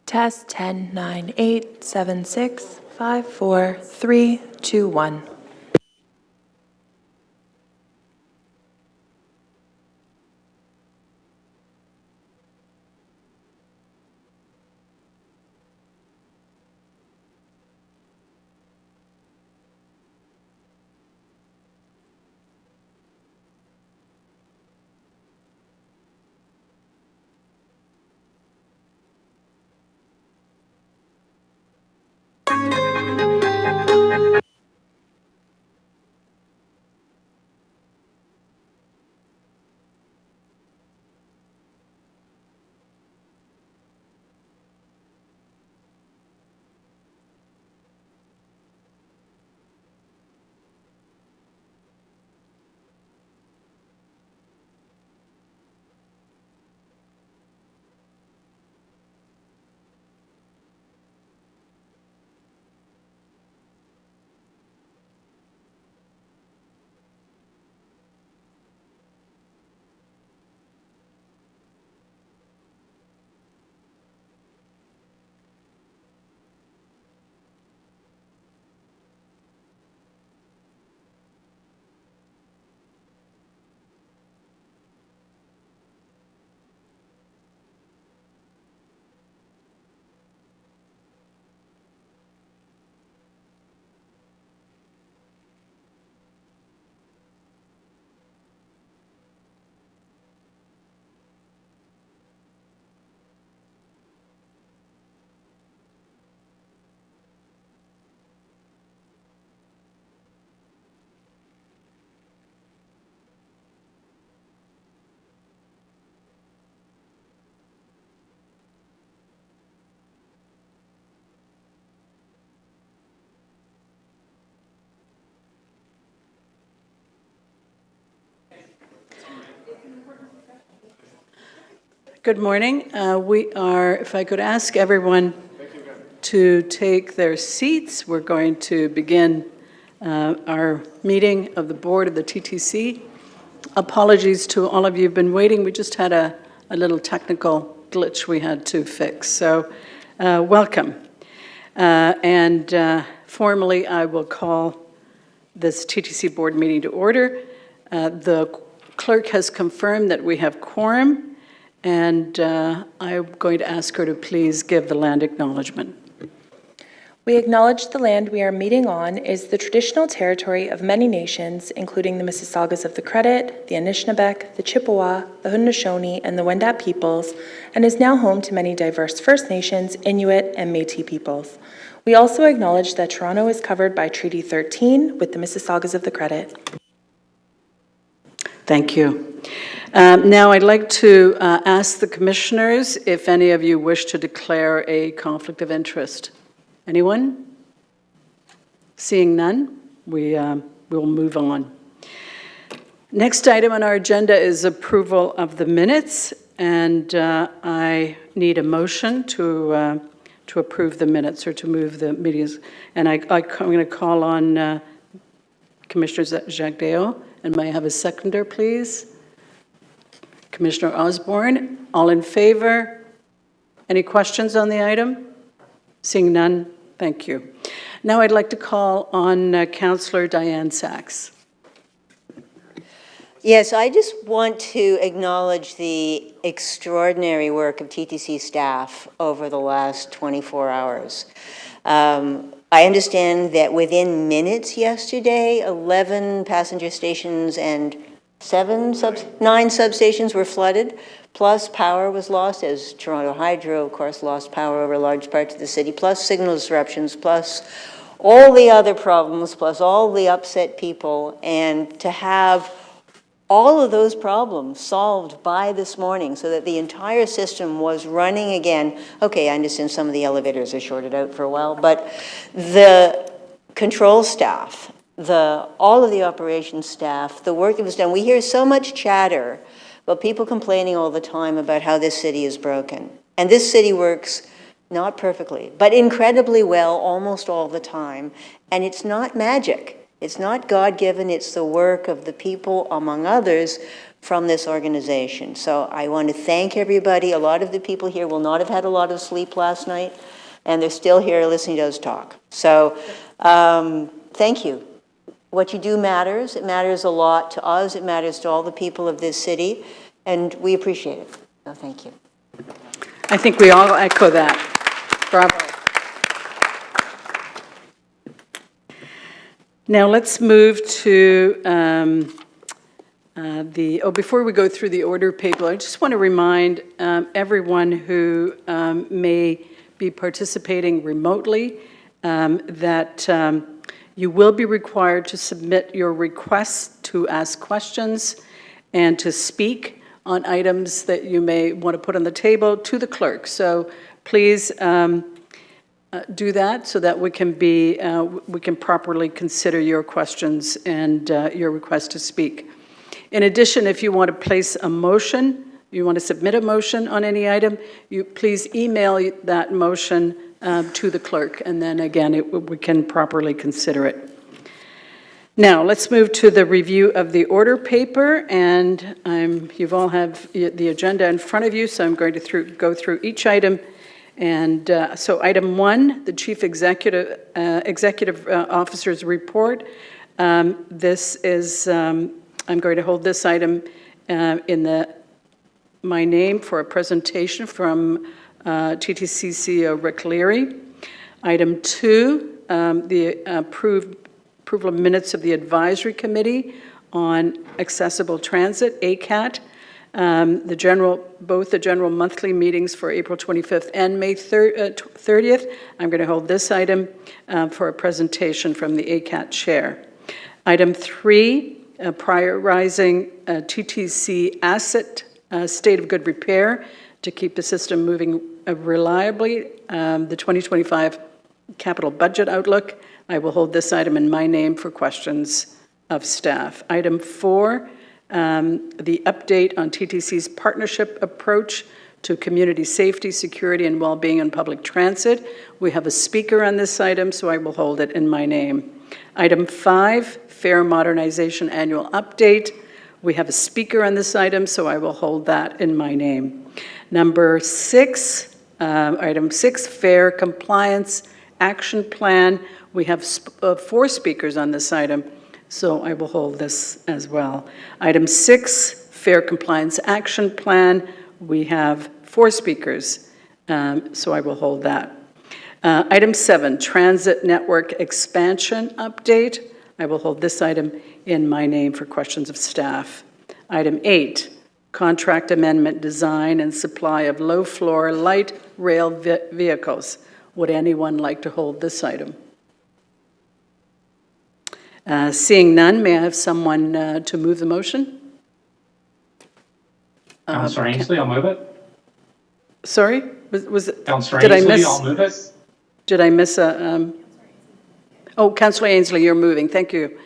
Test 10, 9, 8, 7, 6, 5, 4, 3, 2, 1. Good morning. If I could ask everyone to take their seats, we're going to begin our meeting of the board of the TTC. Apologies to all of you who've been waiting. We just had a little technical glitch we had to fix. So welcome. Formally, I will call this TTC board meeting to order. The clerk has confirmed that we have quorum. And I'm going to ask her to please give the land acknowledgement. We acknowledge the land we are meeting on is the traditional territory of many nations, including the Mississaugas of the Credit, the Anishinaabeg, the Chippewa, the Haudenosaunee, and the Wendat peoples, and is now home to many diverse First Nations, Inuit, and Métis peoples. We also acknowledge that Toronto is covered by Treaty 13 with the Mississaugas of the Credit. Thank you. Now I'd like to ask the commissioners if any of you wish to declare a conflict of interest. Anyone? Seeing none, we'll move on. Next item on our agenda is approval of the minutes, and I need a motion to approve the minutes or to move the meetings. And I'm going to call on Commissioner Jagdeo, and may I have a seconder, please? Commissioner Osborne, all in favor? Any questions on the item? Seeing none, thank you. Now I'd like to call on Councillor Diane Sachs. Yes, I just want to acknowledge the extraordinary work of TTC staff over the last 24 hours. I understand that within minutes yesterday, 11 passenger stations and 9 substations were flooded, plus power was lost, as Toronto Hydro, of course, lost power over large parts of the city, plus signal disruptions, plus all the other problems, plus all the upset people, and to have all of those problems solved by this morning so that the entire system was running again. Okay, I understand some of the elevators are shorted out for a while, but the control staff, all of the operations staff, the work that was done. We hear so much chatter about people complaining all the time about how this city is broken. And this city works not perfectly, but incredibly well almost all the time. And it's not magic. It's not God-given. It's the work of the people, among others, from this organization. So I want to thank everybody. A lot of the people here will not have had a lot of sleep last night, and they're still here listening to us talk. So thank you. What you do matters. It matters a lot to us. It matters to all the people of this city, and we appreciate it. So thank you. I think we all echo that. Bravo. Now let's move to before we go through the order paper, I just want to remind everyone who may be participating remotely that you will be required to submit your requests to ask questions and to speak on items that you may want to put on the table to the clerk. So please do that so that we can properly consider your questions and your request to speak. In addition, if you want to place a motion, you want to submit a motion on any item, you please email that motion to the clerk, and then again, we can properly consider it. Now, let's move to the review of the order paper, and you've all have the agenda in front of you, so I'm going to go through each item. And so item 1, the Chief Executive Officer's report. This is, I'm going to hold this item in my name for a presentation from TTC CEO Rick Leary. Item 2, the approval of minutes of the Advisory Committee on Accessible Transit, ACAT. Both the general monthly meetings for April 25th and May 30th. I'm going to hold this item for a presentation from the ACAT chair. Item 3, prioritizing TTC asset state of good repair to keep the system moving reliably. The 2025 capital budget outlook. I will hold this item in my name for questions of staff. Item 4, the update on TTC's partnership approach to community safety, security, and well-being in public transit. We have a speaker on this item, so I will hold it in my name. Item 5, fare modernization annual update. We have a speaker on this item, so I will hold that in my name. Number 6, item 6, fare compliance action plan. We have 4 speakers on this item, so I will hold this as well. Item 6, Fair Compliance Action Plan. We have 4 speakers, so I will hold that. Item 7, Transit Network Expansion Update. I will hold this item in my name for questions of staff. Item 8, Contract Amendment Design and Supply of Low-Floor Light Rail Vehicles. Would anyone like to hold this item? Seeing none, may I have someone to move the motion? Councillor Ainsley, I'll move it. Sorry? Was it? Councillor Did Ainsley, I miss? I'll move it. Did I miss a? Councillor Ainsley, you're moving. Thank you.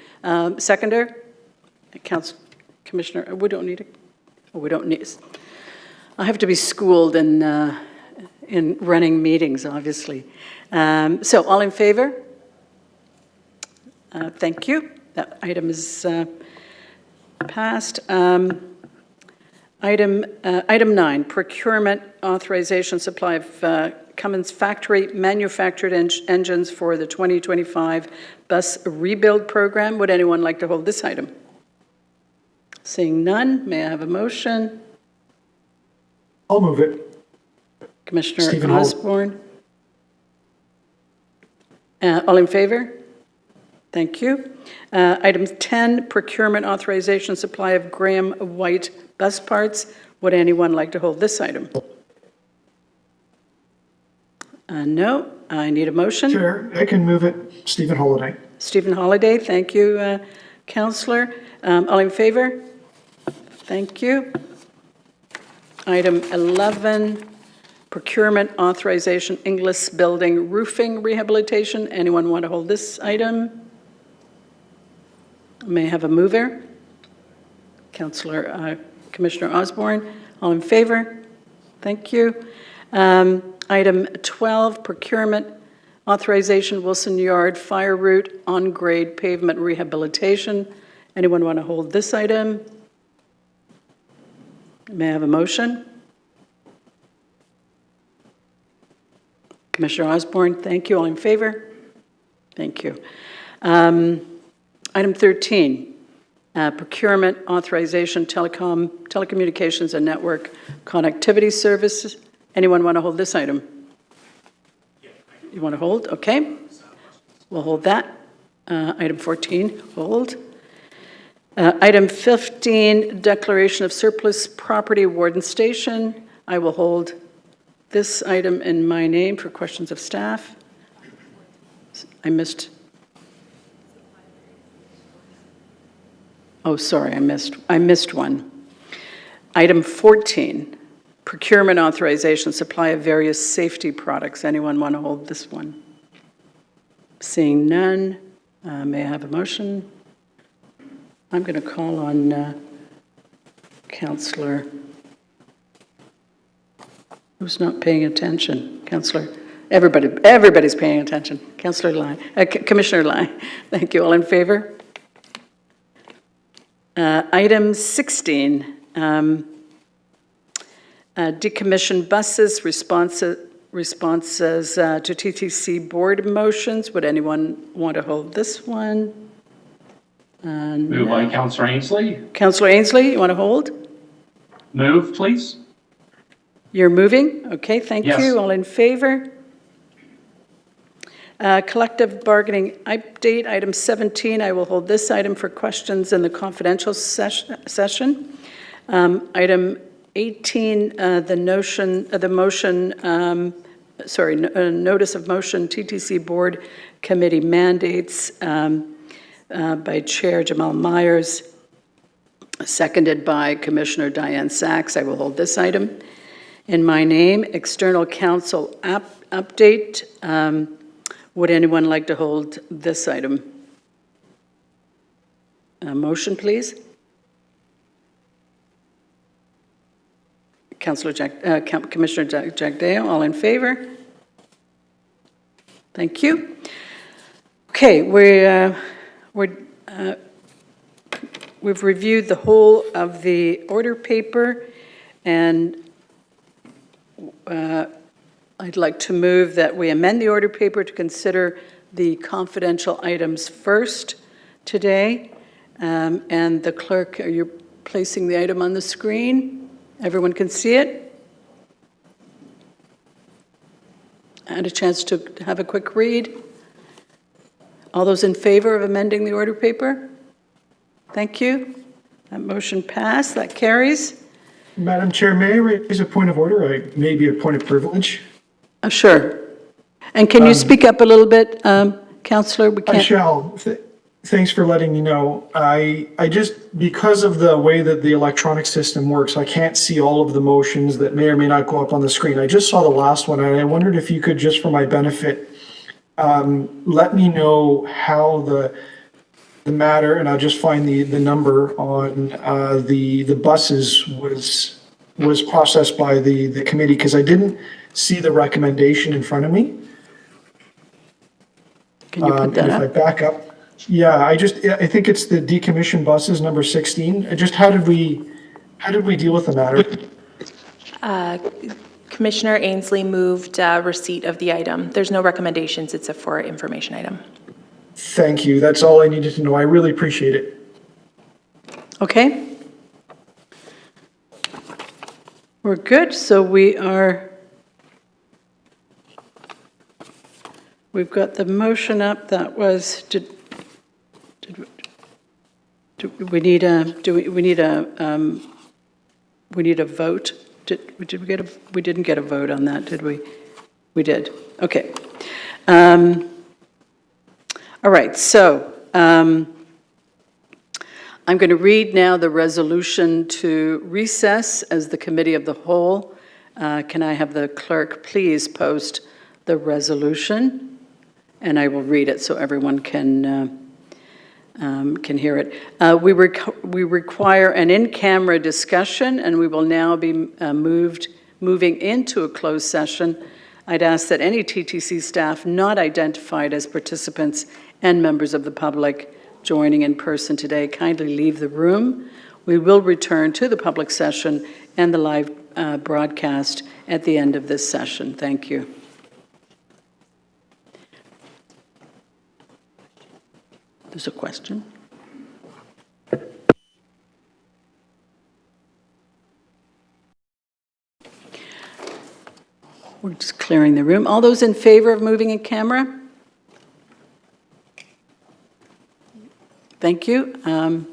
Seconder? Commissioner, we don't need it. We don't need. I have to be schooled in running meetings, obviously. So, all in favor? Thank you. That item is passed. Item 9, procurement authorization supply of Cummins factory manufactured engines for the 2025 bus rebuild program. Would anyone like to hold this item? Seeing none, may I have a motion? I'll move it. Commissioner Stephen Osborne. All in favor? Thank you. Item 10, procurement authorization supply of Graham White bus parts. Would anyone like to hold this item? No, I need a motion. Chair, I can move it. Stephen Holiday. Stephen Holiday, thank you, Councillor. All in favor? Thank you. Item 11, procurement authorization Inglis building roofing rehabilitation. Anyone want to hold this item? May I have a mover? Commissioner Osborne. All in favor? Thank you. Item 12, procurement authorization Wilson Yard fire route on-grade pavement rehabilitation. Anyone want to hold this item? May I have a motion? Commissioner Osborne, thank you. All in favor? Thank you. Item 13, procurement authorization, telecommunications and network connectivity services. Anyone want to hold this item? You want to hold? Okay. We'll hold that. Item 14, hold. Item 15, declaration of surplus property, Warden Station. I will hold this item in my name for questions of staff. I missed. Oh, sorry, I missed one. Item 14, procurement authorization, supply of various safety products. Anyone want to hold this one? Seeing none, may I have a motion? I'm going to call on Councillor. Who's not paying attention? Councillor. Everybody's paying attention. Councillor Lai, Commissioner Lai. Thank you. All in favor? Item 16, decommission buses, responses to TTC Board motions. Would anyone want to hold this one? Moved by Councillor Ainsley. Councillor Ainsley, you want to hold? Move, please. You're moving? Okay, thank Yes. you. All in favor? Collective bargaining update, item 17. I will hold this item for questions in the confidential session. Item 18, notice of motion, TTC Board Committee mandates by Chair Jamal Myers, seconded by Commissioner Diane Sachs. I will hold this item in my name. External counsel update. Would anyone like to hold this item? A motion, please. Commissioner Jagdeo, all in favor? Thank you. Okay, we've reviewed the whole of the order paper, and I'd like to move that we amend the order paper to consider the confidential items first today. And the clerk, are you placing the item on the screen? Everyone can see it? And a chance to have a quick read? All those in favor of amending the order paper? Thank you. That motion passed. That carries. Madam Chair, may I raise a point of order? Maybe a point of privilege? Sure. And can you speak up a little bit, Councillor? We I can't. shall. Thanks for letting me know. I just, because of the way that the electronic system works, I can't see all of the motions that may or may not go up on the screen. I just saw the last one, and I wondered if you could, just for my benefit, let me know how the matter, and I'll just find the number on the buses was processed by the committee, because I didn't see the recommendation in front of me. Can you put that and up? if I back up, yeah, I think it's the decommissioned buses, number 16. Just how did we deal with the matter? Commissioner Ainsley moved receipt of the item. There's no recommendations. It's a for information item. Thank you. That's all I needed to know. I really appreciate it. Okay. We're good. So we've got the motion up. That was, do we need a vote? We didn't get a vote on that, did we? We did. Okay. All right, so I'm going to read now the resolution to recess as the committee of the whole. Can I have the clerk please post the resolution? And I will read it so everyone can hear it. We require an in-camera discussion, and we will now be moving into a closed session. I'd ask that any TTC staff not identified as participants and members of the public joining in person today kindly leave the room We will return to the public session and the live broadcast at the end of this session. Thank you. There's a question. We're just clearing the room. All those in favor of moving in camera? Thank you.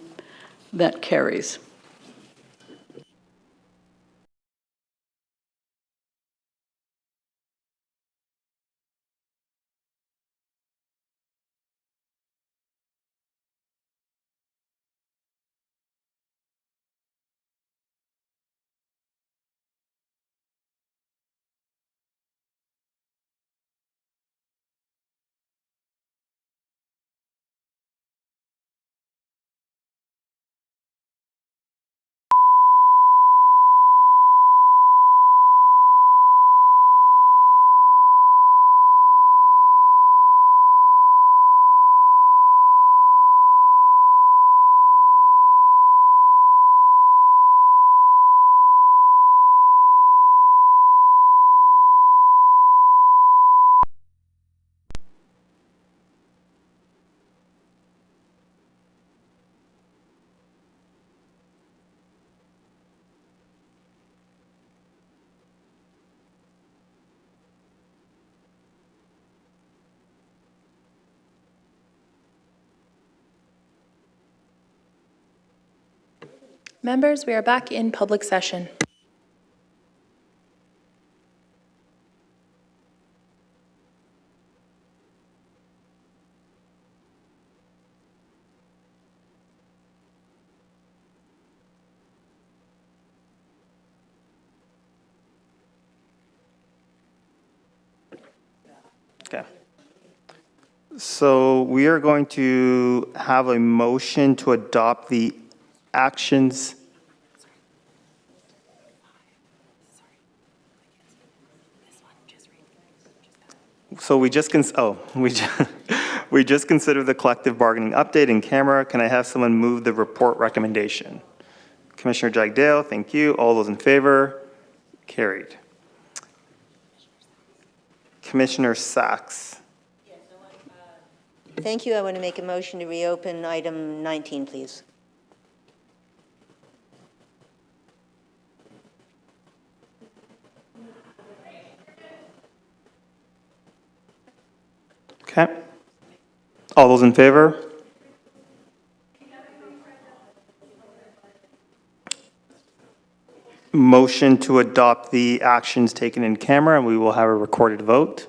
That carries. Members, we are back in public session. Okay. So we are going to have a motion to adopt the actions. So we just, we just considered the collective bargaining update in camera. Can I have someone move the report recommendation? Commissioner Jagdale, thank you. All those in favor? Carried. Commissioner Sachs. Thank you. I want to make a motion to reopen item 19, please. Okay. All those in favor? Motion to adopt the actions taken in camera, and we will have a recorded vote.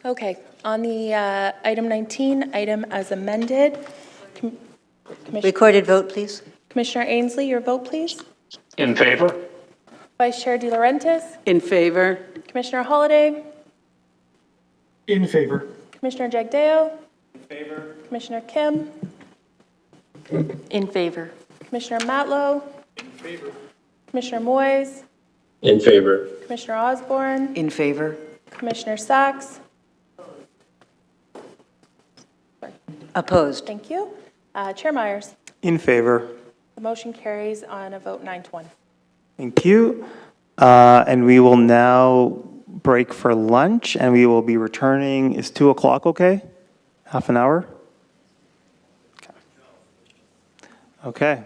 Okay, on the item 19, item as amended, Recorded vote, please. Commissioner Ainsley, your vote, please. In favor? Vice Chair De Laurentiis, In favor? Commissioner Holliday, In favor. Commissioner Jagdeo. In favor. Commissioner Kim, In favor. Commissioner Matlow. In favor. Commissioner Moyes, In favor. Commissioner Osborne, In favor. Commissioner Sachs. Opposed. Thank you. Chair Myers, In favor. the motion carries on a vote 9-1. Thank you. And we will now break for lunch, and we will be returning. Is 2 o'clock okay? Half an hour? Okay.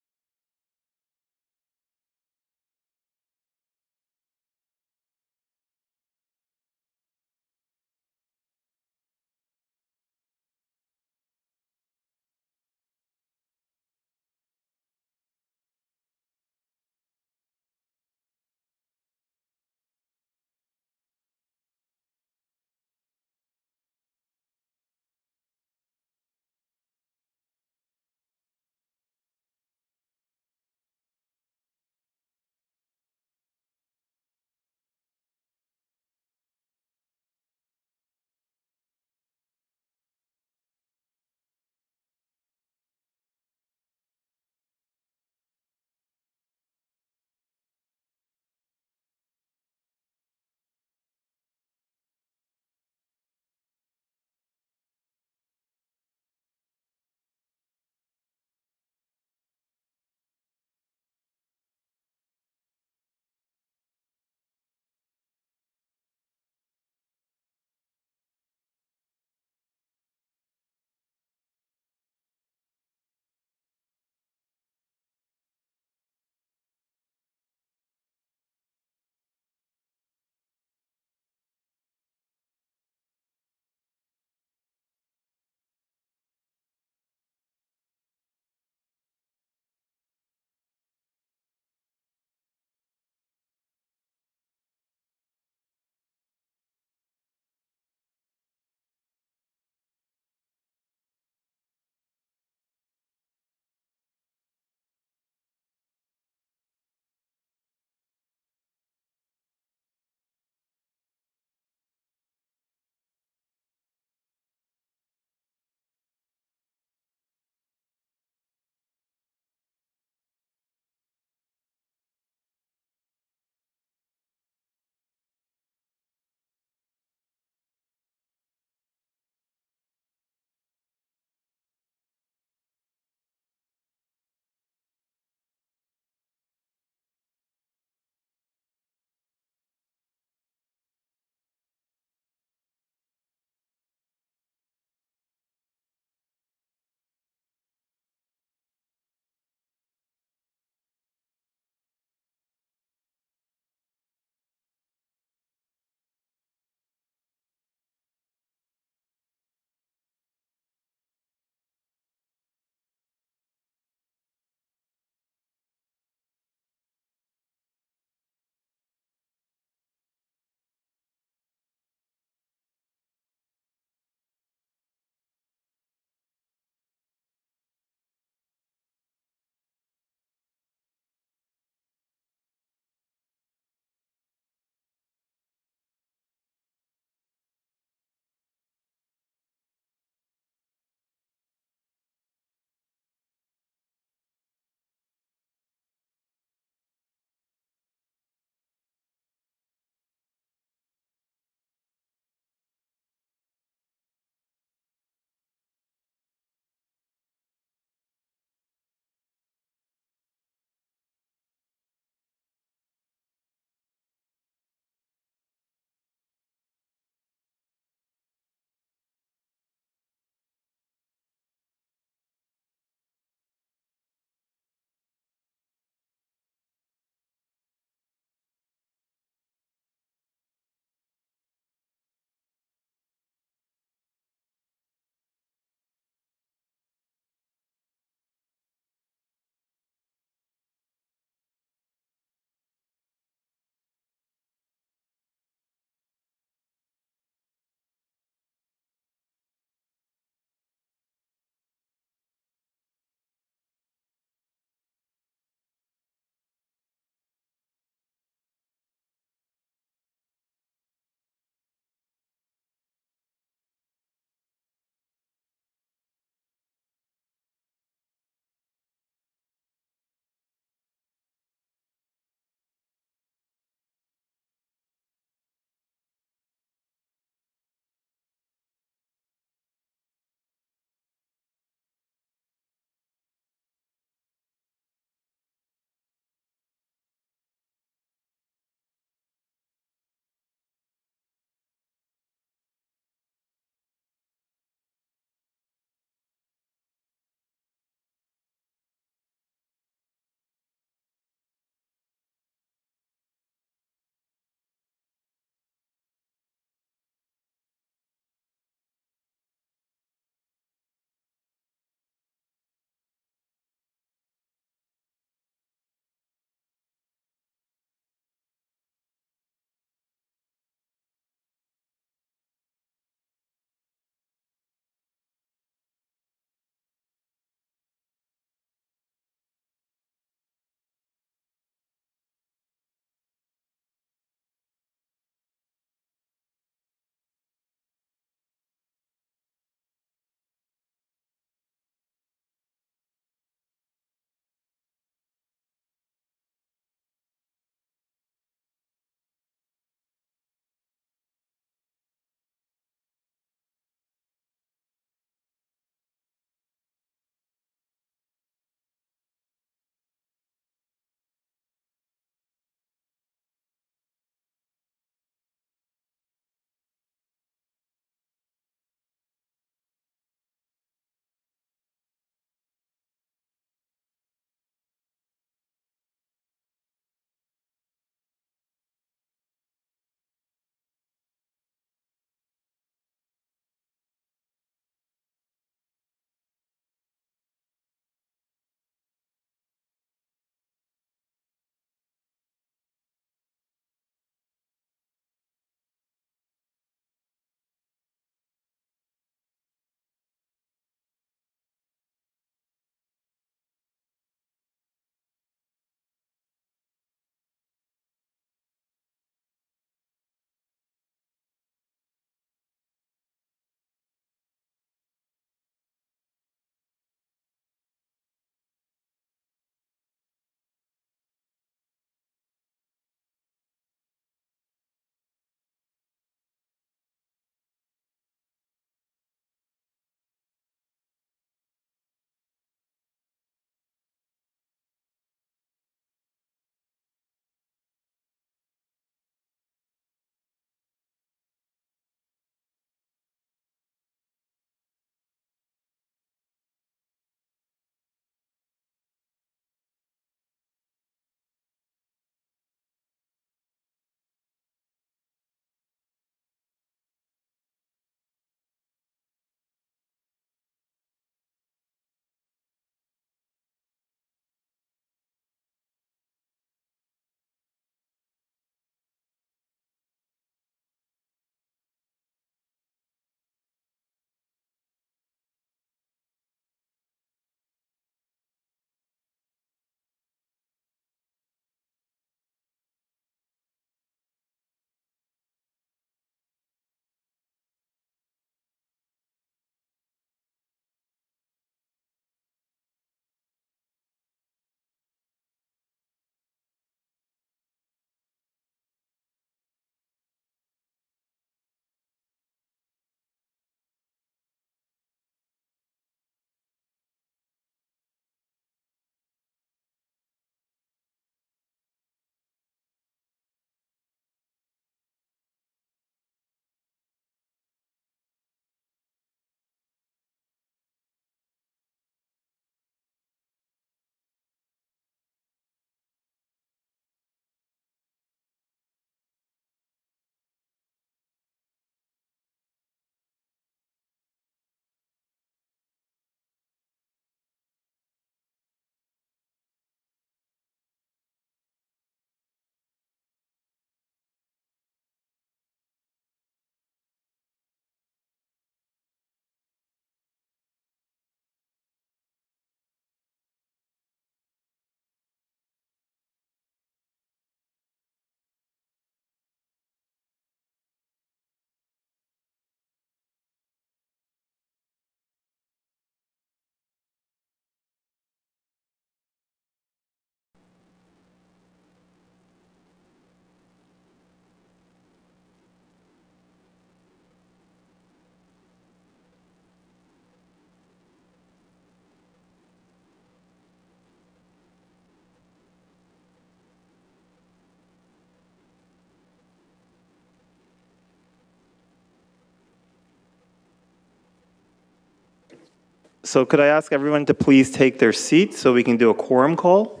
So could I ask everyone to please take their seats so we can do a quorum call?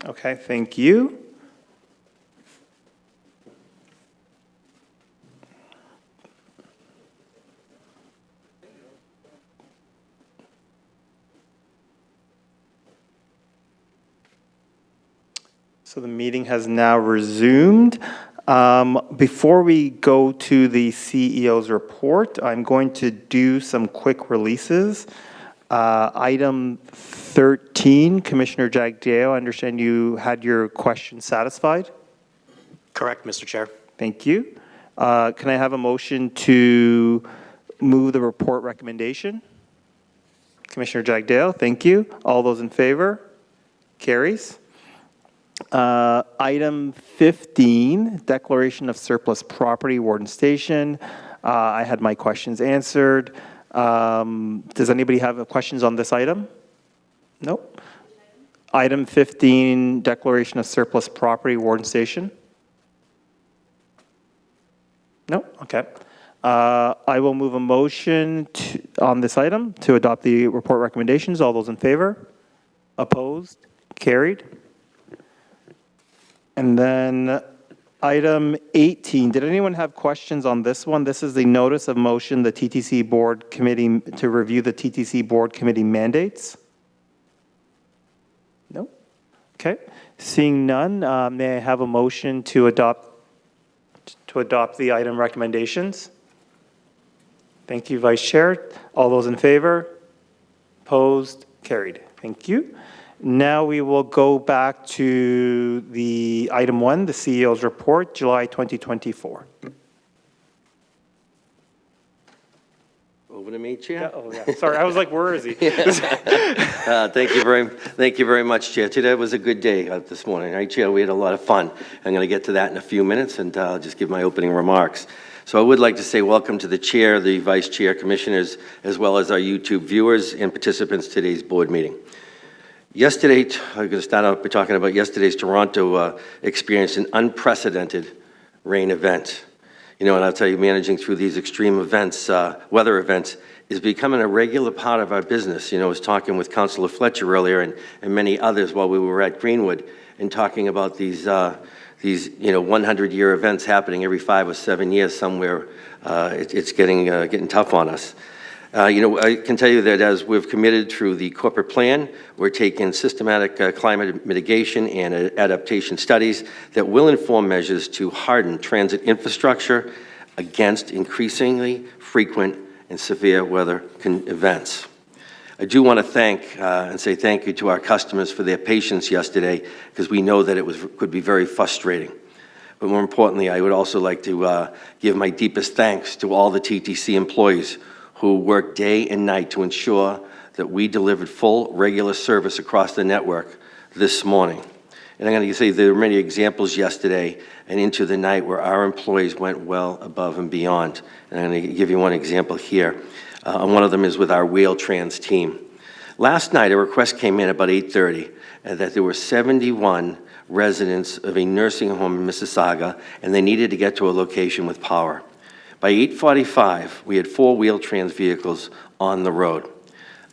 Okay, thank you. So the meeting has now resumed. Before we go to the CEO's report, I'm going to do some quick releases. Item 13, Commissioner Jagdeo, I understand you had your question satisfied? Correct, Mr. Chair. Thank you. Can I have a motion to move the report recommendation? Commissioner Jagdeo, thank you. All those in favor? Carries. Item 15, declaration of surplus property, Warden Station. I had my questions answered. Does anybody have questions on this item? Nope. Item 15, declaration of surplus property, Warden Station. No? Okay. I will move a motion on this item to adopt the report recommendations. All those in favor? Opposed? Carried. And then item 18, did anyone have questions on this one? This is the notice of motion, the TTC Board Committee, to review the TTC Board Committee mandates. No? Okay. Seeing none, may I have a motion to adopt the item recommendations? Thank you, Vice Chair. All those in favor? Opposed? Carried. Thank you. Now we will go back to the item 1, the CEO's report, July 2024. Over to me, Chair. Oh, yeah. Sorry, I was like, where is he? Thank you very much, Chair. Today was a good day this morning, right, Chair? We had a lot of fun. I'm going to get to that in a few minutes, and I'll just give my opening remarks. So I would like to say welcome to the Chair, the Vice Chair, Commissioners, as well as our YouTube viewers and participants to today's board meeting. Yesterday, I'm going to start out by talking about yesterday's Toronto experienced an unprecedented rain event. You know, and I'll tell you, managing through these extreme events, weather events, is becoming a regular part of our business. You know, I was talking with Councillor Fletcher earlier and many others while we were at Greenwood and talking about these 100-year events happening every 5 or 7 years somewhere. It's getting tough on us. I can tell you that as we've committed through the corporate plan, we're taking systematic climate mitigation and adaptation studies that will inform measures to harden transit infrastructure against increasingly frequent and severe weather events. I do want to thank and say thank you to our customers for their patience yesterday, because we know that it could be very frustrating. But more importantly, I would also like to give my deepest thanks to all the TTC employees who worked day and night to ensure that we delivered full, regular service across the network this morning. And I'm going to say there were many examples yesterday and into the night where our employees went well above and beyond. And I'm going to give you one example here. One of them is with our Wheel-Trans team. Last night, a request came in about 8:30 that there were 71 residents of a nursing home in Mississauga, and they needed to get to a location with power. By 8:45, we had 4 Wheel-Trans vehicles on the road.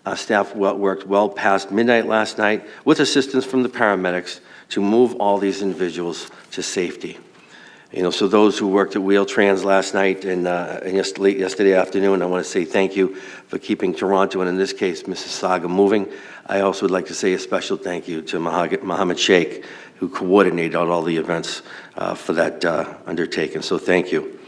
Our staff worked well past midnight last night with assistance from the paramedics to move all these individuals to safety. You know, so those who worked at Wheel-Trans last night and yesterday afternoon, I want to say thank you for keeping Toronto, and in this case, Mississauga, moving. I also would like to say a special thank you to Mohammed Sheikh, who coordinated all the events for that undertaking. So thank you.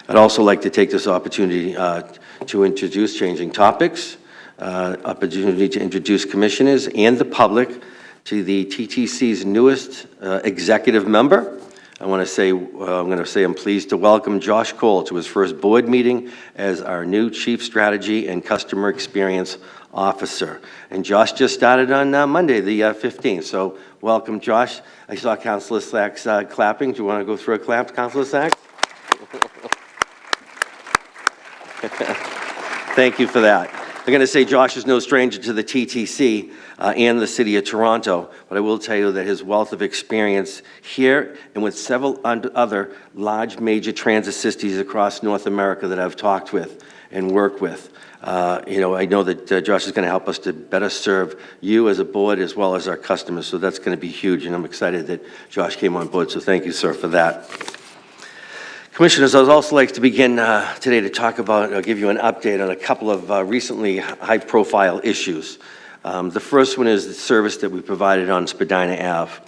I'd also like to take this opportunity to introduce, changing topics, opportunity to introduce commissioners and the public to the TTC's newest executive member. I'm going to say I'm pleased to welcome Josh Cole to his first board meeting as our new Chief Strategy and Customer Experience Officer. And Josh just started on Monday, the 15th. So welcome, Josh. I saw Councillor Sachs clapping. Do you want to go through a clap, Councillor Sachs? Thank you for that. I'm going to say Josh is no stranger to the TTC and the City of Toronto, but I will tell you that his wealth of experience here and with several other large major transit cities across North America that I've talked with and worked with, I know that Josh is going to help us to better serve you as a board as well as our customers, so that's going to be huge, and I'm excited that Josh came on board, so thank you, sir, for that. Commissioners, I would also like to begin today to talk about, or give you an update on a couple of recently high-profile issues. The first one is the service that we provided on Spadina Ave.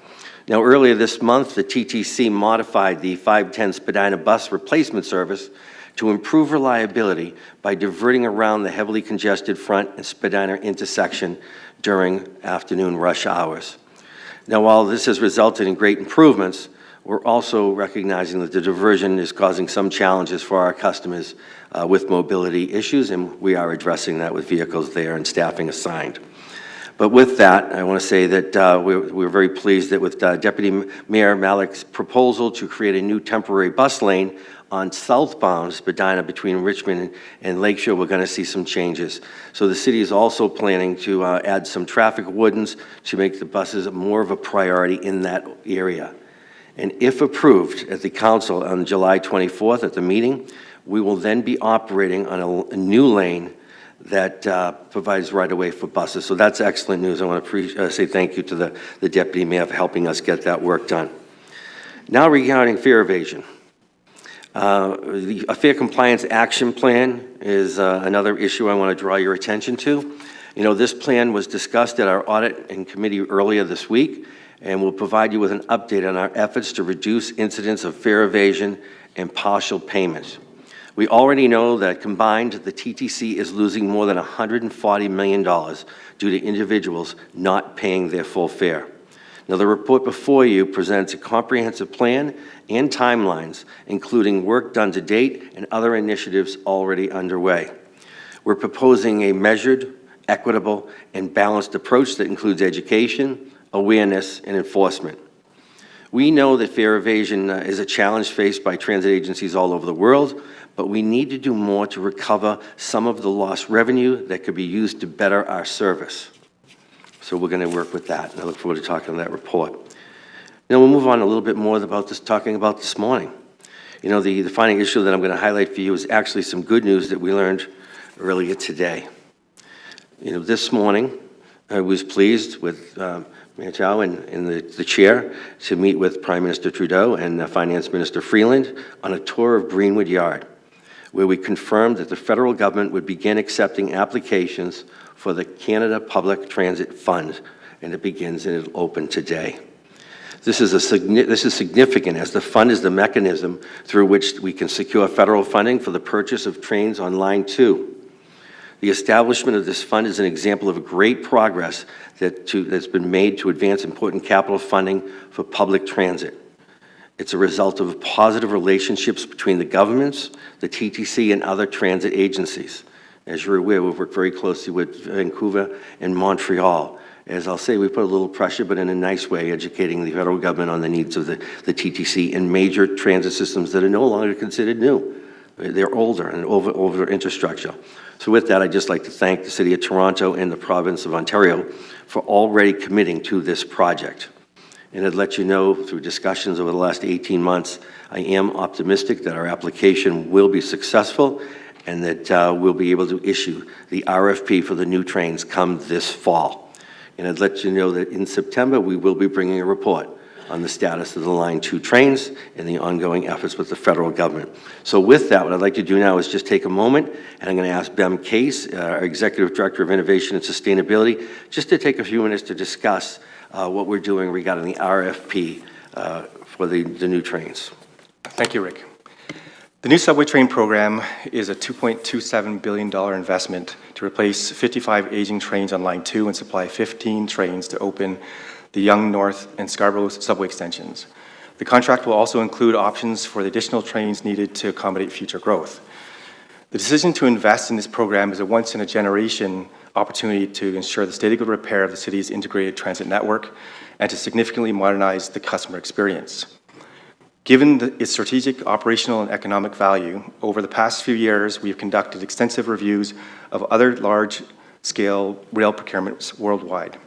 Now, earlier this month, the TTC modified the 510 Spadina bus replacement service to improve reliability by diverting around the heavily congested Front and Spadina intersection during afternoon rush hours. Now, while this has resulted in great improvements, we're also recognizing that the diversion is causing some challenges for our customers with mobility issues, and we are addressing that with vehicles there and staffing assigned. But with that, I want to say that we're very pleased that with Deputy Mayor Malik's proposal to create a new temporary bus lane on southbound Spadina between Richmond and Lakeshore, we're going to see some changes. So the city is also planning to add some traffic wardens to make the buses more of a priority in that area. And if approved at the council on July 24th at the meeting, we will then be operating on a new lane that provides right-of-way for buses. So that's excellent news. I want to say thank you to the Deputy Mayor for helping us get that work done. Now regarding fare evasion. A Fare Compliance Action Plan is another issue I want to draw your attention to. This plan was discussed at our audit and committee earlier this week, and we'll provide you with an update on our efforts to reduce incidents of fare evasion and partial payments. We already know that combined, the TTC is losing more than $140 million due to individuals not paying their full fare. Now, the report before you presents a comprehensive plan and timelines, including work done to date and other initiatives already underway. We're proposing a measured, equitable, and balanced approach that includes education, awareness, and enforcement. We know that fare evasion is a challenge faced by transit agencies all over the world, but we need to do more to recover some of the lost revenue that could be used to better our service. So we're going to work with that, and I look forward to talking on that report. Now we'll move on a little bit more about talking about this morning. The defining issue that I'm going to highlight for you is actually some good news that we learned earlier today. This morning, I was pleased with Mayor Chow and the chair to meet with Prime Minister Trudeau and Finance Minister Freeland on a tour of Greenwood Yard, where we confirmed that the federal government would begin accepting applications for the Canada Public Transit Fund, and it begins and it'll open today. This is significant, as the fund is the mechanism through which we can secure federal funding for the purchase of trains on Line 2. The establishment of this fund is an example of great progress that's been made to advance important capital funding for public transit. It's a result of positive relationships between the governments, the TTC, and other transit agencies. As you're aware, we've worked very closely with Vancouver and Montreal. As I'll say, we put a little pressure, but in a nice way, educating the federal government on the needs of the TTC and major transit systems that are no longer considered new. They're older and over infrastructure. So with that, I'd just like to thank the City of Toronto and the Province of Ontario for already committing to this project. And I'd let you know through discussions over the last 18 months, I am optimistic that our application will be successful and that we'll be able to issue the RFP for the new trains come this fall. And I'd let you know that in September, we will be bringing a report on the status of the Line 2 trains and the ongoing efforts with the federal government. So with that, what I'd like to do now is just take a moment, and I'm going to ask Bem Case, our Executive Director of Innovation and Sustainability, just to take a few minutes to discuss what we're doing regarding the RFP for the new trains. Thank you, Rick. The new subway train program is a $2.27 billion investment to replace 55 aging trains on Line 2 and supply 15 trains to open the Yonge North and Scarborough subway extensions. The contract will also include options for the additional trains needed to accommodate future growth. The decision to invest in this program is a once-in-a-generation opportunity to ensure the steady good repair of the city's integrated transit network and to significantly modernize the customer experience. Given its strategic, operational, and economic value, over the past few years, we have conducted extensive reviews of other large-scale rail procurements worldwide.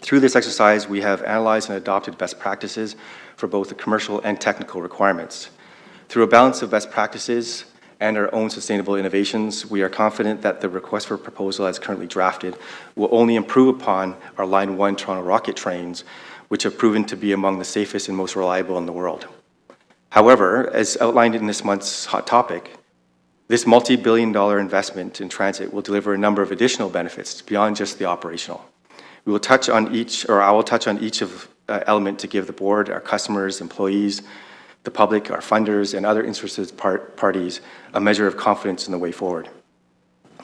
Through this exercise, we have analyzed and adopted best practices for both the commercial and technical requirements. Through a balance of best practices and our own sustainable innovations, we are confident that the request for proposal as currently drafted will only improve upon our Line 1 Toronto rocket trains, which have proven to be among the safest and most reliable in the world. However, as outlined in this month's Hot Topic, this multi-billion-dollar investment in transit will deliver a number of additional benefits beyond just the operational. We will touch on each, or I will touch on each of element to give the board, our customers, employees, the public, our funders, and other interested parties a measure of confidence in the way forward.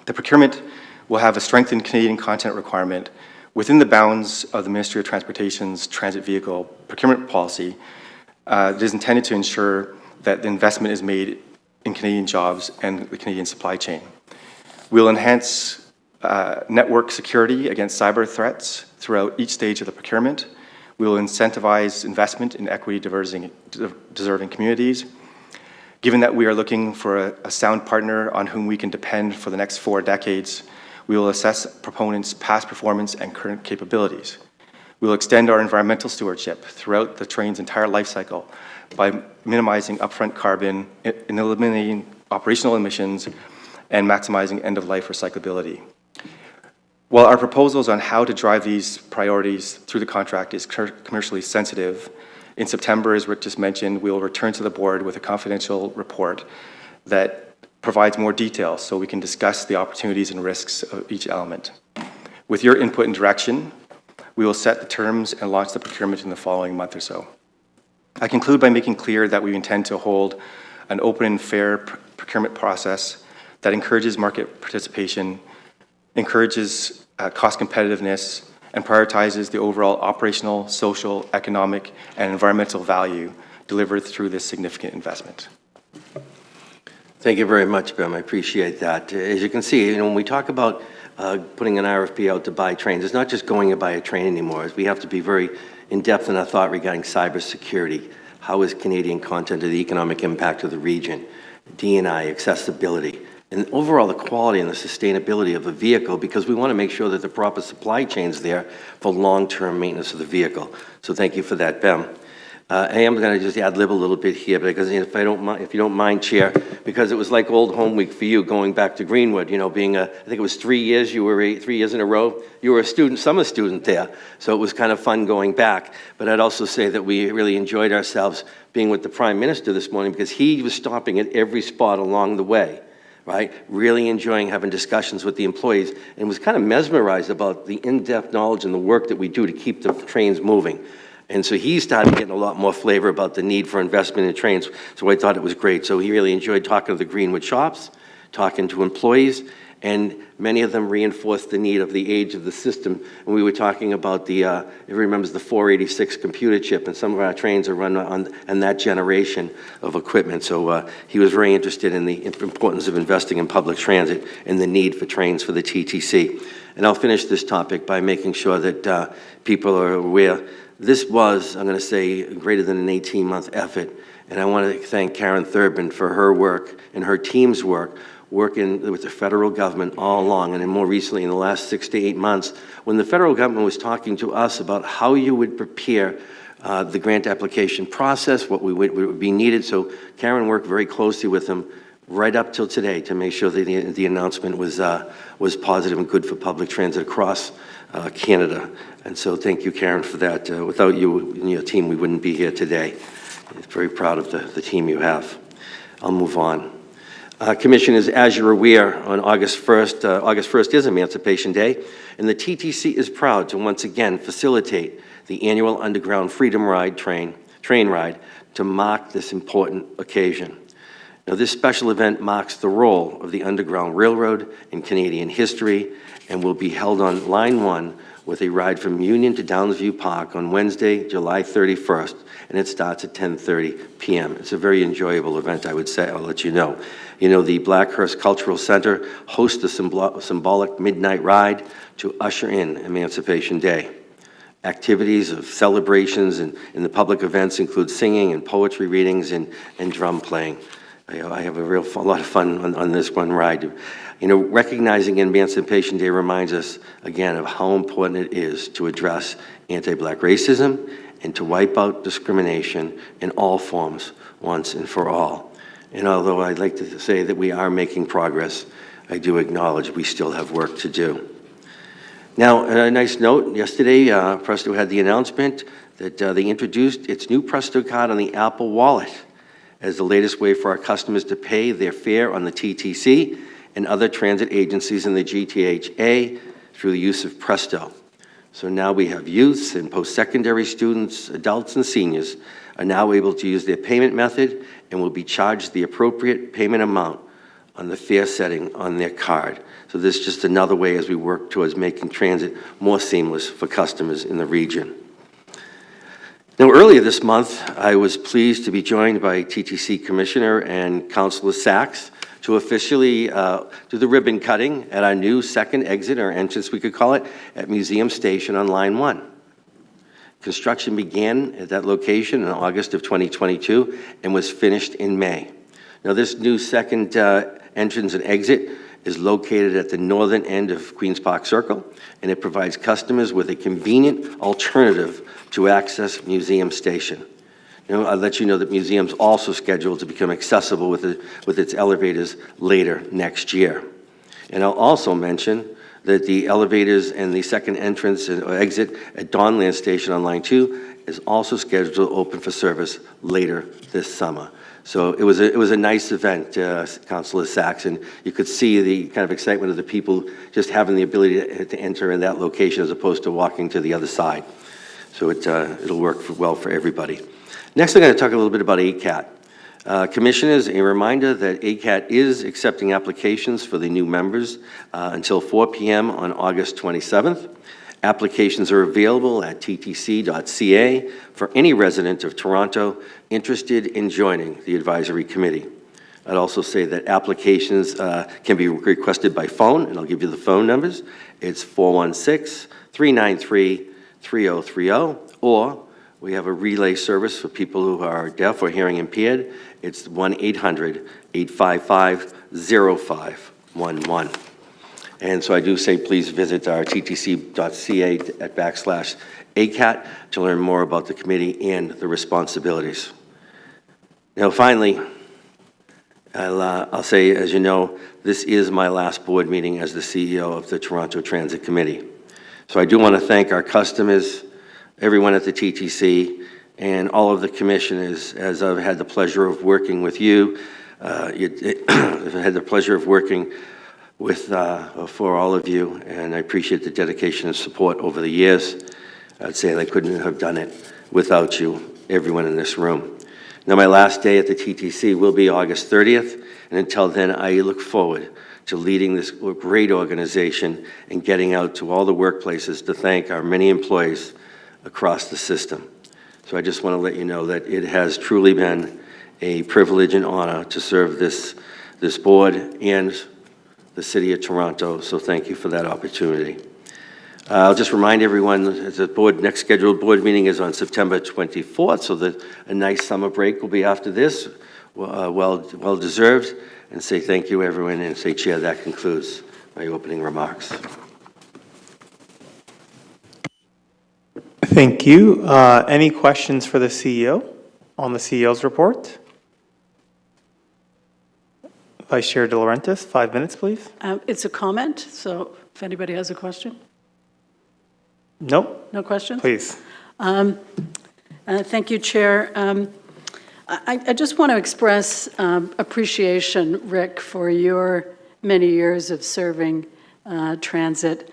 The procurement will have a strengthened Canadian content requirement within the bounds of the Ministry of Transportation's transit vehicle procurement policy. It is intended to ensure that the investment is made in Canadian jobs and the Canadian supply chain. We'll enhance network security against cyber threats throughout each stage of the procurement. We will incentivize investment in equity-deserving communities. Given that we are looking for a sound partner on whom we can depend for the next 4 decades, we will assess proponents' past performance and current capabilities. We will extend our environmental stewardship throughout the train's entire life cycle by minimizing upfront carbon, and eliminating operational emissions, and maximizing end-of-life recyclability. While our proposals on how to drive these priorities through the contract is commercially sensitive, in September, as Rick just mentioned, we will return to the board with a confidential report that provides more details so we can discuss the opportunities and risks of each element. With your input and direction, we will set the terms and launch the procurement in the following month or so. I conclude by making clear that we intend to hold an open and fair procurement process that encourages market participation, encourages cost competitiveness, and prioritizes the overall operational, social, economic, and environmental value delivered through this significant investment. Thank you very much, Bim. I appreciate that. As you can see, when we talk about putting an RFP out to buy trains, it's not just going to buy a train anymore. We have to be very in-depth in our thought regarding cybersecurity. How is Canadian content to the economic impact of the region? D&I, accessibility, and overall the quality and the sustainability of a vehicle, because we want to make sure that the proper supply chain's there for long-term maintenance of the vehicle. So thank you for that, Bim. I am going to just ad-lib a little bit here, because if you don't mind, Chair, because it was like old home week for you going back to Greenwood, being I think it was 3 years, you were 3 years in a row, you were a student, summer student there, so it was kind of fun going back. But I'd also say that we really enjoyed ourselves being with the Prime Minister this morning, because he was stopping at every spot along the way, right? Really enjoying having discussions with the employees, and was kind of mesmerized about the in-depth knowledge and the work that we do to keep the trains moving. And so he started getting a lot more flavor about the need for investment in trains, so I thought it was great. So he really enjoyed talking to the Greenwood shops, talking to employees, and many of them reinforced the need of the age of the system. And we were talking about everyone remembers the 486 computer chip, and some of our trains are run on that generation of equipment. So he was very interested in the importance of investing in public transit and the need for trains for the TTC. And I'll finish this topic by making sure that people are aware. This was, I'm going to say, greater than an 18-month effort, and I want to thank Karen Thurbin for her work and her team's work, working with the federal government all along, and then more recently in the last 6 to 8 months, when the federal government was talking to us about how you would prepare the grant application process, what would be needed. So Karen worked very closely with them right up till today to make sure that the announcement was positive and good for public transit across Canada. And so thank you, Karen, for that. Without you and your team, we wouldn't be here today. Very proud of the team you have. I'll move on. Commissioners, as you're aware, on August 1st is Emancipation Day, and the TTC is proud to once again facilitate the annual Underground Freedom Ride train ride to mark this important occasion. Now, this special event marks the role of the Underground Railroad in Canadian history and will be held on Line 1 with a ride from Union to Downsview Park on Wednesday, July 31st, and it starts at 10:30 p.m. It's a very enjoyable event, I would say. I'll let you know. The Blackhurst Cultural Center hosts the symbolic midnight ride to usher in Emancipation Day. Activities of celebrations and the public events include singing and poetry readings and drum playing. I have a lot of fun on this one ride. You know, recognizing Emancipation Day reminds us again of how important it is to address anti-Black racism and to wipe out discrimination in all forms once and for all. And although I'd like to say that we are making progress, I do acknowledge we still have work to do. Now, a nice note, yesterday Presto had the announcement that they introduced its new Presto card on the Apple Wallet as the latest way for our customers to pay their fare on the TTC and other transit agencies in the GTHA through the use of Presto. So now we have youths and post-secondary students, adults and seniors are now able to use their payment method and will be charged the appropriate payment amount on the fare setting on their card. So this is just another way as we work towards making transit more seamless for customers in the region. Now, earlier this month, I was pleased to be joined by TTC Commissioner and Councilor Sachs to officially do the ribbon cutting at our new second exit, or entrance we could call it, at Museum Station on Line 1. Construction began at that location in August of 2022 and was finished in May. Now, this new second entrance and exit is located at the northern end of Queen's Park Circle, and it provides customers with a convenient alternative to access Museum Station. You know, I'll let you know that museum's also scheduled to become accessible with its elevators later next year. And I'll also mention that the elevators and the second entrance or exit at Dawnland Station on Line 2 is also scheduled to open for service later this summer. So it was a nice event, Councilor Sachs, and you could see the kind of excitement of the people just having the ability to enter in that location as opposed to walking to the other side. So it'll work well for everybody. Next, I'm going to talk a little bit about ACAT. Commissioners, a reminder that ACAT is accepting applications for the new members until 4 p.m. on August 27th. Applications are available at ttc.ca for any resident of Toronto interested in joining the advisory committee. I'd also say that applications can be requested by phone, and I'll give you the phone numbers. It's 416-393-3030, or we have a relay service for people who are deaf or hearing impaired. It's 1-800-855-0511. And so I do say please visit our ttc.ca /ACAT to learn more about the committee and the responsibilities. Now, finally, I'll say, as you know, this is my last board meeting as the CEO of the Toronto Transit Committee. So I do want to thank our customers, everyone at the TTC, and all of the commissioners, as I've had the pleasure of working with you. I've had the pleasure of working for all of you, and I appreciate the dedication and support over the years. I'd say I couldn't have done it without you, everyone in this room. Now, my last day at the TTC will be August 30th, and until then, I look forward to leading this great organization and getting out to all the workplaces to thank our many employees across the system. So I just want to let you know that it has truly been a privilege and honor to serve this board and the City of Toronto, so thank you for that opportunity. I'll just remind everyone that the next scheduled board meeting is on September 24th, so that a nice summer break will be after this, well deserved, and say thank you, everyone, and say, Chair, that concludes my opening remarks. Thank you. Any questions for the CEO on the CEO's report? Vice Chair De Laurentiis, 5 minutes, please. It's a comment, so if anybody has a question. Nope. No questions? Please. Thank you, Chair. I just want to express appreciation, Rick, for your many years of serving transit.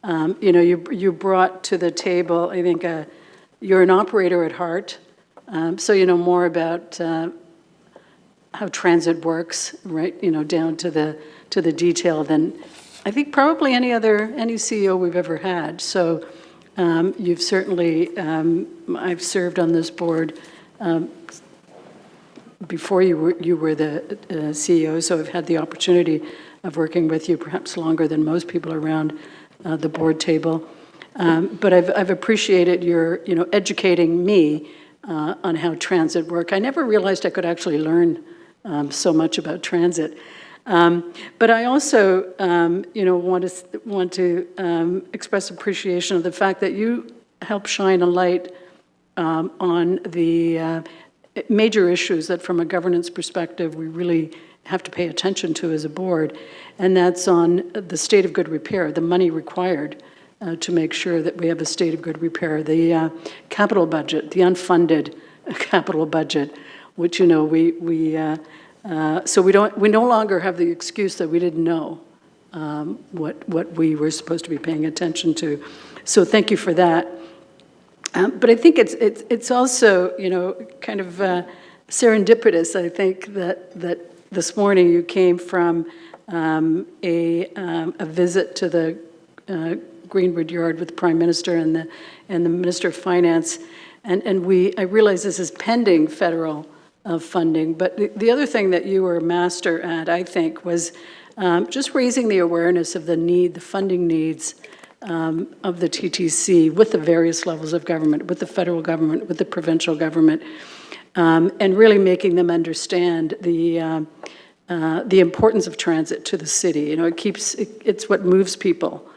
You know, you brought to the table, I think, you're an operator at heart, so you know more about how transit works, right? You know, down to the detail than I think probably any CEO we've ever had. So you've certainly, I've served on this board before you were the CEO, so I've had the opportunity of working with you perhaps longer than most people around the board table. But I've appreciated your, educating me on how transit work. I never realized I could actually learn so much about transit. But I also, want to express appreciation of the fact that you help shine a light on the major issues that, from a governance perspective, we really have to pay attention to as a board, and that's on the state of good repair, the money required to make sure that we have a state of good repair, the capital budget, the unfunded capital budget, which so we no longer have the excuse that we didn't know what we were supposed to be paying attention to. So thank you for that. But I think it's also kind of serendipitous. I think that this morning you came from a visit to the Greenwood Yard with the Prime Minister and the Minister of Finance, and I realize this is pending federal funding. But the other thing that you were a master at, I think, was just raising the awareness of the funding needs of the TTC with the various levels of government, with the federal government, with the provincial government, and really making them understand the importance of transit to the city. It's what moves people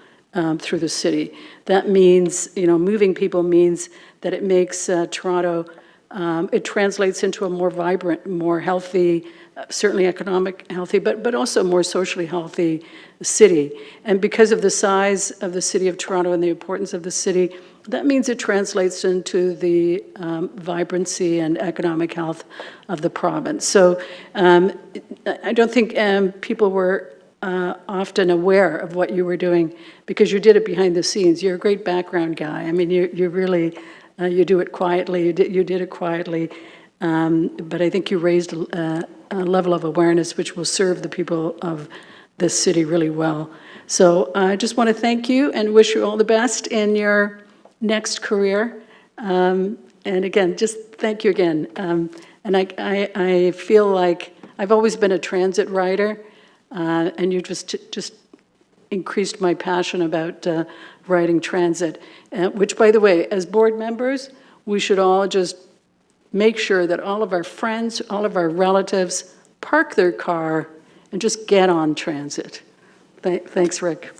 through the city. That means, moving people means that it makes Toronto, it translates into a more vibrant, more healthy, certainly economic healthy, but also more socially healthy city. And because of the size of the city of Toronto and the importance of the city, that means it translates into the vibrancy and economic health of the province. So I don't think people were often aware of what you were doing because you did it behind the scenes. You're a great background guy. I mean, you really, you do it quietly. You did it quietly. But I think you raised a level of awareness which will serve the people of this city really well. So I just want to thank you and wish you all the best in your next career. And again, just thank you again. And I feel like I've always been a transit rider, and you just increased my passion about riding transit, which, by the way, as board members, we should all just make sure that all of our friends, all of our relatives park their car and just get on transit. Thanks, Rick.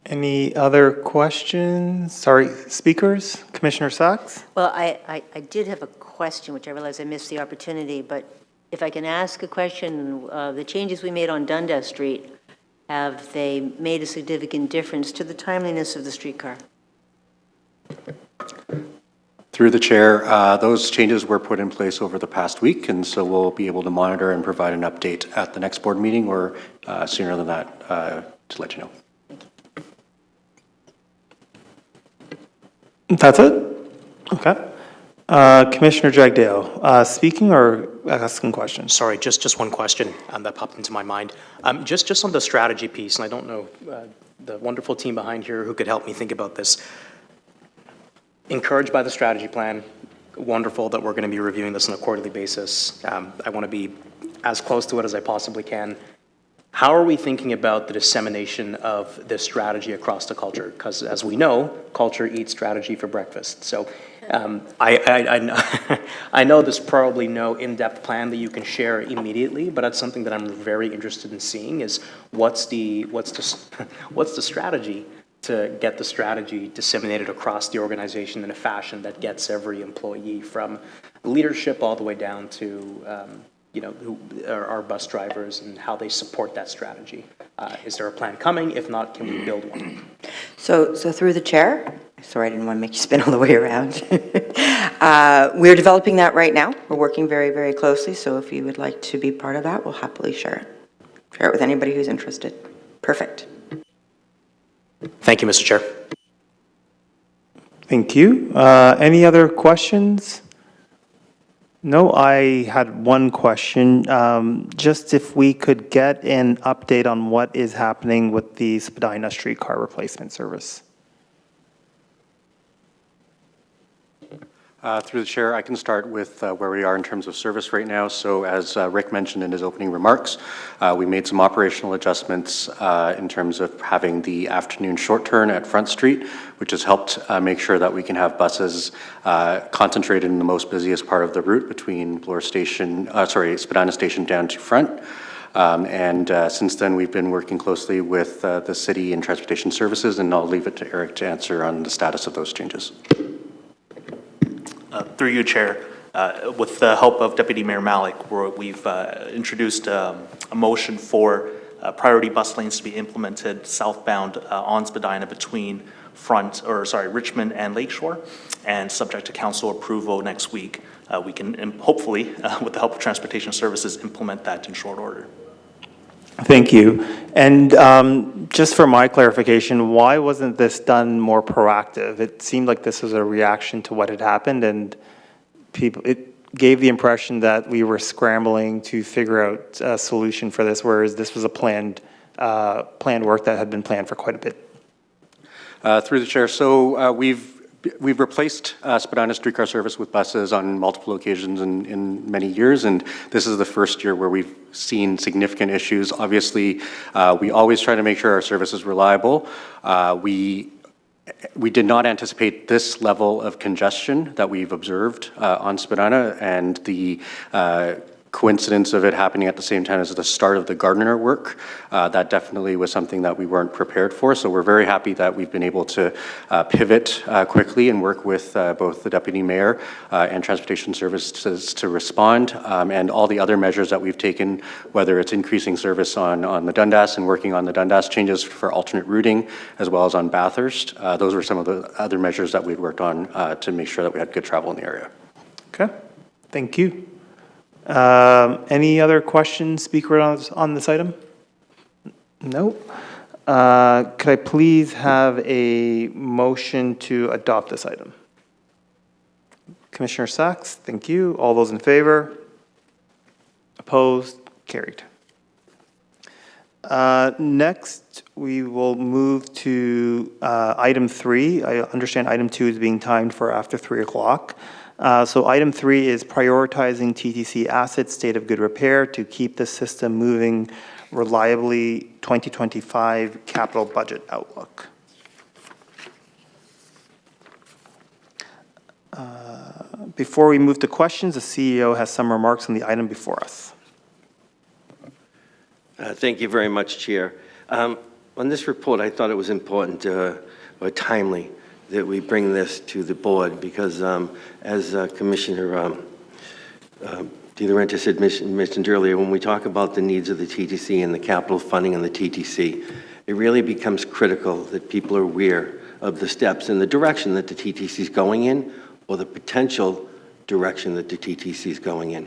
Any other questions? Sorry, speakers? Commissioner Sachs? Well, I did have a question, which I realize I missed the opportunity, but if I can ask a question, the changes we made on Dundas Street, have they made a significant difference to the timeliness of the streetcar? Through the chair, those changes were put in place over the past week, and so we'll be able to monitor and provide an update at the next board meeting or sooner than that to let you know. That's it? Okay. Commissioner Jagdale, speaking or asking questions? Sorry, just one question that popped into my mind. Just on the strategy piece, and I don't know the wonderful team behind here who could help me think about this. Encouraged by the strategy plan, wonderful that we're going to be reviewing this on a quarterly basis. I want to be as close to it as I possibly can. How are we thinking about the dissemination of this strategy across the culture? Because as we know, culture eats strategy for breakfast. So I know there's probably no in-depth plan that you can share immediately, but that's something that I'm very interested in seeing is what's the strategy to get the strategy disseminated across the organization in a fashion that gets every employee from leadership all the way down to who are our bus drivers and how they support that strategy. Is there a plan coming? If not, can we build one? So through the chair, sorry, I didn't want to make you spin all the way around. We're developing that right now. We're working very, very closely. So if you would like to be part of that, we'll happily share it. Share it with anybody who's interested. Perfect. Thank you, Mr. Chair. Thank you. Any other questions? No, I had one question. Just if we could get an update on what is happening with the Spadina streetcar replacement service. Through the chair, I can start with where we are in terms of service right now. So as Rick mentioned in his opening remarks, we made some operational adjustments in terms of having the afternoon short turn at Front Street, which has helped make sure that we can have buses concentrated in the most busiest part of the route between Spadina Station down to Front. Since then, we've been working closely with the city and transportation services, and I'll leave it to Eric to answer on the status of those changes. Through you, Chair, with the help of Deputy Mayor Malik, we've introduced a motion for priority bus lanes to be implemented southbound on Spadina between Richmond and Lakeshore, and subject to council approval next week, we can hopefully, with the help of transportation services, implement that in short order. Thank you. And just for my clarification, why wasn't this done more proactive? It seemed like this was a reaction to what had happened, and it gave the impression that we were scrambling to figure out a solution for this, whereas this was a planned work that had been planned for quite a bit. Through the chair, so we've replaced Spadina streetcar service with buses on multiple occasions in many years, and this is the first year where we've seen significant issues. Obviously, we always try to make sure our service is reliable. We did not anticipate this level of congestion that we've observed on Spadina, and the coincidence of it happening at the same time as the start of the Gardiner work, that definitely was something that we weren't prepared for. So we're very happy that we've been able to pivot quickly and work with both the Deputy Mayor and Transportation Services to respond, and all the other measures that we've taken, whether it's increasing service on the Dundas and working on the Dundas changes for alternate routing, as well as on Bathurst. Those were some of the other measures that we'd worked on to make sure that we had good travel in the area. Okay, thank you. Any other questions, speaker on this item? No. Could I please have a motion to adopt this item? Commissioner Sachs, thank you. All those in favor? Opposed? Carried. Next, we will move to item 3. I understand item 2 is being timed for after 3 o'clock. So item 3 is prioritizing TTC assets state of good repair to keep the system moving reliably 2025 capital budget outlook. Before we move to questions, the CEO has some remarks on the item before us. Thank you very much, Chair. On this report, I thought it was important or timely that we bring this to the board because, as Commissioner De Laurentiis had mentioned earlier, when we talk about the needs of the TTC and the capital funding in the TTC, it really becomes critical that people are aware of the steps and the direction that the TTC is going in, or the potential direction that the TTC is going in.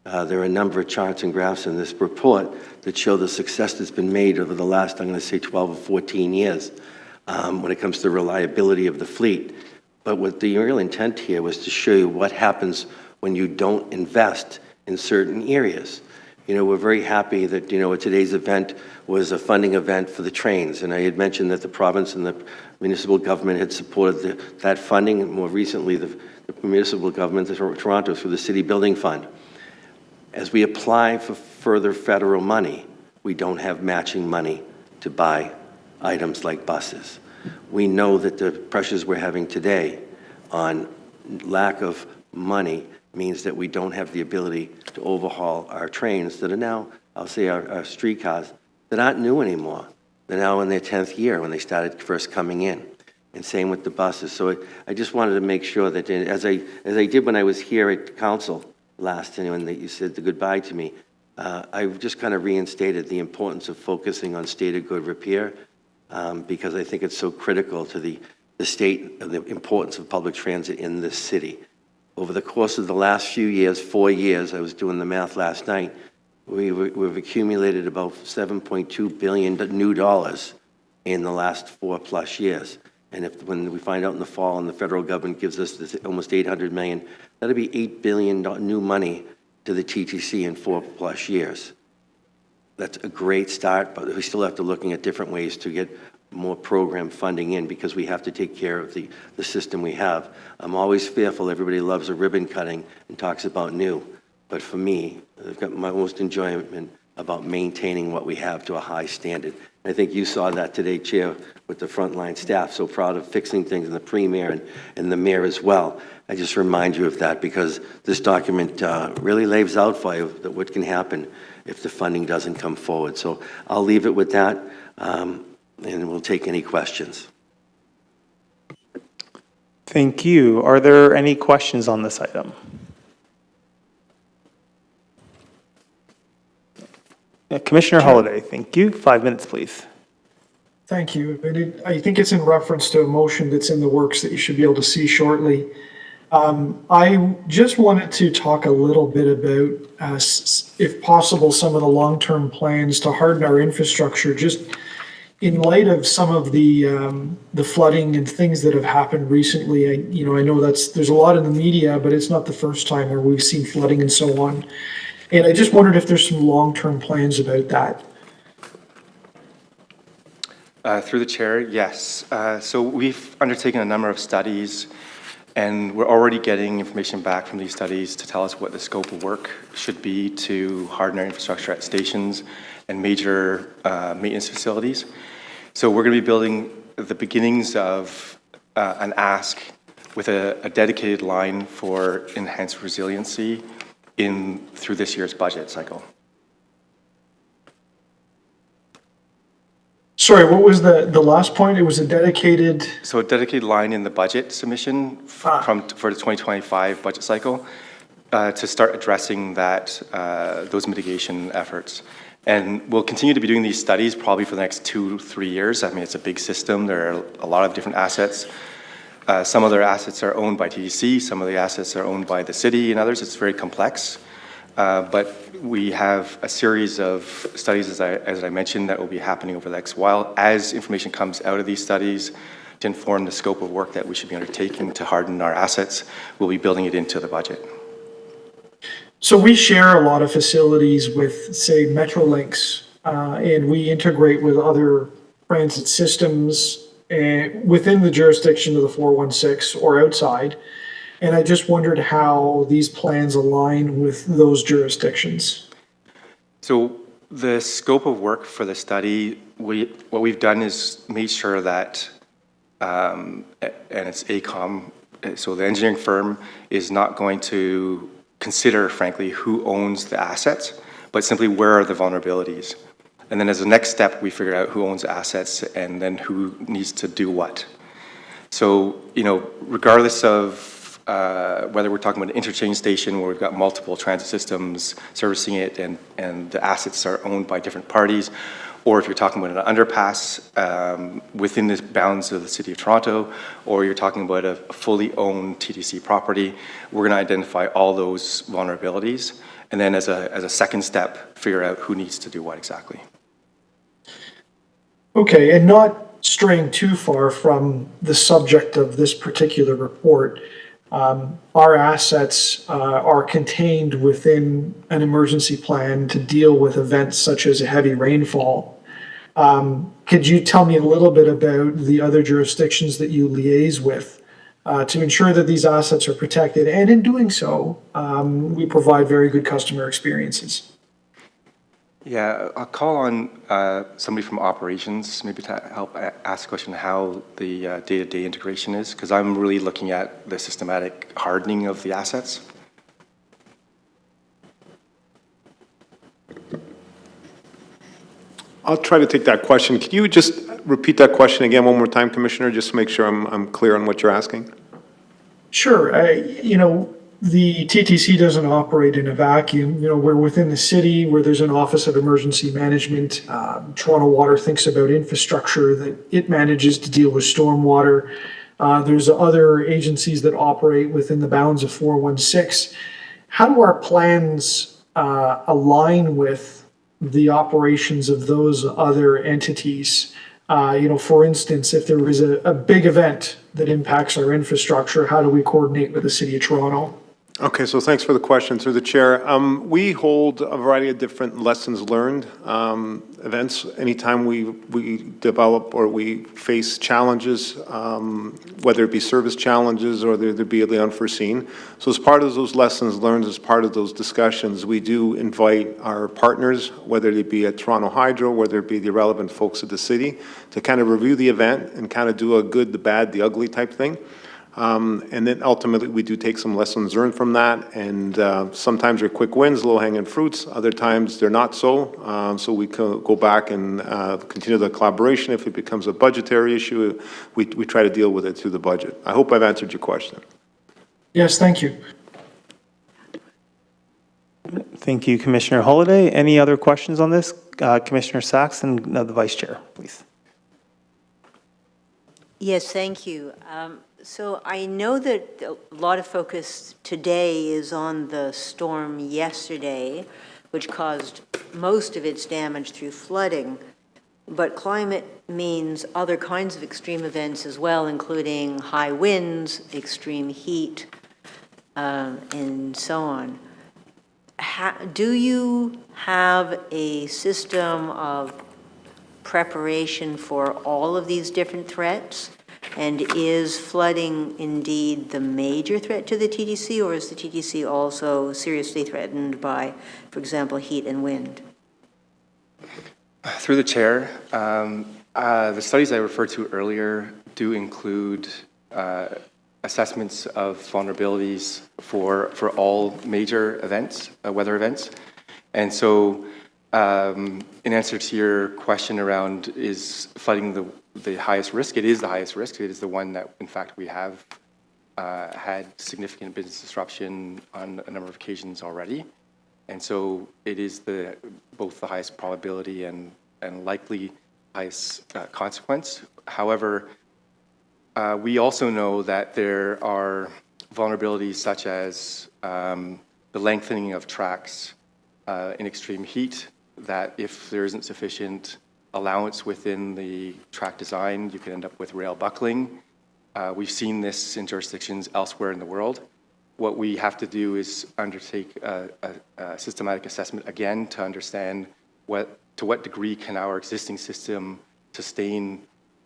There are a number of charts and graphs in this report that show the success that's been made over the last, I'm going to say, 12 or 14 years. When it comes to the reliability of the fleet. But what the real intent here was to show you what happens when you don't invest in certain areas. You know, we're very happy that, you know, today's event was a funding event for the trains, and I had mentioned that the province and the municipal government had supported that funding, and more recently the municipal government of Toronto through the City Building Fund. As we apply for further federal money, we don't have matching money to buy items like buses. We know that the pressures we're having today on lack of money means that we don't have the ability to overhaul our trains that are now, I'll say our streetcars, that aren't new anymore. They're now in their 10th year when they started first coming in. And same with the buses. So I just wanted to make sure that, as I did when I was here at council last, and when you said the goodbye to me, I just kind of reinstated the importance of focusing on state of good repair, because I think it's so critical to the state of the importance of public transit in this city. Over the course of the last few years, 4 years, I was doing the math last night, we've accumulated about $7.2 billion new dollars in the last 4+ years. And when we find out in the fall and the federal government gives us this almost $800 million, that'll be $8 billion new money to the TTC in 4+ years. That's a great start, but we still have to looking at different ways to get more program funding in because we have to take care of the system we have. I'm always fearful. Everybody loves a ribbon cutting and talks about new. But for me, I've got my most enjoyment about maintaining what we have to a high standard. I think you saw that today, Chair, with the frontline staff, so proud of fixing things in the premier and the mayor as well. I just remind you of that because this document really lays out for you that what can happen if the funding doesn't come forward. So I'll leave it with that, and we'll take any questions. Thank you. Are there any questions on this item? Commissioner Holliday, thank you. 5 minutes, please. Thank you. I think it's in reference to a motion that's in the works that you should be able to see shortly. I just wanted to talk a little bit about, if possible, some of the long-term plans to harden our infrastructure, just in light of some of the flooding and things that have happened recently. I know there's a lot in the media, but it's not the first time where we've seen flooding and so on. And I just wondered if there's some long-term plans about that. Through the chair, yes. So we've undertaken a number of studies, and we're already getting information back from these studies to tell us what the scope of work should be to harden our infrastructure at stations and major maintenance facilities. So we're going to be building the beginnings of an ask with a dedicated line for enhanced resiliency through this year's budget cycle. Sorry, what was the last point? It was a dedicated... So a dedicated line in the budget submission for the 2025 budget cycle to start addressing those mitigation efforts. And we'll continue to be doing these studies probably for the next 2 to 3 years. I mean, it's a big system. There are a lot of different assets. Some of their assets are owned by TTC, some of the assets are owned by the city and others. It's very complex. But we have a series of studies, as I mentioned, that will be happening over the next while. As information comes out of these studies to inform the scope of work that we should be undertaking to harden our assets, we'll be building it into the budget. So we share a lot of facilities with, say, Metrolinx, and we integrate with other transit systems within the jurisdiction of the 416 or outside. And I just wondered how these plans align with those jurisdictions. So the scope of work for the study, what we've done is made sure that, and it's AECOM, so the engineering firm is not going to consider, frankly, who owns the assets, but simply where are the vulnerabilities. And then as a next step, we figured out who owns assets and then who needs to do what. So, regardless of whether we're talking about an interchange station where we've got multiple transit systems servicing it and the assets are owned by different parties, or if you're talking about an underpass within the bounds of the City of Toronto, or you're talking about a fully owned TTC property, we're going to identify all those vulnerabilities, and then as a second step, figure out who needs to do what exactly. Okay, and not straying too far from the subject of this particular report, our assets are contained within an emergency plan to deal with events such as a heavy rainfall. Could you tell me a little bit about the other jurisdictions that you liaise with to ensure that these assets are protected? And in doing so, we provide very good customer experiences. Yeah, I'll call on somebody from operations maybe to help ask a question how the day-to-day integration is, because I'm really looking at the systematic hardening of the assets. I'll try to take that question. Could you just repeat that question again one more time, Commissioner, just to make sure I'm clear on what you're asking? Sure. The TTC doesn't operate in a vacuum. We're within the city where there's an Office of Emergency Management. Toronto Water thinks about infrastructure that it manages to deal with stormwater. There's other agencies that operate within the bounds of 416. How do our plans align with the operations of those other entities? For instance, if there is a big event that impacts our infrastructure, how do we coordinate with the City of Toronto? Okay, so thanks for the question through the chair. We hold a variety of different lessons learned events. Anytime we develop or we face challenges, whether it be service challenges or there be the unforeseen. So as part of those lessons learned, as part of those discussions, we do invite our partners, whether it be at Toronto Hydro, whether it be the relevant folks of the city, to kind of review the event and kind of do a good, the bad, the ugly type thing. And then ultimately, we do take some lessons learned from that, and sometimes they're quick wins, low-hanging fruits, other times they're not so. So we go back and continue the collaboration. If it becomes a budgetary issue, we try to deal with it through the budget. I hope I've answered your question. Yes, thank you. Thank you, Commissioner Holliday. Any other questions on this? Commissioner Sacks and the Vice Chair, please. Yes, thank you. So I know that a lot of focus today is on the storm yesterday, which caused most of its damage through flooding. But climate means other kinds of extreme events as well, including high winds, extreme heat, and so on. Do you have a system of preparation for all of these different threats? And is flooding indeed the major threat to the TTC, or is the TTC also seriously threatened by, for example, heat and wind? Through the chair, the studies I referred to earlier do include assessments of vulnerabilities for all major events, weather events. And so in answer to your question around is flooding the highest risk, it is the highest risk. It is the one that, in fact, we have had significant business disruption on a number of occasions already. And so it is both the highest probability and likely highest consequence. However, we also know that there are vulnerabilities such as the lengthening of tracks in extreme heat, that if there isn't sufficient allowance within the track design, you can end up with rail buckling. We've seen this in jurisdictions elsewhere in the world. What we have to do is undertake a systematic assessment again to understand to what degree can our existing system sustain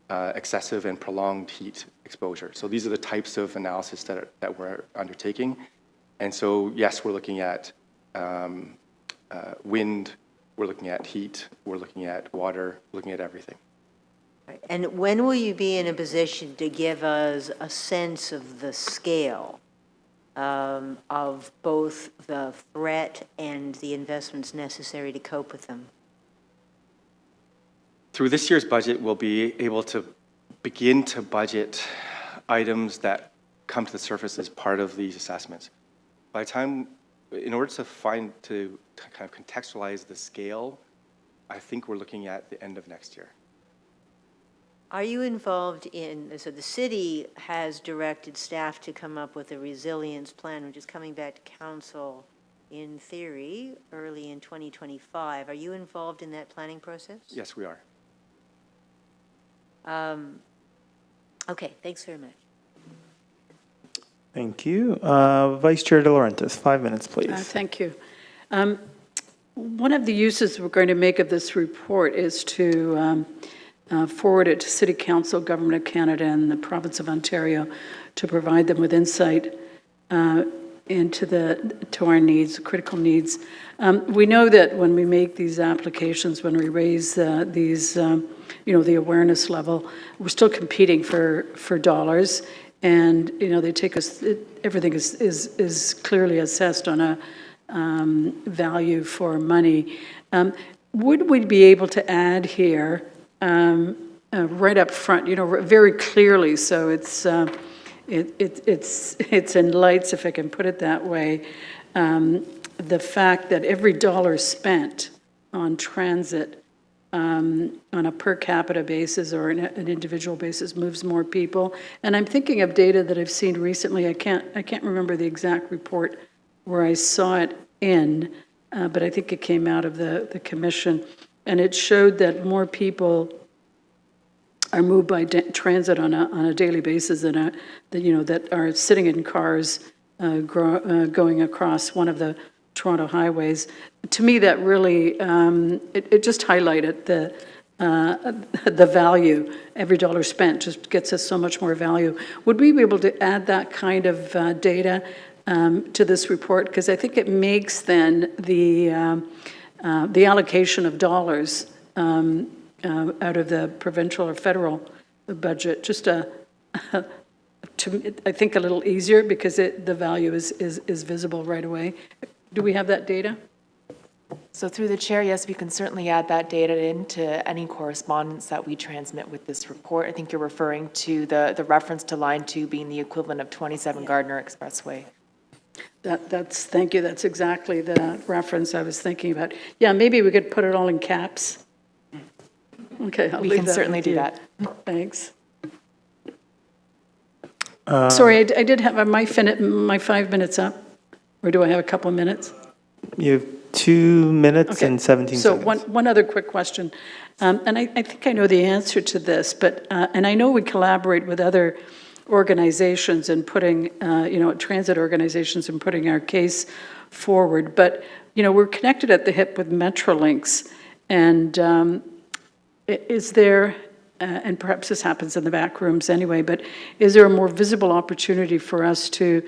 excessive and prolonged heat exposure. So these are the types of analysis that we're undertaking. And so, yes, we're looking at wind, we're looking at heat, we're looking at water, looking at everything. And when will you be in a position to give us a sense of the scale of both the threat and the investments necessary to cope with them? Through this year's budget, we'll be able to begin to budget items that come to the surface as part of these assessments. By the time, in order to kind of contextualize the scale, I think we're looking at the end of next year. Are you involved in, so the city has directed staff to come up with a resilience plan, which is coming back to council in theory early in 2025. Are you involved in that planning process? Yes, we are. Okay, thanks very much. Thank you. Vice Chair De Laurentiis, 5 minutes, please. Thank you. One of the uses we're going to make of this report is to forward it to City Council, Government of Canada, and the Province of Ontario to provide them with insight into our needs, critical needs. We know that when we make these applications, when we raise the awareness level, we're still competing for dollars, and they take us. Everything is clearly assessed on a value for money. Would we be able to add here right up front, very clearly, so it's in lights, if I can put it that way, the fact that every dollar spent on transit on a per capita basis or an individual basis moves more people. And I'm thinking of data that I've seen recently. I can't remember the exact report where I saw it in, but I think it came out of the commission, and it showed that more people are moved by transit on a daily basis that are sitting in cars going across one of the Toronto highways. To me, that really, it just highlighted the value. Every dollar spent just gets us so much more value. Would we be able to add that kind of data to this report? Because I think it makes then the allocation of dollars out of the provincial or federal budget just I think a little easier, because the value is visible right away. Do we have that data? So through the chair, yes, we can certainly add that data into any correspondence that we transmit with this report. I think you're referring to the reference to line 2 being the equivalent of 27 Gardner Expressway. Thank you, that's exactly the reference I was thinking about. Yeah, maybe we could put it all in caps. Okay, I'll We leave can that certainly with do you. that. Thanks. Sorry, I did have my 5 minutes up, or do I have a couple of minutes? You have 2 minutes Okay. and 17 So seconds. one other quick question, and I think I know the answer to this, but, and I know we collaborate with other organizations in putting, transit organizations in putting our case forward, but, we're connected at the hip with Metrolinx, and is there, and perhaps this happens in the back rooms anyway, but is there a more visible opportunity for us to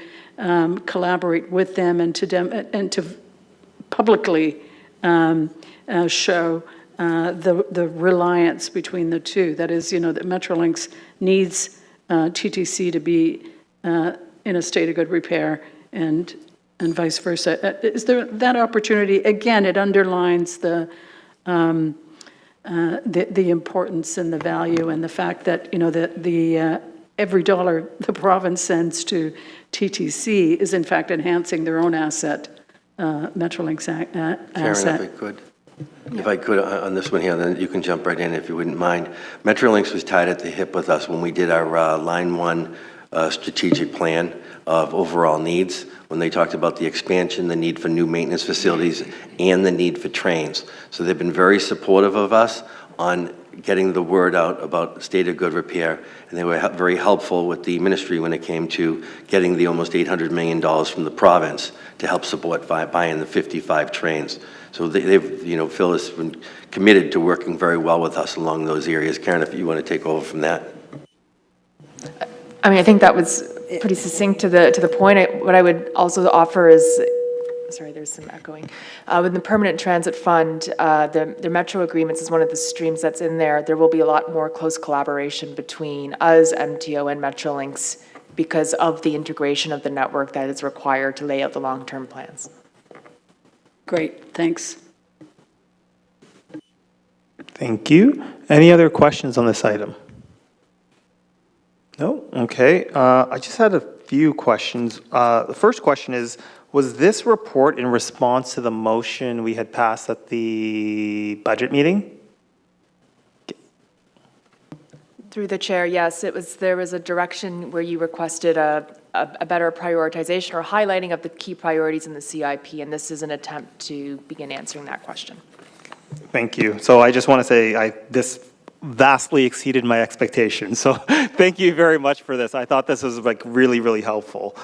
collaborate with them and to publicly show the reliance between the two? That is, that Metrolinx needs TTC to be in a state of good repair and vice versa. Is there that opportunity? Again, it underlines the importance and the value and the fact that, every dollar the province sends to TTC is in fact enhancing their own asset, Metrolinx asset. Karen, if I could on this one here, then you can jump right in if you wouldn't mind. Metrolinx was tied at the hip with us when we did our Line 1 strategic plan of overall needs, when they talked about the expansion, the need for new maintenance facilities, and the need for trains. So they've been very supportive of us on getting the word out about state of good repair, and they were very helpful with the ministry when it came to getting the almost $800 million from the province to help support buying the 55 trains. So they've, Phil has been committed to working very well with us along those areas. Karen, if you want to take over from that. I mean, I think that was pretty succinct to the point. What I would also offer is, sorry, there's some echoing. With the Permanent Transit Fund, the Metro agreements is one of the streams that's in there. There will be a lot more close collaboration between us, MTO, and Metrolinx because of the integration of the network that is required to lay out the long-term plans. Great, thanks. Thank you. Any other questions on this item? No? Okay. I just had a few questions. The first question is, was this report in response to the motion we had passed at the budget meeting? Through the chair, yes, there was a direction where you requested a better prioritization or highlighting of the key priorities in the CIP, and this is an attempt to begin answering that question. Thank you. So I just want to say this vastly exceeded my expectations. So thank you very much for this. I thought this was really, really helpful.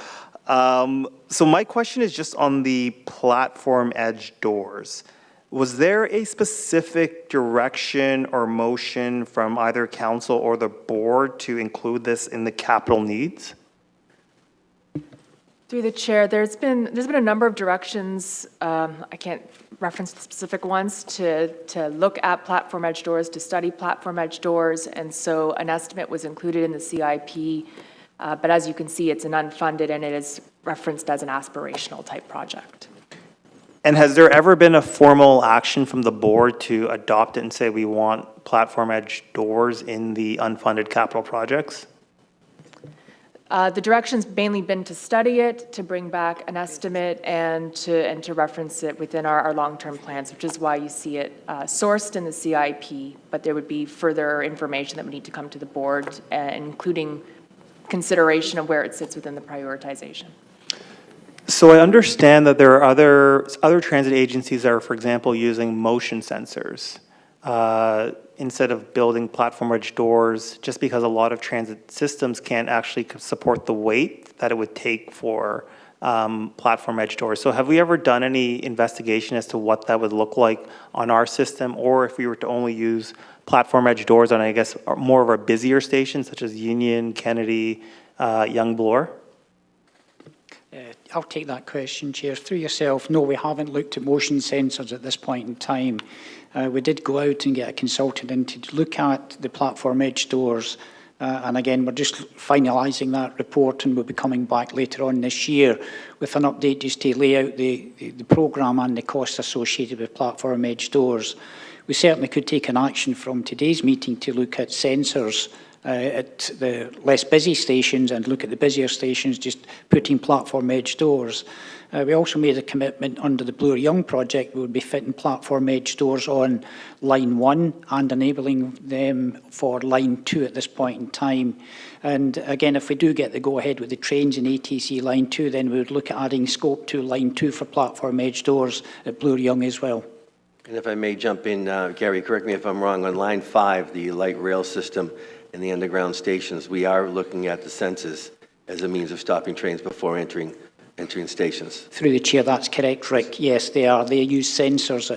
So my question is just on the platform edge doors. Was there a specific direction or motion from either council or the board to include this in the capital needs? Through the chair, there's been a number of directions. I can't reference the specific ones to look at platform edge doors, to study platform edge doors, and so an estimate was included in the CIP. But as you can see, it's an unfunded and it is referenced as an aspirational type project. And has there ever been a formal action from the board to adopt it and say we want platform edge doors in the unfunded capital projects? The direction's mainly been to study it, to bring back an estimate, and to reference it within our long-term plans, which is why you see it sourced in the CIP. But there would be further information that would need to come to the board, including consideration of where it sits within the prioritization. So I understand that there are other transit agencies that are, for example, using motion sensors instead of building platform edge doors, just because a lot of transit systems can't actually support the weight that it would take for platform edge doors. So have we ever done any investigation as to what that would look like on our system, or if we were to only use platform edge doors on, I guess, more of our busier stations, such as Union, Kennedy, Young Bloor? I'll take that question, Chair. Through yourself, no, we haven't looked at motion sensors at this point in time. We did go out and get a consultant in to look at the platform edge doors. And again, we're just finalising that report, and we'll be coming back later on this year with an update just to lay out the programme and the costs associated with platform edge doors. We certainly could take an action from today's meeting to look at sensors at the less busy stations and look at the busier stations, just putting platform edge doors. We also made a commitment under the Bloor Young project. We would be fitting platform edge doors on line 1 and enabling them for line 2 at this point in time. And again, if we do get the go-ahead with the trains in ATC line 2, then we would look at adding scope to line 2 for platform edge doors at Bloor Young as well. And if I may jump in, Gary, correct me if I'm wrong, on line 5, the light rail system in the underground stations, we are looking at the sensors as a means of stopping trains before entering stations. Through the Chair, that's correct, Rick. Yes, they are. They use sensors.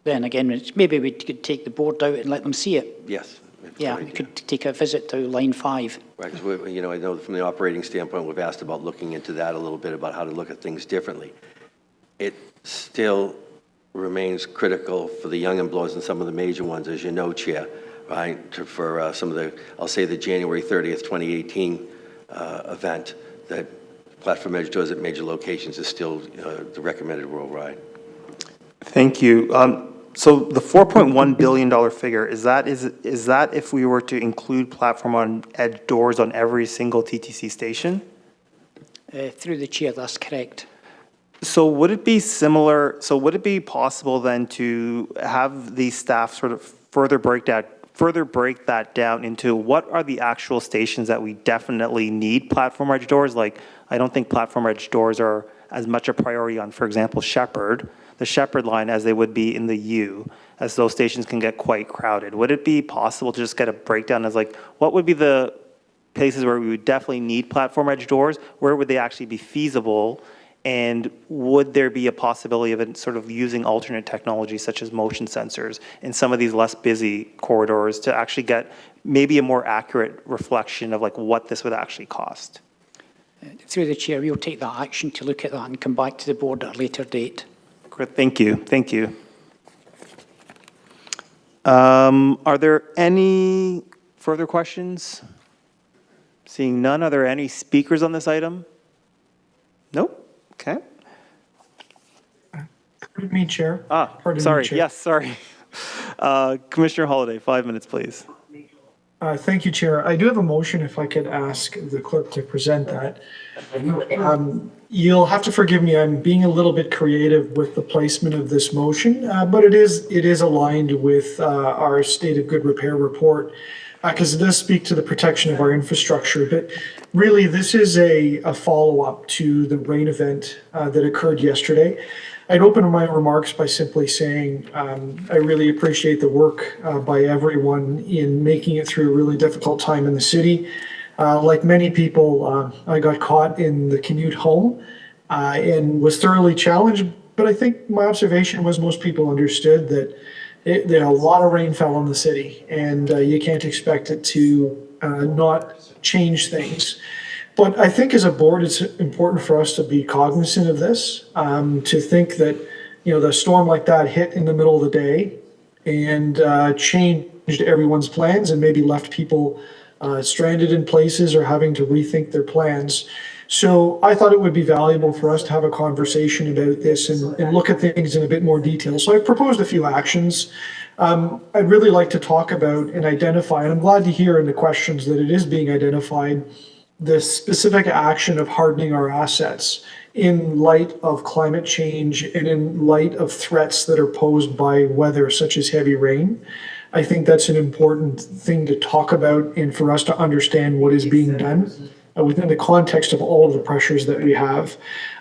Then again, maybe we could take the board out and let them see it. Yes. Yeah, we could take a visit to line 5. Right, because I know from the operating standpoint, we've asked about looking into that a little bit, about how to look at things differently. It still remains critical for the young employees and some of the major ones, as you know, Chair, right, for some of the, I'll say the January 30th, 2018 event, that platform edge doors at major locations is still the recommended worldwide. Thank you. So the $4.1 billion figure, is that if we were to include platform on edge doors on every single TTC station? Through the Chair, that's correct. So would it be similar, so would it be possible then to have the staff sort of further break that down into what are the actual stations that we definitely need platform edge doors? Like, I don't think platform edge doors are as much a priority on, for example, the Shepherd line, as they would be in the U, as those stations can get quite crowded. Would it be possible to just get a breakdown as like, what would be the places where we would definitely need platform edge doors? Where would they actually be feasible? And would there be a possibility of it sort of using alternate technology such as motion sensors in some of these less busy corridors to actually get maybe a more accurate reflection of like what this would actually cost? Through the Chair, we'll take that action to look at that and come back to the board at a later date. Great, thank you. Thank you. Are there any further questions? Seeing none, are there any speakers on this item? Nope. Okay. Pardon me, Chair. Pardon sorry. me, Chair. Yes, sorry. Commissioner Holliday, 5 minutes, please. Thank you, Chair. I do have a motion, if I could ask the clerk to present that. You'll have to forgive me, I'm being a little bit creative with the placement of this motion, but it is aligned with our State of Good Repair report, because it does speak to the protection of our infrastructure. But really, this is a follow-up to the rain event that occurred yesterday. I'd open my remarks by simply saying I really appreciate the work by everyone in making it through a really difficult time in the city. Like many people, I got caught in the commute home and was thoroughly challenged, but I think my observation was most people understood that a lot of rain fell on the city, and you can't expect it to not change things. But I think as a board, it's important for us to be cognizant of this, to think that, the storm like that hit in the middle of the day and changed everyone's plans and maybe left people stranded in places or having to rethink their plans. So I thought it would be valuable for us to have a conversation about this and look at things in a bit more detail. So I've proposed a few actions. I'd really like to talk about and identify, and I'm glad to hear in the questions that it is being identified, the specific action of hardening our assets in light of climate change and in light of threats that are posed by weather, such as heavy rain. I think that's an important thing to talk about and for us to understand what is being done within the context of all of the pressures that we have.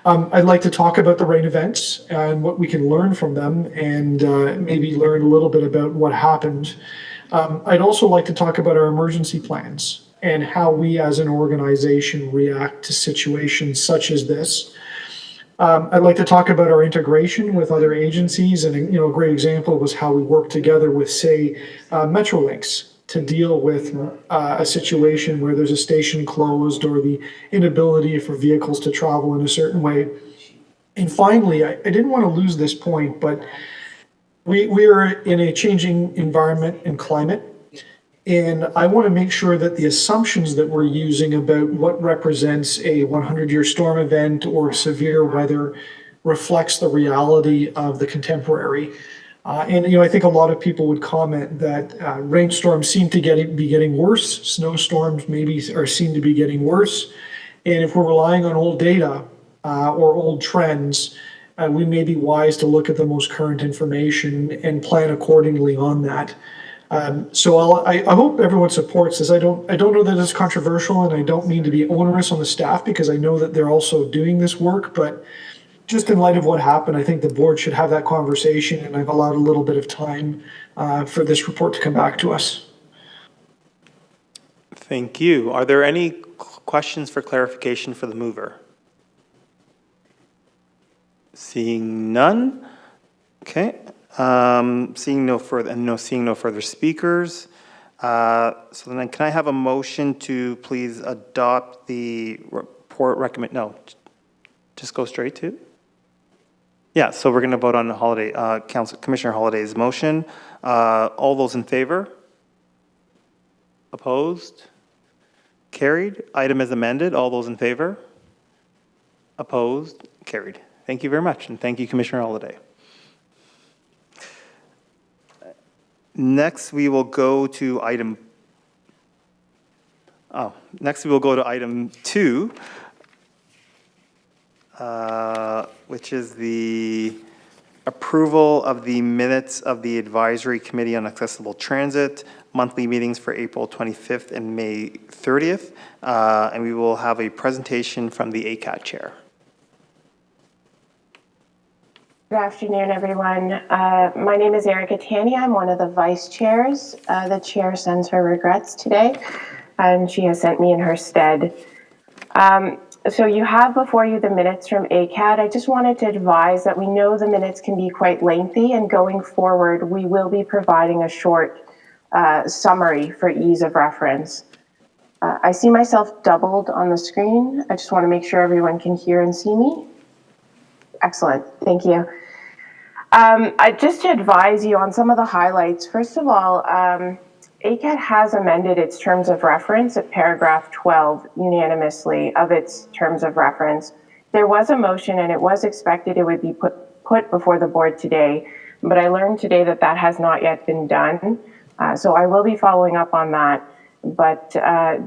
I'd like to talk about the rain events and what we can learn from them and maybe learn a little bit about what happened. I'd also like to talk about our emergency plans and how we as an organization react to situations such as this. I'd like to talk about our integration with other agencies, and a great example was how we work together with, say, Metrolinx to deal with a situation where there's a station closed or the inability for vehicles to travel in a certain way. And finally, I didn't want to lose this point, but we are in a changing environment and climate. And I want to make sure that the assumptions that we're using about what represents a 100-year storm event or severe weather reflects the reality of the contemporary. And I think a lot of people would comment that rainstorms seem to be getting worse. Snowstorms maybe seem to be getting worse. And if we're relying on old data or old trends, we may be wise to look at the most current information and plan accordingly on that. So I hope everyone supports this. I don't know that it's controversial, and I don't mean to be onerous on the staff because I know that they're also doing this work, but just in light of what happened, I think the board should have that conversation, and I've allowed a little bit of time for this report to come back to us. Thank you. Are there any questions for clarification for the mover? Seeing none? Okay. Seeing no further speakers. So then can I have a motion to please adopt the report just go straight to? Yeah, so we're going to vote on the Commissioner Holliday's motion. All those in favor? Opposed? Carried. Item is amended. All those in favor? Opposed? Carried. Thank you very much, and thank you, Commissioner Holliday. Next, we will go to item 2, which is the approval of the minutes of the Advisory Committee on Accessible Transit, monthly meetings for April 25th and May 30th. And we will have a presentation from the ACAT chair. Good afternoon, everyone. My name is Erica Tanny. I'm one of the vice chairs. The chair sends her regrets today, and she has sent me in her stead. So you have before you the minutes from ACAT. I just wanted to advise that we know the minutes can be quite lengthy, and going forward, we will be providing a short summary for ease of reference. I see myself doubled on the screen. I just want to make sure everyone can hear and see me. Excellent. Thank you. Just to advise you on some of the highlights, first of all, ACAT has amended its terms of reference at paragraph 12 unanimously of its terms of reference. There was a motion and it was expected it would be put before the board today, but I learned today that that has not yet been done. So I will be following up on that. But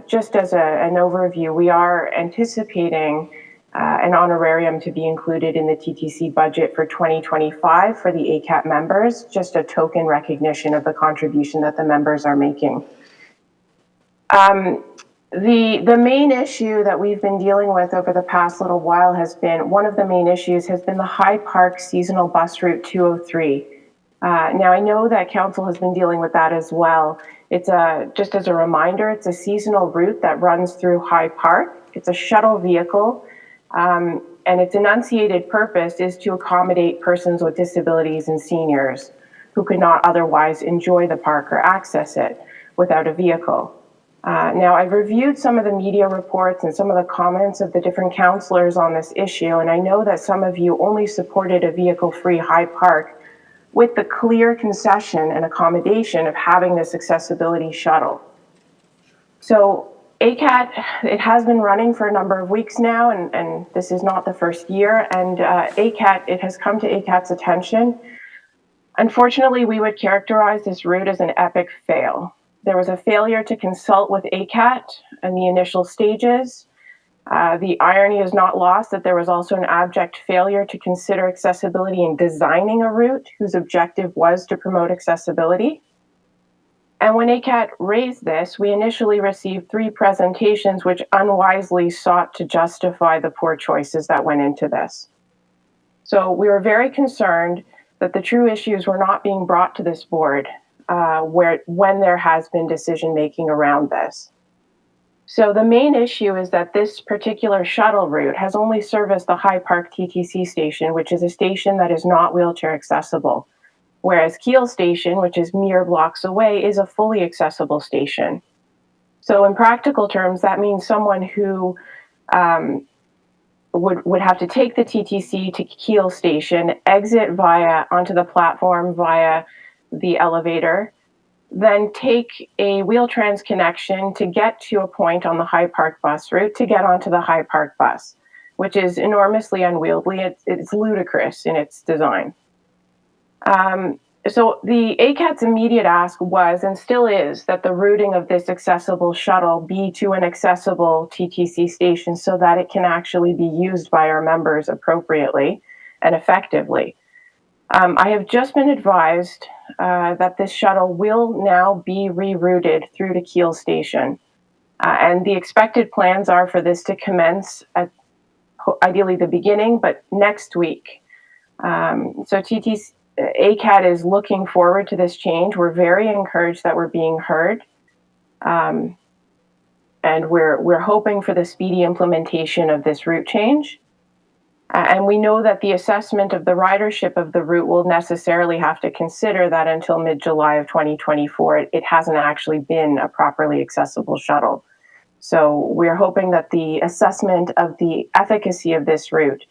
just as an overview, we are anticipating an honorarium to be included in the TTC budget for 2025 for the ACAT members, just a token recognition of the contribution that the members are making. The main issue that we've been dealing with over the past little while one of the main issues has been the High Park Seasonal Bus Route 203. Now I know that council has been dealing with that as well. It's just as a reminder, it's a seasonal route that runs through High Park. It's a shuttle vehicle. And its enunciated purpose is to accommodate persons with disabilities and seniors who could not otherwise enjoy the park or access it without a vehicle. Now, I've reviewed some of the media reports and some of the comments of the different councillors on this issue, and I know that some of you only supported a vehicle-free High Park with the clear concession and accommodation of having this accessibility shuttle. So ACAT, it has been running for a number of weeks now, and this is not the first year, and ACAT, it has come to ACAT's attention. Unfortunately, we would characterize this route as an epic fail. There was a failure to consult with ACAT in the initial stages. The irony is not lost that there was also an abject failure to consider accessibility in designing a route whose objective was to promote accessibility. And when ACAT raised this, we initially received 3 presentations which unwisely sought to justify the poor choices that went into this. So we were very concerned that the true issues were not being brought to this board when there has been decision-making around this. So the main issue is that this particular shuttle route has only serviced the High Park TTC station, which is a station that is not wheelchair accessible, whereas Keel Station, which is mere blocks away, is a fully accessible station. So in practical terms, that means someone who would have to take the TTC to Keel Station, exit onto the platform via the elevator, then take a Wheel-Trans connection to get to a point on the High Park bus route to get onto the High Park bus, which is enormously unwieldy. It's ludicrous in its design. So the ACAT's immediate ask was, and still is, that the routing of this accessible shuttle be to an accessible TTC station so that it can actually be used by our members appropriately and effectively. I have just been advised that this shuttle will now be rerouted through to Keel Station. And the expected plans are for this to commence at ideally the beginning, but next week. So ACAT is looking forward to this change. We're very encouraged that we're being heard. And we're hoping for the speedy implementation of this route change. And we know that the assessment of the ridership of the route will necessarily have to consider that until mid-July of 2024, it hasn't actually been a properly accessible shuttle. So we're hoping that the assessment of the efficacy of this route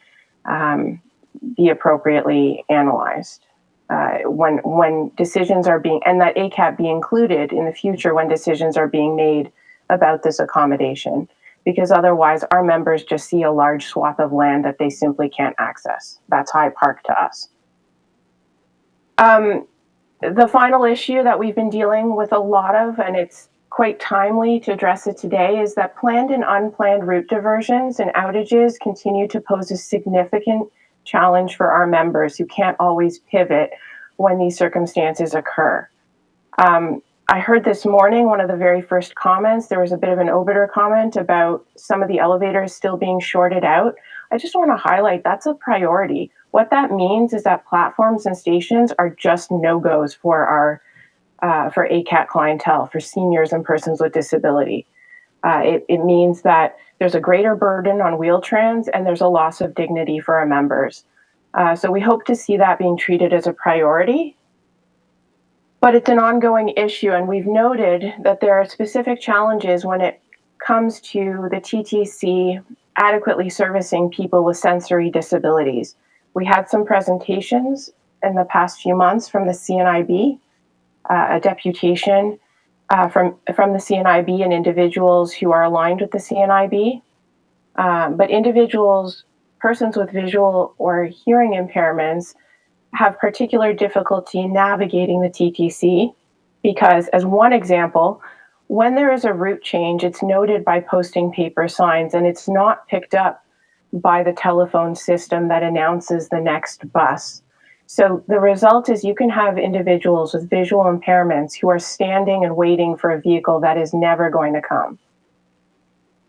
be appropriately analyzed when decisions are being, and that ACAT be included in the future when decisions are being made about this accommodation. Because otherwise our members just see a large swath of land that they simply can't access. That's High Park to us. The final issue that we've been dealing with a lot of, and it's quite timely to address it today, is that planned and unplanned route diversions and outages continue to pose a significant challenge for our members who can't always pivot when these circumstances occur. I heard this morning, one of the very first comments, there was a bit of an obiter comment about some of the elevators still being shorted out. I just want to highlight that's a priority. What that means is that platforms and stations are just no-goes for our for ACAT clientele, for seniors and persons with disability. It means that there's a greater burden on Wheel-Trans and there's a loss of dignity for our members. So we hope to see that being treated as a priority. But it's an ongoing issue, and we've noted that there are specific challenges when it comes to the TTC adequately servicing people with sensory disabilities. We had some presentations in the past few months from the CNIB, a deputation from the CNIB and individuals who are aligned with the CNIB. But persons with visual or hearing impairments have particular difficulty navigating the TTC because, as one example, when there is a route change, it's noted by posting paper signs and it's not picked up by the telephone system that announces the next bus. So the result is you can have individuals with visual impairments who are standing and waiting for a vehicle that is never going to come.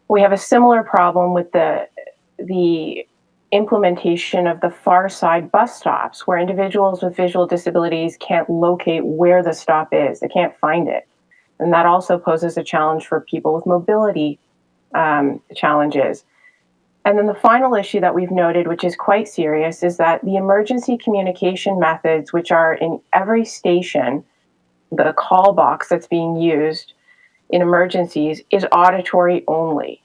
We have a similar problem with the implementation of the far side bus stops, where individuals with visual disabilities can't locate where the stop is. They can't find it. And that also poses a challenge for people with mobility challenges. And then the final issue that we've noted, which is quite serious, is that the emergency communication methods, which are in every station, the call box that's being used in emergencies, is auditory only.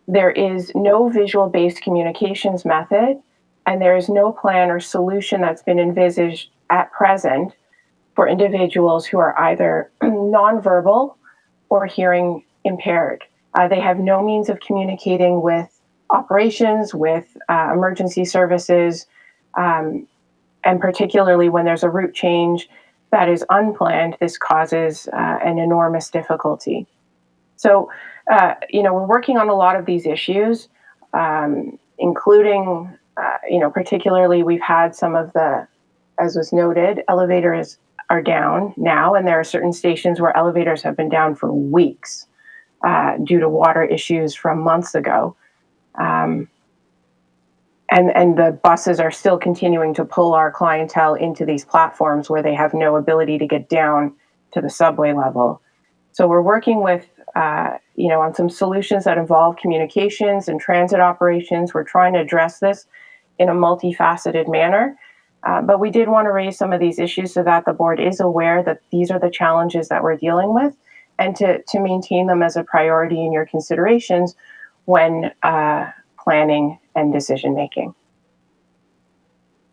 There is no visual-based communications method, and there is no plan or solution that's been envisaged at present for individuals who are either nonverbal or hearing impaired. They have no means of communicating with operations, with emergency services, and particularly when there's a route change that is unplanned, this causes an enormous difficulty. So, we're working on a lot of these issues, including, particularly we've had some of the, as was noted, elevators are down now, and there are certain stations where elevators have been down for weeks due to water issues from months ago. And the buses are still continuing to pull our clientele into these platforms where they have no ability to get down to the subway level. So we're working with, on some solutions that involve communications and transit operations. We're trying to address this in a multifaceted manner. But we did want to raise some of these issues so that the board is aware that these are the challenges that we're dealing with, and to maintain them as a priority in your considerations when planning and decision making.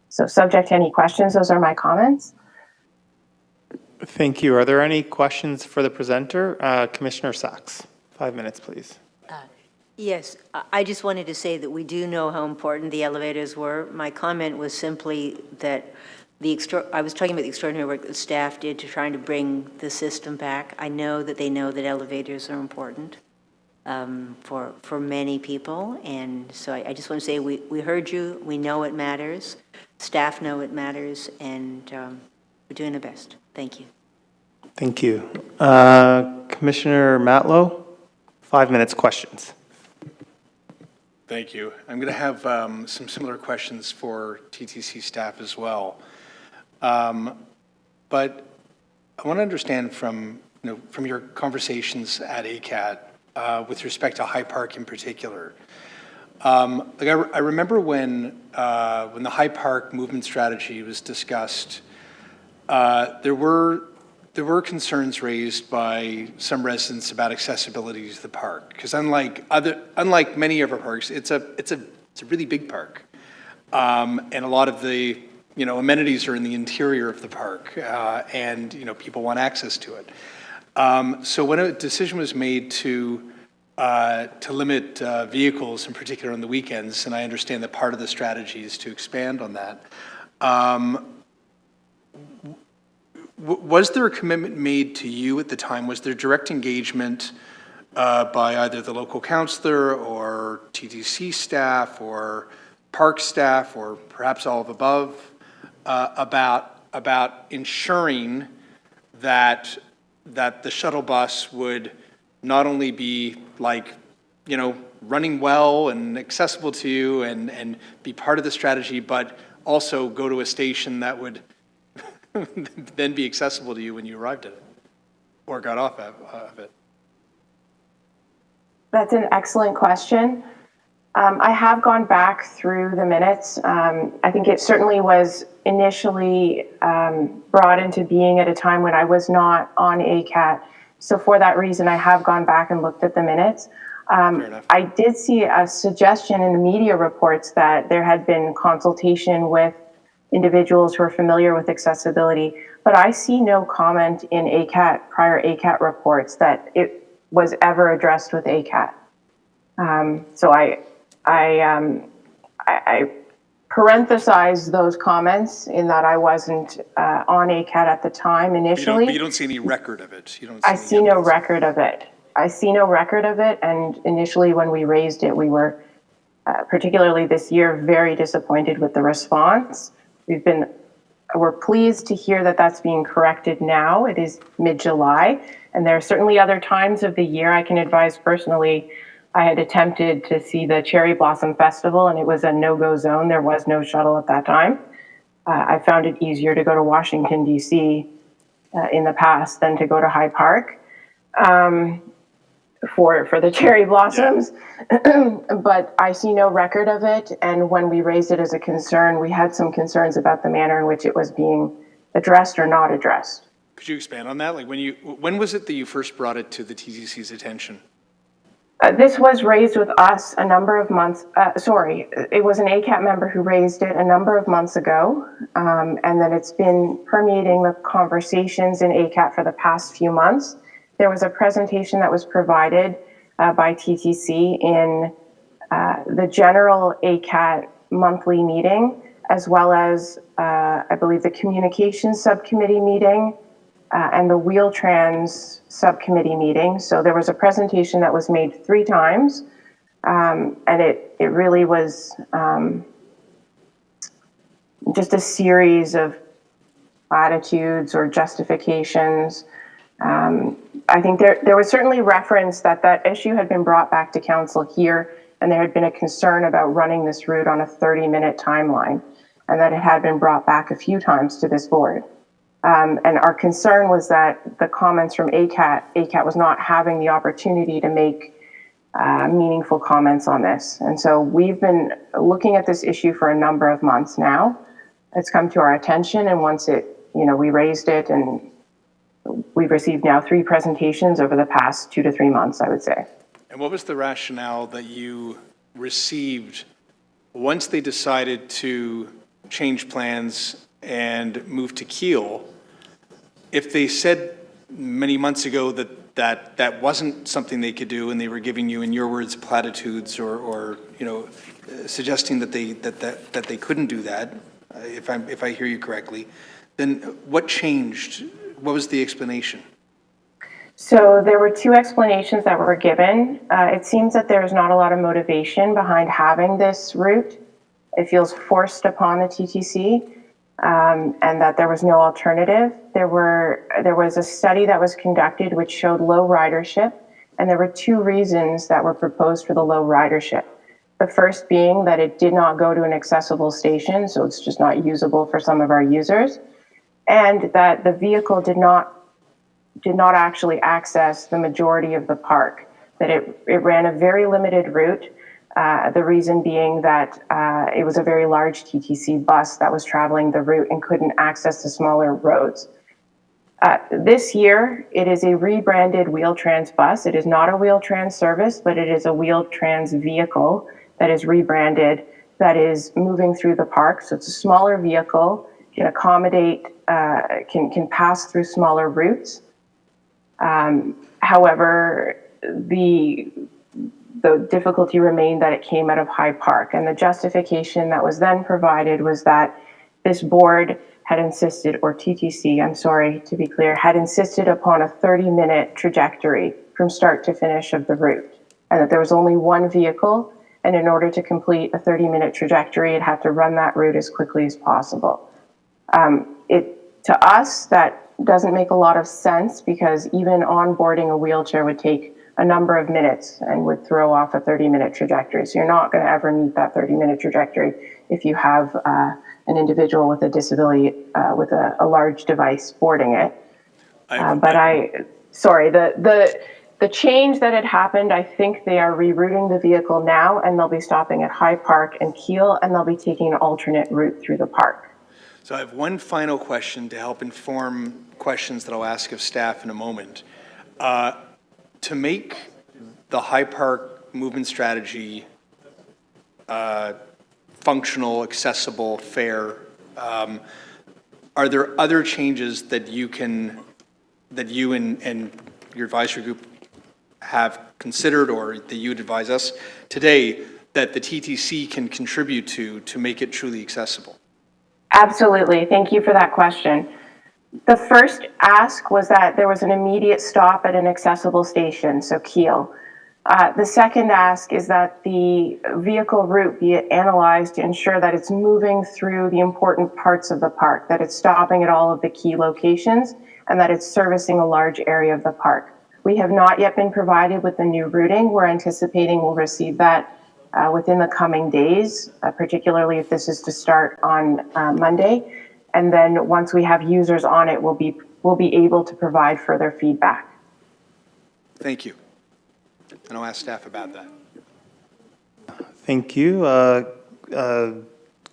So subject to any questions, those are my comments. Thank you. Are there any questions for the presenter? Commissioner Sachs, 5 minutes, please. Yes, I just wanted to say that we do know how important the elevators were. My comment was simply that I was talking about the extraordinary work that staff did to trying to bring the system back. I know that they know that elevators are important for many people, and so I just want to say we heard you, we know it matters, staff know it matters, and we're doing the best. Thank you. Thank you. Commissioner Matlow, 5 minutes, questions. Thank you. I'm going to have some similar questions for TTC staff as well. But I want to understand from your conversations at ACAT with respect to High Park in particular. I remember when the High Park movement strategy was discussed, there were concerns raised by some residents about accessibility to the park, because unlike many of our parks, it's a really big park, and a lot of the amenities are in the interior of the park, and people want access to it. So when a decision was made to limit vehicles, in particular on the weekends, and I understand that part of the strategy is to expand on that. Was there a commitment made to you at the time? Was there direct engagement by either the local councillor or TTC staff or park staff or perhaps all of above about ensuring that the shuttle bus would not only be running well and accessible to you and be part of the strategy, but also go to a station that would then be accessible to you when you arrived at it or got off of it? That's an excellent question. I have gone back through the minutes. I think it certainly was initially brought into being at a time when I was not on ACAT. So for that reason, I have gone back and looked at the minutes. I did see a suggestion in the media reports that there had been consultation with individuals who are familiar with accessibility, but I see no comment in prior ACAT reports that it was ever addressed with ACAT. So I parenthesize those comments in that I wasn't on ACAT at the time initially. But you don't see any record of it? I see no record of it. I see no record of it, and initially when we raised it, we were, particularly this year, very disappointed with the response. We're pleased to hear that that's being corrected now. It is mid-July, and there are certainly other times of the year. I can advise personally, I had attempted to see the Cherry Blossom Festival, and it was a no-go zone. There was no shuttle at that time. I found it easier to go to Washington, D.C. In the past than to go to High Park for the cherry blossoms. But I see no record of it, and when we raised it as a concern, we had some concerns about the manner in which it was being addressed or not addressed. Could you expand on that? When was it that you first brought it to the TTC's attention? This was raised with us a number of months, it was an ACAT member who raised it a number of months ago, and then it's been permeating the conversations in ACAT for the past few months. There was a presentation that was provided by TTC in the general ACAT monthly meeting, as well as, I believe, the communications subcommittee meeting and the Wheel-Trans subcommittee meeting. So there was a presentation that was made 3 times, and it really was just a series of platitudes or justifications. I think there was certainly reference that issue had been brought back to council here, and there had been a concern about running this route on a 30-minute timeline, and that it had been brought back a few times to this board. And our concern was that the comments from ACAT was not having the opportunity to make meaningful comments on this. And so we've been looking at this issue for a number of months now. It's come to our attention, and once we raised it, and we've received now 3 presentations over the past 2 to 3 months, I would say. And what was the rationale that you received once they decided to change plans and move to Kiel? If they said many months ago that wasn't something they could do, and they were giving you, in your words, platitudes or suggesting that they couldn't do that, if I hear you correctly, then what changed? What was the explanation? So there were 2 explanations that were given. It seems that there's not a lot of motivation behind having this route. It feels forced upon the TTC, and that there was no alternative. There was a study that was conducted which showed low ridership, and there were 2 reasons that were proposed for the low ridership. The first being that it did not go to an accessible station, so it's just not usable for some of our users, and that the vehicle did not actually access the majority of the park, that it ran a very limited route, the reason being that it was a very large TTC bus that was traveling the route and couldn't access the smaller roads. This year, it is a rebranded Wheel-Trans bus. It is not a Wheel-Trans service, but it is a Wheel-Trans vehicle that is rebranded, that is moving through the park. So it's a smaller vehicle, can accommodate, can pass through smaller routes. However, the difficulty remained that it came out of High Park, and the justification that was then provided was that this board had insisted, or TTC, I'm sorry to be clear, had insisted upon a 30-minute trajectory from start to finish of the route, and that there was only one vehicle, and in order to complete a 30-minute trajectory, it had to run that route as quickly as possible. To us, that doesn't make a lot of sense, because even onboarding a wheelchair would take a number of minutes and would throw off a 30-minute trajectory. So you're not going to ever meet that 30-minute trajectory if you have an individual with a disability with a large device boarding it. The change that had happened, I think they are rerouting the vehicle now, and they'll be stopping at High Park and Kiel, and they'll be taking an alternate route through the park. So I have one final question to help inform questions that I'll ask of staff in a moment. To make the High Park movement strategy functional, accessible, fair, are there other changes that you and your advisory group have considered, or that you would advise us today, that the TTC can contribute to make it truly accessible? Absolutely. Thank you for that question. The first ask was that there was an immediate stop at an accessible station, so Kiel. The second ask is that the vehicle route be analyzed to ensure that it's moving through the important parts of the park, that it's stopping at all of the key locations, and that it's servicing a large area of the park. We have not yet been provided with the new routing. We're anticipating we'll receive that within the coming days, particularly if this is to start on Monday. And then once we have users on it, we'll be able to provide further feedback. Thank you. And I'll ask staff about that. Thank you.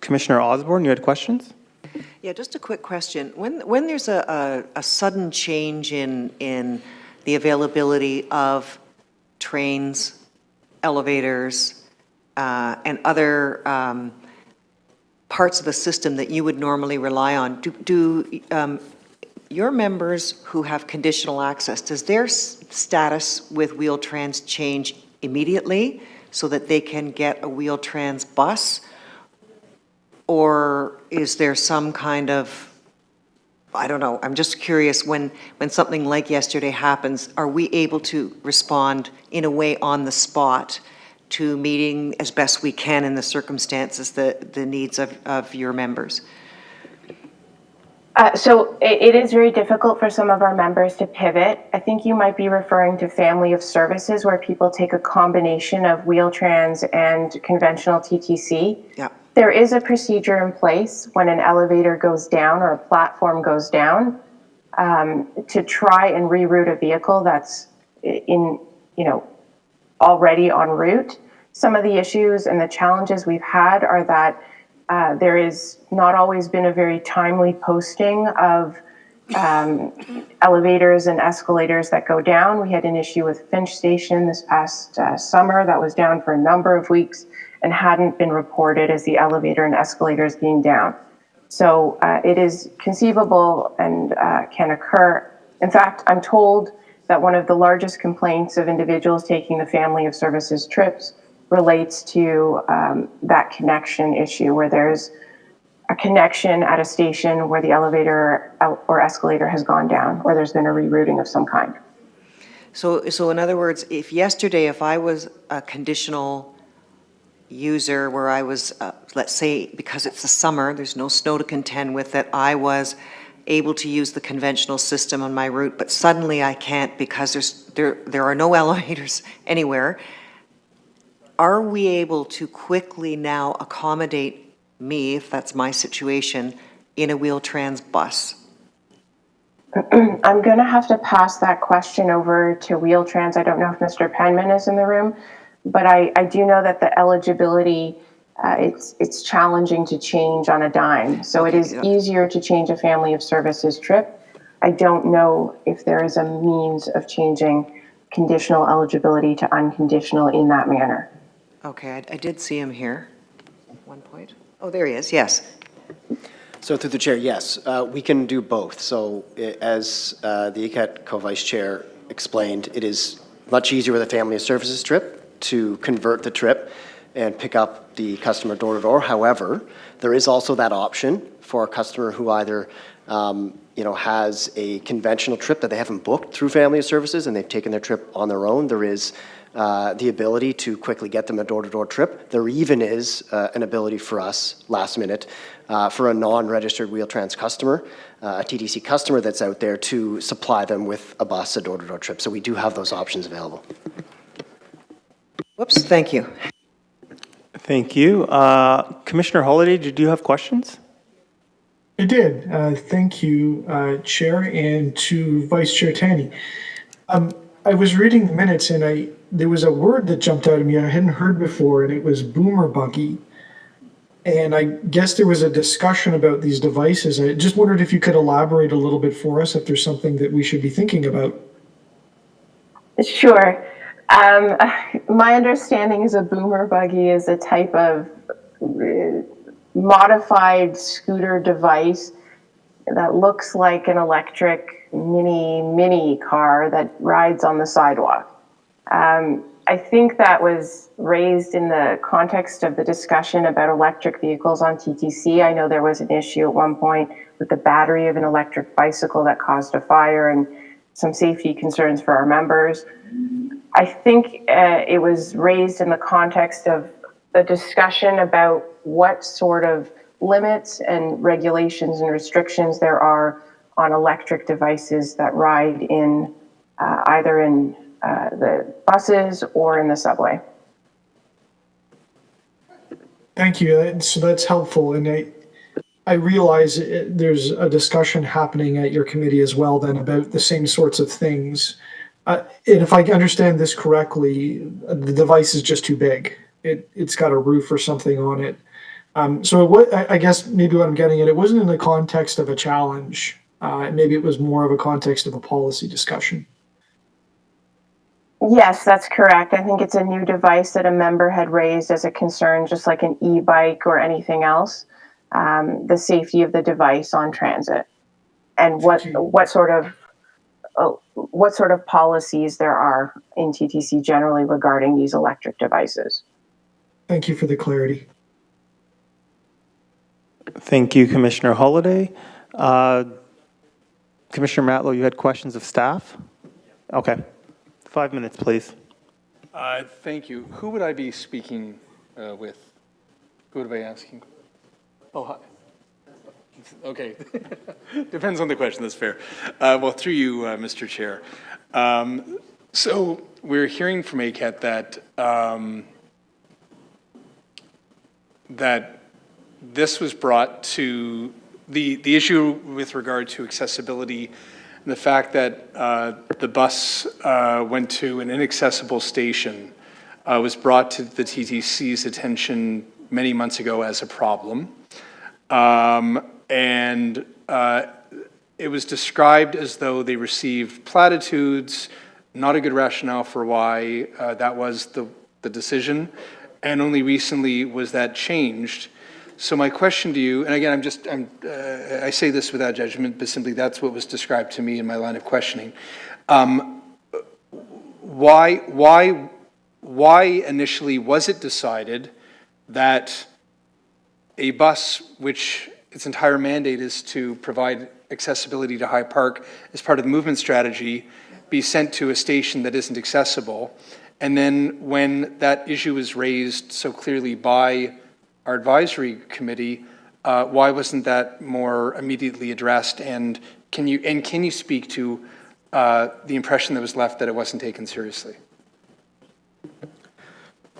Commissioner Osborne, you had questions? Yeah, just a quick question. When there's a sudden change in the availability of trains, elevators, and other parts of the system that you would normally rely on, do your members who have conditional access, does their status with Wheel-Trans change immediately so that they can get a Wheel-Trans bus? Or is there some kind of, I don't know, I'm just curious, when something like yesterday happens, are we able to respond in a way on the spot to meeting as best we can in the circumstances the needs of your members? So it is very difficult for some of our members to pivot. I think you might be referring to family of services, where people take a combination of Wheel-Trans and conventional TTC. Yeah. There is a procedure in place when an elevator goes down or a platform goes down to try and reroute a vehicle that's already en route. Some of the issues and the challenges we've had are that there is not always been a very timely posting of elevators and escalators that go down. We had an issue with Finch Station this past summer that was down for a number of weeks and hadn't been reported as the elevator and escalators being down. So it is conceivable and can occur. In fact, I'm told that one of the largest complaints of individuals taking the family of services trips relates to that connection issue, where there's a connection at a station where the elevator or escalator has gone down, or there's been a rerouting of some kind. So in other words, if I was a conditional user where I was, let's say, because it's the summer, there's no snow to contend with, that I was able to use the conventional system on my route, but suddenly I can't because there are no elevators anywhere, are we able to quickly now accommodate me, if that's my situation, in a Wheel-Trans bus? I'm going to have to pass that question over to Wheel-Trans. I don't know if Mr. Penman is in the room, but I do know that the eligibility, it's challenging to change on a dime. So it is easier to change a family of services trip. I don't know if there is a means of changing conditional eligibility to unconditional in that manner. Okay, I did see him here. 1 point. Oh, there he is, yes. So through the chair, yes, we can do both. So as the ECAT co-vice chair explained, it is much easier with a family of services trip to convert the trip and pick up the customer door to door. However, there is also that option for a customer who either has a conventional trip that they haven't booked through family of services and they've taken their trip on their own. There is the ability to quickly get them a door-to-door trip. There even is an ability for us, last minute, for a non-registered Wheel-Trans customer, a TTC customer that's out there, to supply them with a bus, a door-to-door trip. So we do have those options available. Whoops, thank you. Thank you. Commissioner Holiday, did you have questions? I did. Thank you, Chair, and to Vice Chair Tanny. I was reading the minutes and there was a word that jumped out at me I hadn't heard before, and it was boomer buggy. And I guess there was a discussion about these devices. I just wondered if you could elaborate a little bit for us, if there's something that we should be thinking about. Sure. My understanding is a boomer buggy is a type of modified scooter device that looks like an electric mini car that rides on the sidewalk. I think that was raised in the context of the discussion about electric vehicles on TTC. I know there was an issue at one point with the battery of an electric bicycle that caused a fire and some safety concerns for our members. I think it was raised in the context of the discussion about what sort of limits and regulations and restrictions there are on electric devices that ride in either in the buses or in the subway. Thank you. So that's helpful. And I realize there's a discussion happening at your committee as well then about the same sorts of things. And if I understand this correctly, the device is just too big. It's got a roof or something on it. So I guess maybe what I'm getting at, it wasn't in the context of a challenge. Maybe it was more of a context of a policy discussion. Yes, that's correct. I think it's a new device that a member had raised as a concern, just like an e-bike or anything else, the safety of the device on transit, and what sort of policies there are in TTC generally regarding these electric devices. Thank you for the clarity. Thank you, Commissioner Holiday. Commissioner Matlow, you had questions of staff? Okay. 5 minutes, please. Thank you. Who would I be speaking with? Who would I be asking? Oh, hi. Okay. Depends on the question, that's fair. Well, through you, Mr. Chair. So we're hearing from ACAT that this was brought to, the issue with regard to accessibility and the fact that the bus went to an inaccessible station was brought to the TTC's attention many months ago as a problem. And it was described as though they received platitudes, not a good rationale for why that was the decision, and only recently was that changed. So my question to you, and again, I say this without judgment, but simply that's what was described to me in my line of questioning. Why initially was it decided that a bus, which its entire mandate is to provide accessibility to High Park as part of the movement strategy, be sent to a station that isn't accessible? And then when that issue was raised so clearly by our advisory committee, why wasn't that more immediately addressed? And can you speak to the impression that was left that it wasn't taken seriously?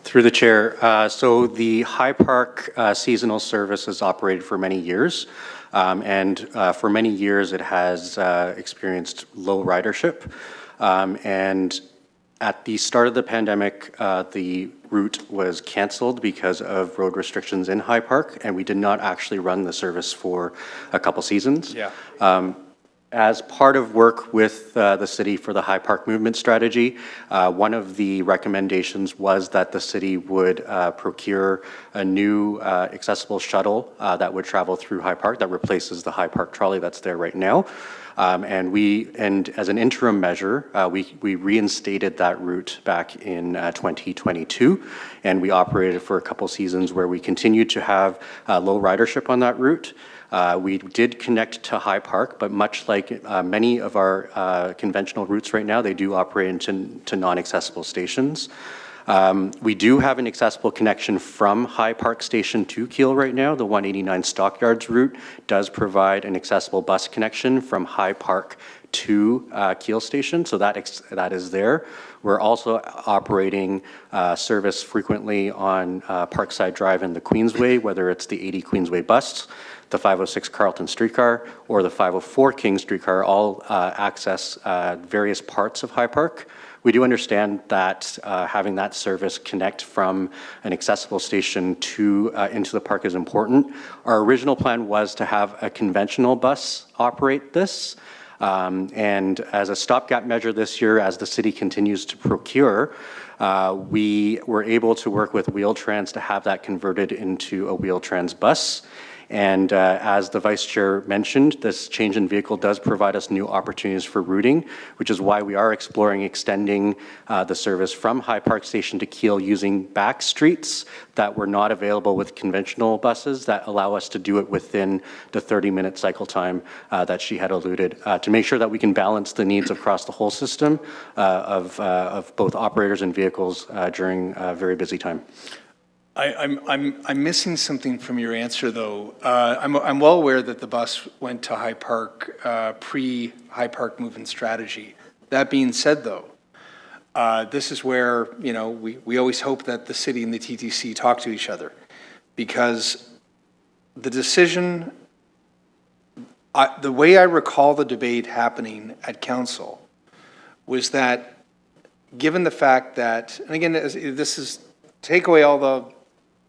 Through the chair, so the High Park seasonal service has operated for many years, and for many years it has experienced low ridership. And at the start of the pandemic, the route was canceled because of road restrictions in High Park, and we did not actually run the service for a couple seasons. Yeah. As part of work with the city for the High Park movement strategy, one of the recommendations was that the city would procure a new accessible shuttle that would travel through High Park that replaces the High Park trolley that's there right now. And as an interim measure, we reinstated that route back in 2022, and we operated for a couple seasons where we continued to have low ridership on that route. We did connect to High Park, but much like many of our conventional routes right now, they do operate into non-accessible stations. We do have an accessible connection from High Park Station to Keele right now. The 189 Stockyards route does provide an accessible bus connection from High Park to Keele Station, so that is there. We're also operating service frequently on Parkside Drive and the Queensway, whether it's the 80 Queensway bus, the 506 Carlton streetcar, or the 504 King streetcar, all access various parts of High Park. We do understand that having that service connect from an accessible station to into the park is important. Our original plan was to have a conventional bus operate this. And as a stopgap measure this year, as the city continues to procure, we were able to work with Wheel-Trans to have that converted into a Wheel-Trans bus. And as the Vice Chair mentioned, this change in vehicle does provide us new opportunities for routing, which is why we are exploring extending the service from High Park Station to Keele using back streets that were not available with conventional buses that allow us to do it within the 30-minute cycle time that she had alluded, to make sure that we can balance the needs across the whole system of both operators and vehicles during a very busy time. I'm missing something from your answer, though. I'm well aware that the bus went to High Park pre-High Park movement strategy. That being said, though, this is where we always hope that the city and the TTC talk to each other, because the decision, the way I recall the debate happening at council, was that given the fact that, and again, this is take away all the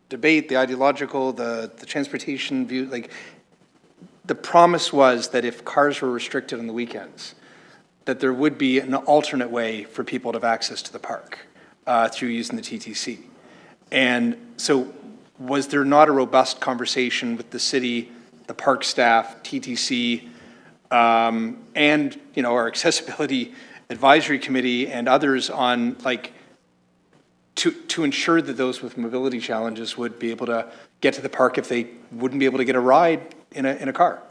debate, the ideological, the transportation view, like the promise was that if cars were restricted on the weekends, that there would be an alternate way for people to have access to the park through using the TTC. And so was there not a robust conversation with the city, the park staff, TTC, and our accessibility advisory committee and others on to ensure that those with mobility challenges would be able to get to the park if they wouldn't be able to get a ride in a car?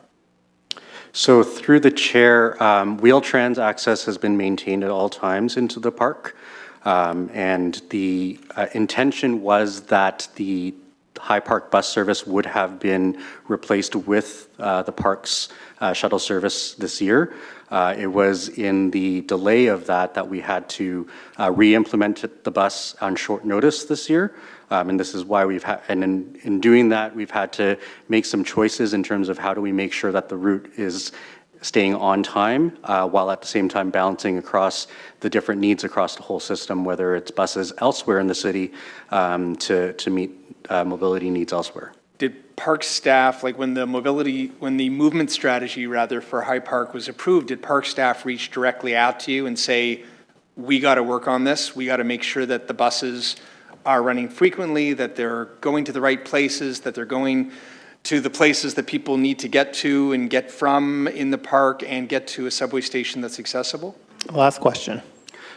So through the chair, Wheel-Trans access has been maintained at all times into the park. And the intention was that the High Park bus service would have been replaced with the park's shuttle service this year. It was in the delay of that we had to re-implement the bus on short notice this year. And this is why we've had, and in doing that, we've had to make some choices in terms of how do we make sure that the route is staying on time, while at the same time balancing across the different needs across the whole system, whether it's buses elsewhere in the city to meet mobility needs elsewhere. Did park staff, like when the movement strategy rather for High Park was approved, did park staff reach directly out to you and say, we got to work on this, we got to make sure that the buses are running frequently, that they're going to the right places, that they're going to the places that people need to get to and get from in the park and get to a subway station that's accessible? Last question.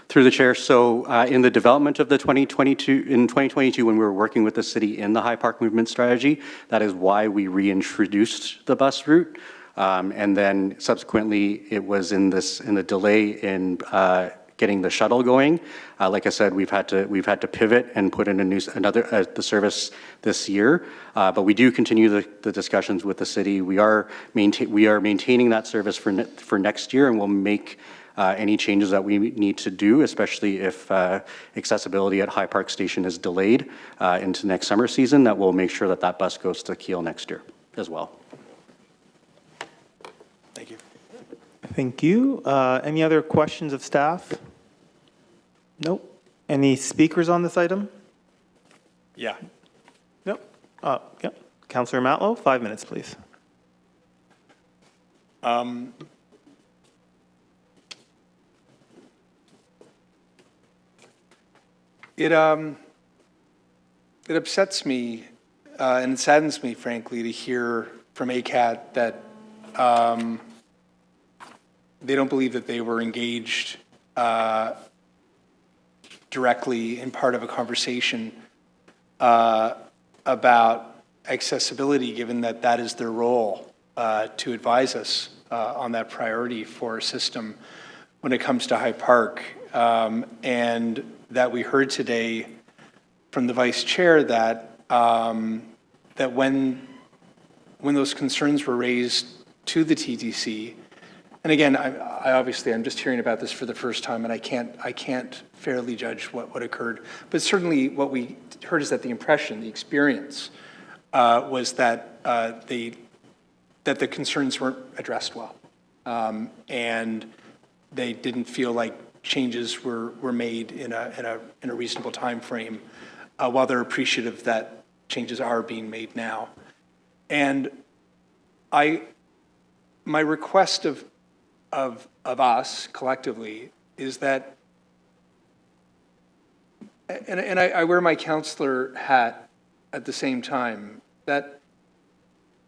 Through the chair, so in the development of the 2022, when we were working with the city in the High Park movement strategy, that is why we reintroduced the bus route. And then subsequently, it was in the delay in getting the shuttle going. Like I said, we've had to pivot and put in the service this year. But we do continue the discussions with the city. We are maintaining that service for next year, and we'll make any changes that we need to do, especially if accessibility at High Park Station is delayed into next summer season, that we'll make sure that that bus goes to Kiel next year as well. Thank you. Thank you. Any other questions of staff? Nope. Any speakers on this item? Yeah. Nope. Yeah. Councillor Matlow, 5 minutes, please. It upsets me and it saddens me, frankly, to hear from ACAT that they don't believe that they were engaged directly in part of a conversation about accessibility, given that that is their role to advise us on that priority for a system when it comes to High Park. And that we heard today from the Vice Chair that that when those concerns were raised to the TTC, and again, I'm just hearing about this for the first time, and I can't fairly judge what occurred. But certainly, what we heard is that the impression, the experience, was that the concerns weren't addressed well, and they didn't feel like changes were made in a reasonable time frame, while they're appreciative that changes are being made now. And my request of us collectively is that, and I wear my counselor hat at the same time, that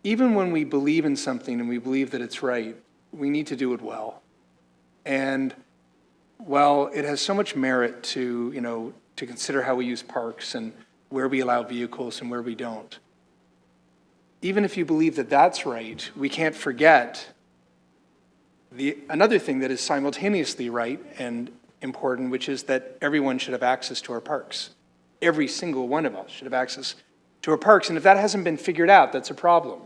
even when we believe in something and we believe that it's right, we need to do it well. And while it has so much merit to consider how we use parks and where we allow vehicles and where we don't, even if you believe that that's right, we can't forget another thing that is simultaneously right and important, which is that everyone should have access to our parks. Every single one of us should have access to our parks. And if that hasn't been figured out, that's a problem.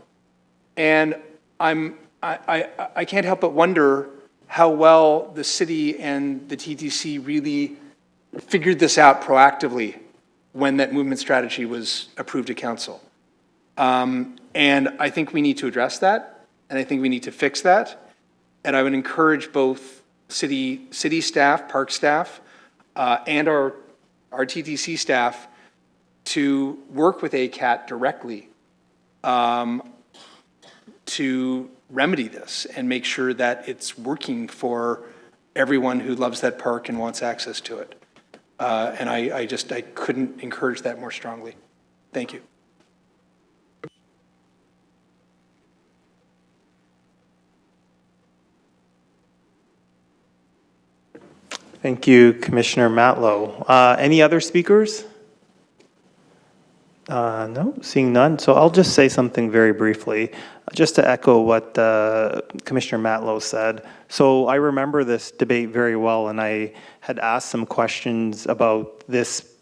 And I can't help but wonder how well the city and the TTC really figured this out proactively when that movement strategy was approved at council. And I think we need to address that, and I think we need to fix that. And I would encourage both city staff, park staff, and our TTC staff to work with ACAT directly to remedy this and make sure that it's working for everyone who loves that park and wants access to it. And I couldn't encourage that more strongly. Thank you. Thank you, Commissioner Matlow. Any other speakers? No, seeing none. So I'll just say something very briefly, just to echo what Commissioner Matlow said. So I remember this debate very well, and I had asked some questions about this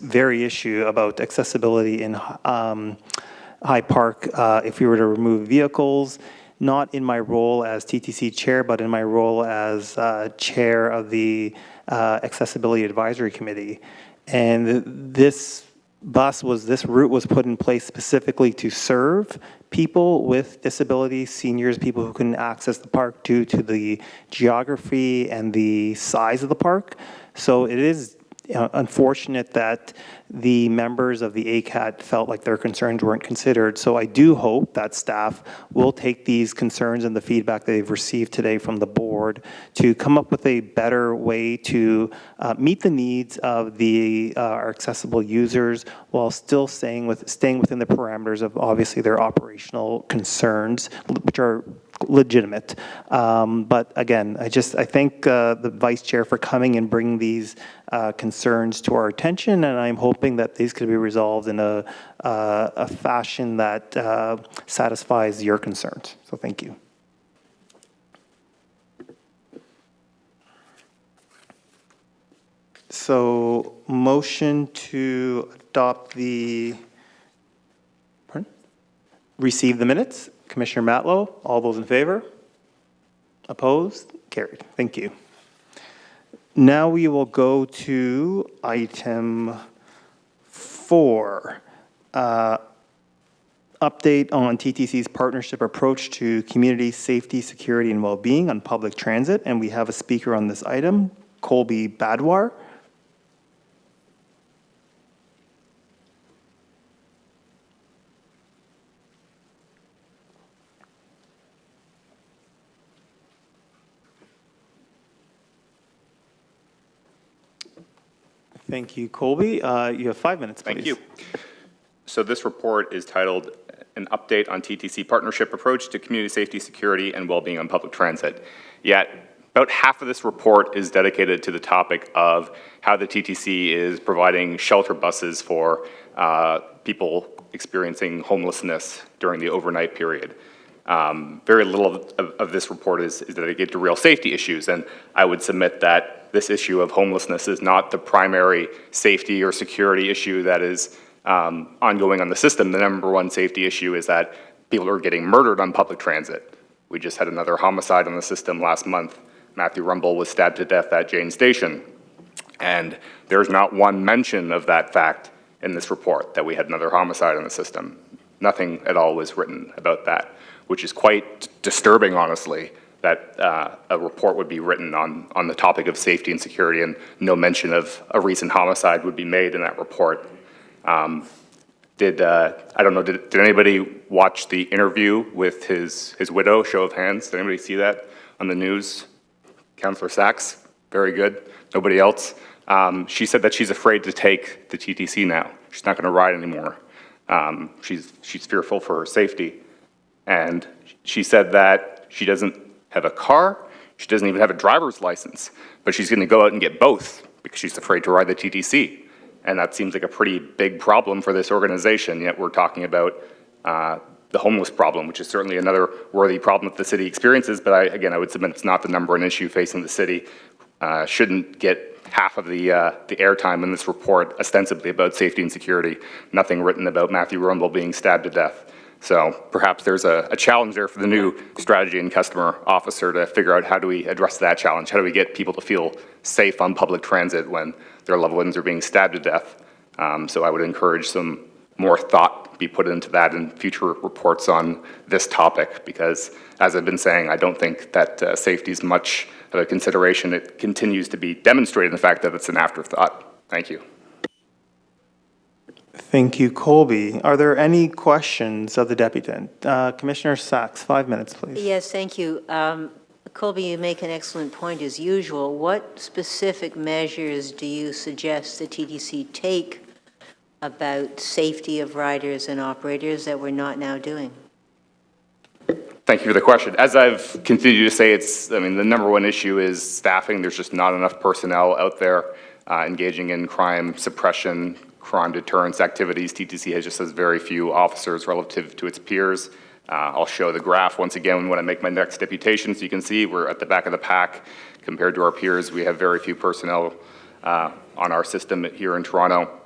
very issue about accessibility in High Park if we were to remove vehicles, not in my role as TTC chair, but in my role as chair of the Accessibility Advisory Committee. And this this route was put in place specifically to serve people with disabilities, seniors, people who couldn't access the park due to the geography and the size of the park. So it is unfortunate that the members of the ACAT felt like their concerns weren't considered. So I do hope that staff will take these concerns and the feedback that they've received today from the board to come up with a better way to meet the needs of our accessible users while still staying within the parameters of obviously their operational concerns, which are legitimate. But again, I thank the vice chair for coming and bringing these concerns to our attention, and I'm hoping that these could be resolved in a fashion that satisfies your concerns. So thank you. So motion to adopt receive the minutes. Commissioner Matlow, all those in favor? Opposed? Carried. Thank you. Now we will go to item 4, update on TTC's partnership approach to community safety, security, and well-being on public transit. And we have a speaker on this item, Colby Badwar. Thank you, Colby. You have 5 minutes, please. Thank you. So this report is titled An Update on TTC Partnership Approach to Community Safety, Security, and Wellbeing on Public Transit. Yet, about half of this report is dedicated to the topic of how the TTC is providing shelter buses for people experiencing homelessness during the overnight period. Very little of this report is dedicated to real safety issues, and I would submit that this issue of homelessness is not the primary safety or security issue that is ongoing on the system. The number one safety issue is that people are getting murdered on public transit. We just had another homicide on the system last month. Matthew Rumble was stabbed to death at Jane Station, and there's not one mention of that fact in this report, that we had another homicide on the system. Nothing at all was written about that, which is quite disturbing, honestly, that a report would be written on the topic of safety and security and no mention of a recent homicide would be made in that report. I don't know, did anybody watch the interview with his widow? Show of hands. Did anybody see that on the news? Councillor Sachs, very good. Nobody else? She said that she's afraid to take the TTC now. She's not gonna ride anymore. She's fearful for her safety. And she said that she doesn't have a car, she doesn't even have a driver's license, but she's gonna go out and get both because she's afraid to ride the TTC. And that seems like a pretty big problem for this organization, yet we're talking about the homeless problem, which is certainly another worthy problem that the city experiences, but I would submit it's not the number one issue facing the city. Shouldn't get half of the airtime in this report ostensibly about safety and security. Nothing written about Matthew Rumble being stabbed to death. So perhaps there's a challenge there for the new strategy and customer officer to figure out how do we address that challenge? How do we get people to feel safe on public transit when their loved ones are being stabbed to death? So I would encourage some more thought be put into that in future reports on this topic, because as I've been saying, I don't think that safety is much of a consideration. It continues to be demonstrated in the fact that it's an afterthought. Thank you. Thank you, Colby. Are there any questions of the deputant? Commissioner Sachs, 5 minutes, please. Yes, thank you. Colby, you make an excellent point as usual. What specific measures do you suggest the TTC take about safety of riders and operators that we're not now doing? Thank you for the question. As I've continued to say, the number one issue is staffing. There's just not enough personnel out there engaging in crime suppression, crime deterrence activities. TTC has very few officers relative to its peers. I'll show the graph once again when I make my next deputation, so you can see we're at the back of the pack compared to our peers. We have very few personnel on our system here in Toronto.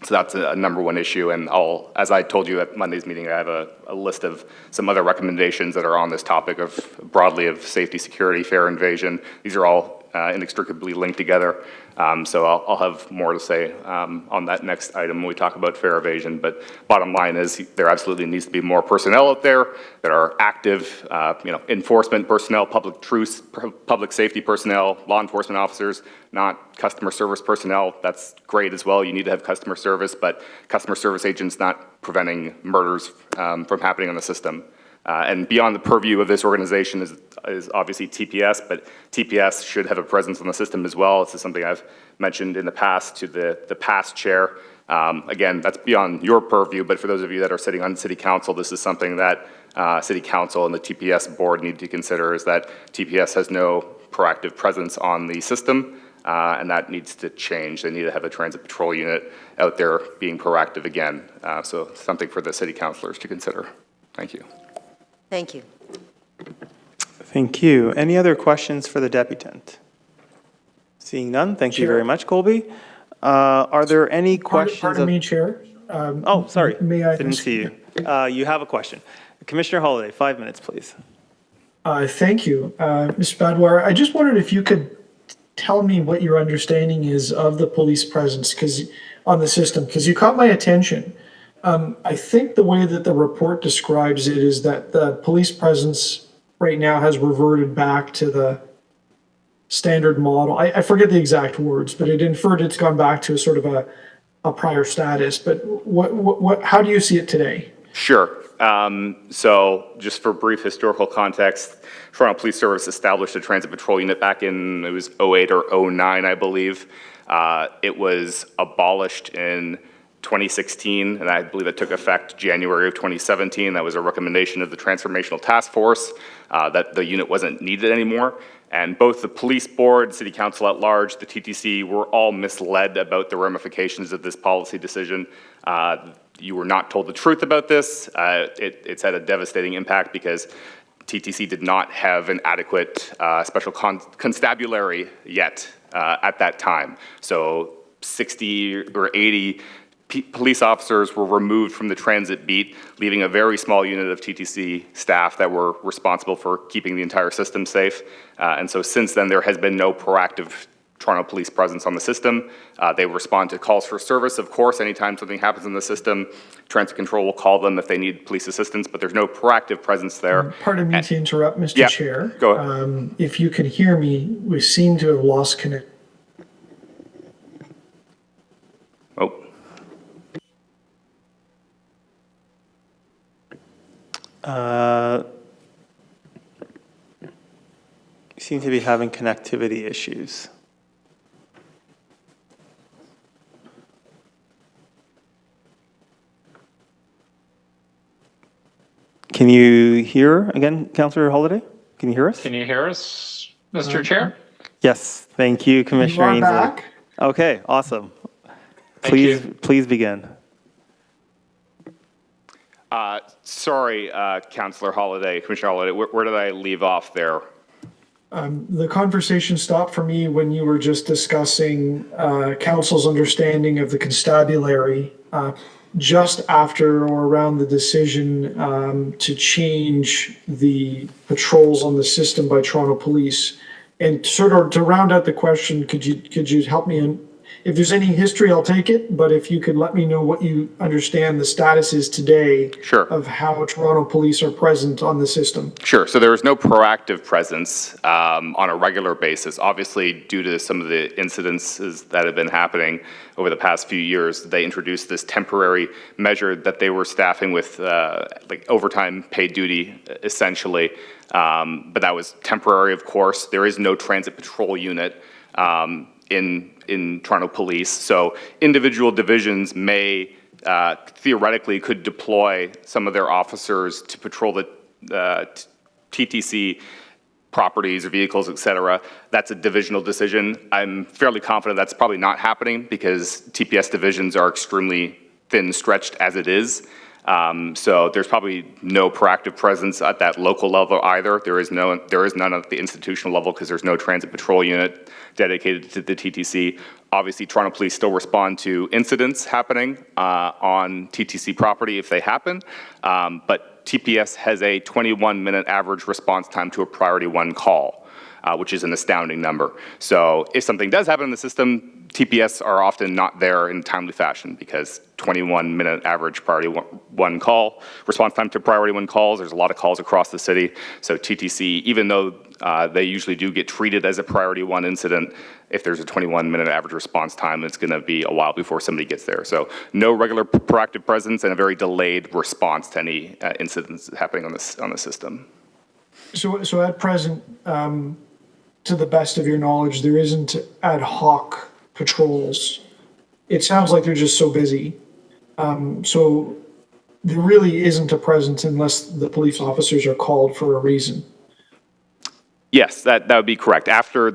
So that's a number one issue, and as I told you at Monday's meeting, I have a list of some other recommendations that are on this topic of broadly of safety, security, fare invasion. These are all inextricably linked together. So I'll have more to say on that next item when we talk about fare evasion. But bottom line is there absolutely needs to be more personnel out there that are active, enforcement personnel, public safety personnel, law enforcement officers, not customer service personnel. That's great as well. You need to have customer service, but customer service agents not preventing murders from happening on the system. And beyond the purview of this organization is obviously TPS, but TPS should have a presence on the system as well. This is something I've mentioned in the past to the past chair. Again, that's beyond your purview, but for those of you that are sitting on City Council, this is something that City Council and the TPS board need to consider, is that TPS has no proactive presence on the system, and that needs to change. They need to have a transit patrol unit out there being proactive again. So something for the city councilors to consider. Thank you. Thank you. Thank you. Any other questions for the deputant? Seeing none, thank you very much, Colby. Are there any questions? Pardon me, Chair. Oh, sorry. May I Didn't see you. You have a question. Commissioner Holiday, 5 minutes, please. Thank you. Ms. Badwar, I just wondered if you could tell me what your understanding is of the police presence on the system, because you caught my attention. I think the way that the report describes it is that the police presence right now has reverted back to the standard model. I forget the exact words, but it inferred it's gone back to a sort of a prior status. But how do you see it today? Sure. So just for brief historical context, Toronto Police Service established a transit patrol unit back in, it was 08 or 09, I believe. It was abolished in 2016, and I believe it took effect January of 2017. That was a recommendation of the Transformational Task Force that the unit wasn't needed anymore. And both the police board, city council at large, the TTC were all misled about the ramifications of this policy decision. You were not told the truth about this. It's had a devastating impact because TTC did not have an adequate special constabulary yet at that time. So 60 or 80 police officers were removed from the transit beat, leaving a very small unit of TTC staff that were responsible for keeping the entire system safe. And so since then, there has been no proactive Toronto police presence on the system. They respond to calls for service, of course, anytime something happens in the system. Transit control will call them if they need police assistance, but there's no proactive presence there. Pardon me to interrupt, Mr. Chair. Go ahead. If you can hear me, we seem to have lost connection. Seem to be having connectivity issues. Can you hear again, Councillor Holiday? Can you hear us? Can you hear us, Mr. Chair? Yes, thank you, Commissioner You are back. Okay, awesome. Thank Please begin. Sorry, Councillor Holiday, Commissioner Holiday, where did I leave off there? The conversation stopped for me when you were just discussing council's understanding of the constabulary just after or around the decision to change the patrols on the system by Toronto Police. And sort of to round out the question, could you help me in? If there's any history, I'll take it, but if you could let me know what you understand the status is today of how Toronto Police are present on the system. Sure. So there is no proactive presence on a regular basis. Obviously, due to some of the incidences that have been happening over the past few years, they introduced this temporary measure that they were staffing with like overtime paid duty, essentially. But that was temporary, of course. There is no transit patrol unit in Toronto Police. So individual divisions may theoretically could deploy some of their officers to patrol the TTC properties or vehicles, et cetera. That's a divisional decision. I'm fairly confident that's probably not happening because TPS divisions are extremely thin stretched as it is. So there's probably no proactive presence at that local level either. There is none at the institutional level because there's no transit patrol unit dedicated to the TTC. Obviously, Toronto Police still respond to incidents happening on TTC property if they happen, but TPS has a 21-minute average response time to a priority 1 call. which is an astounding number. So if something does happen in the system, TPS are often not there in timely fashion because 21-minute average priority one call, response time to priority one calls, there's a lot of calls across the city. So TTC, even though they usually do get treated as a priority one incident, if there's a 21-minute average response time, it's going to be a while before somebody gets there. So no regular proactive presence and a very delayed response to any incidents happening on the system. So at present, to the best of your knowledge, there isn't ad hoc patrols. It sounds like they're just so busy. So there really isn't a presence unless the police officers are called for a reason. Yes, that would be correct. After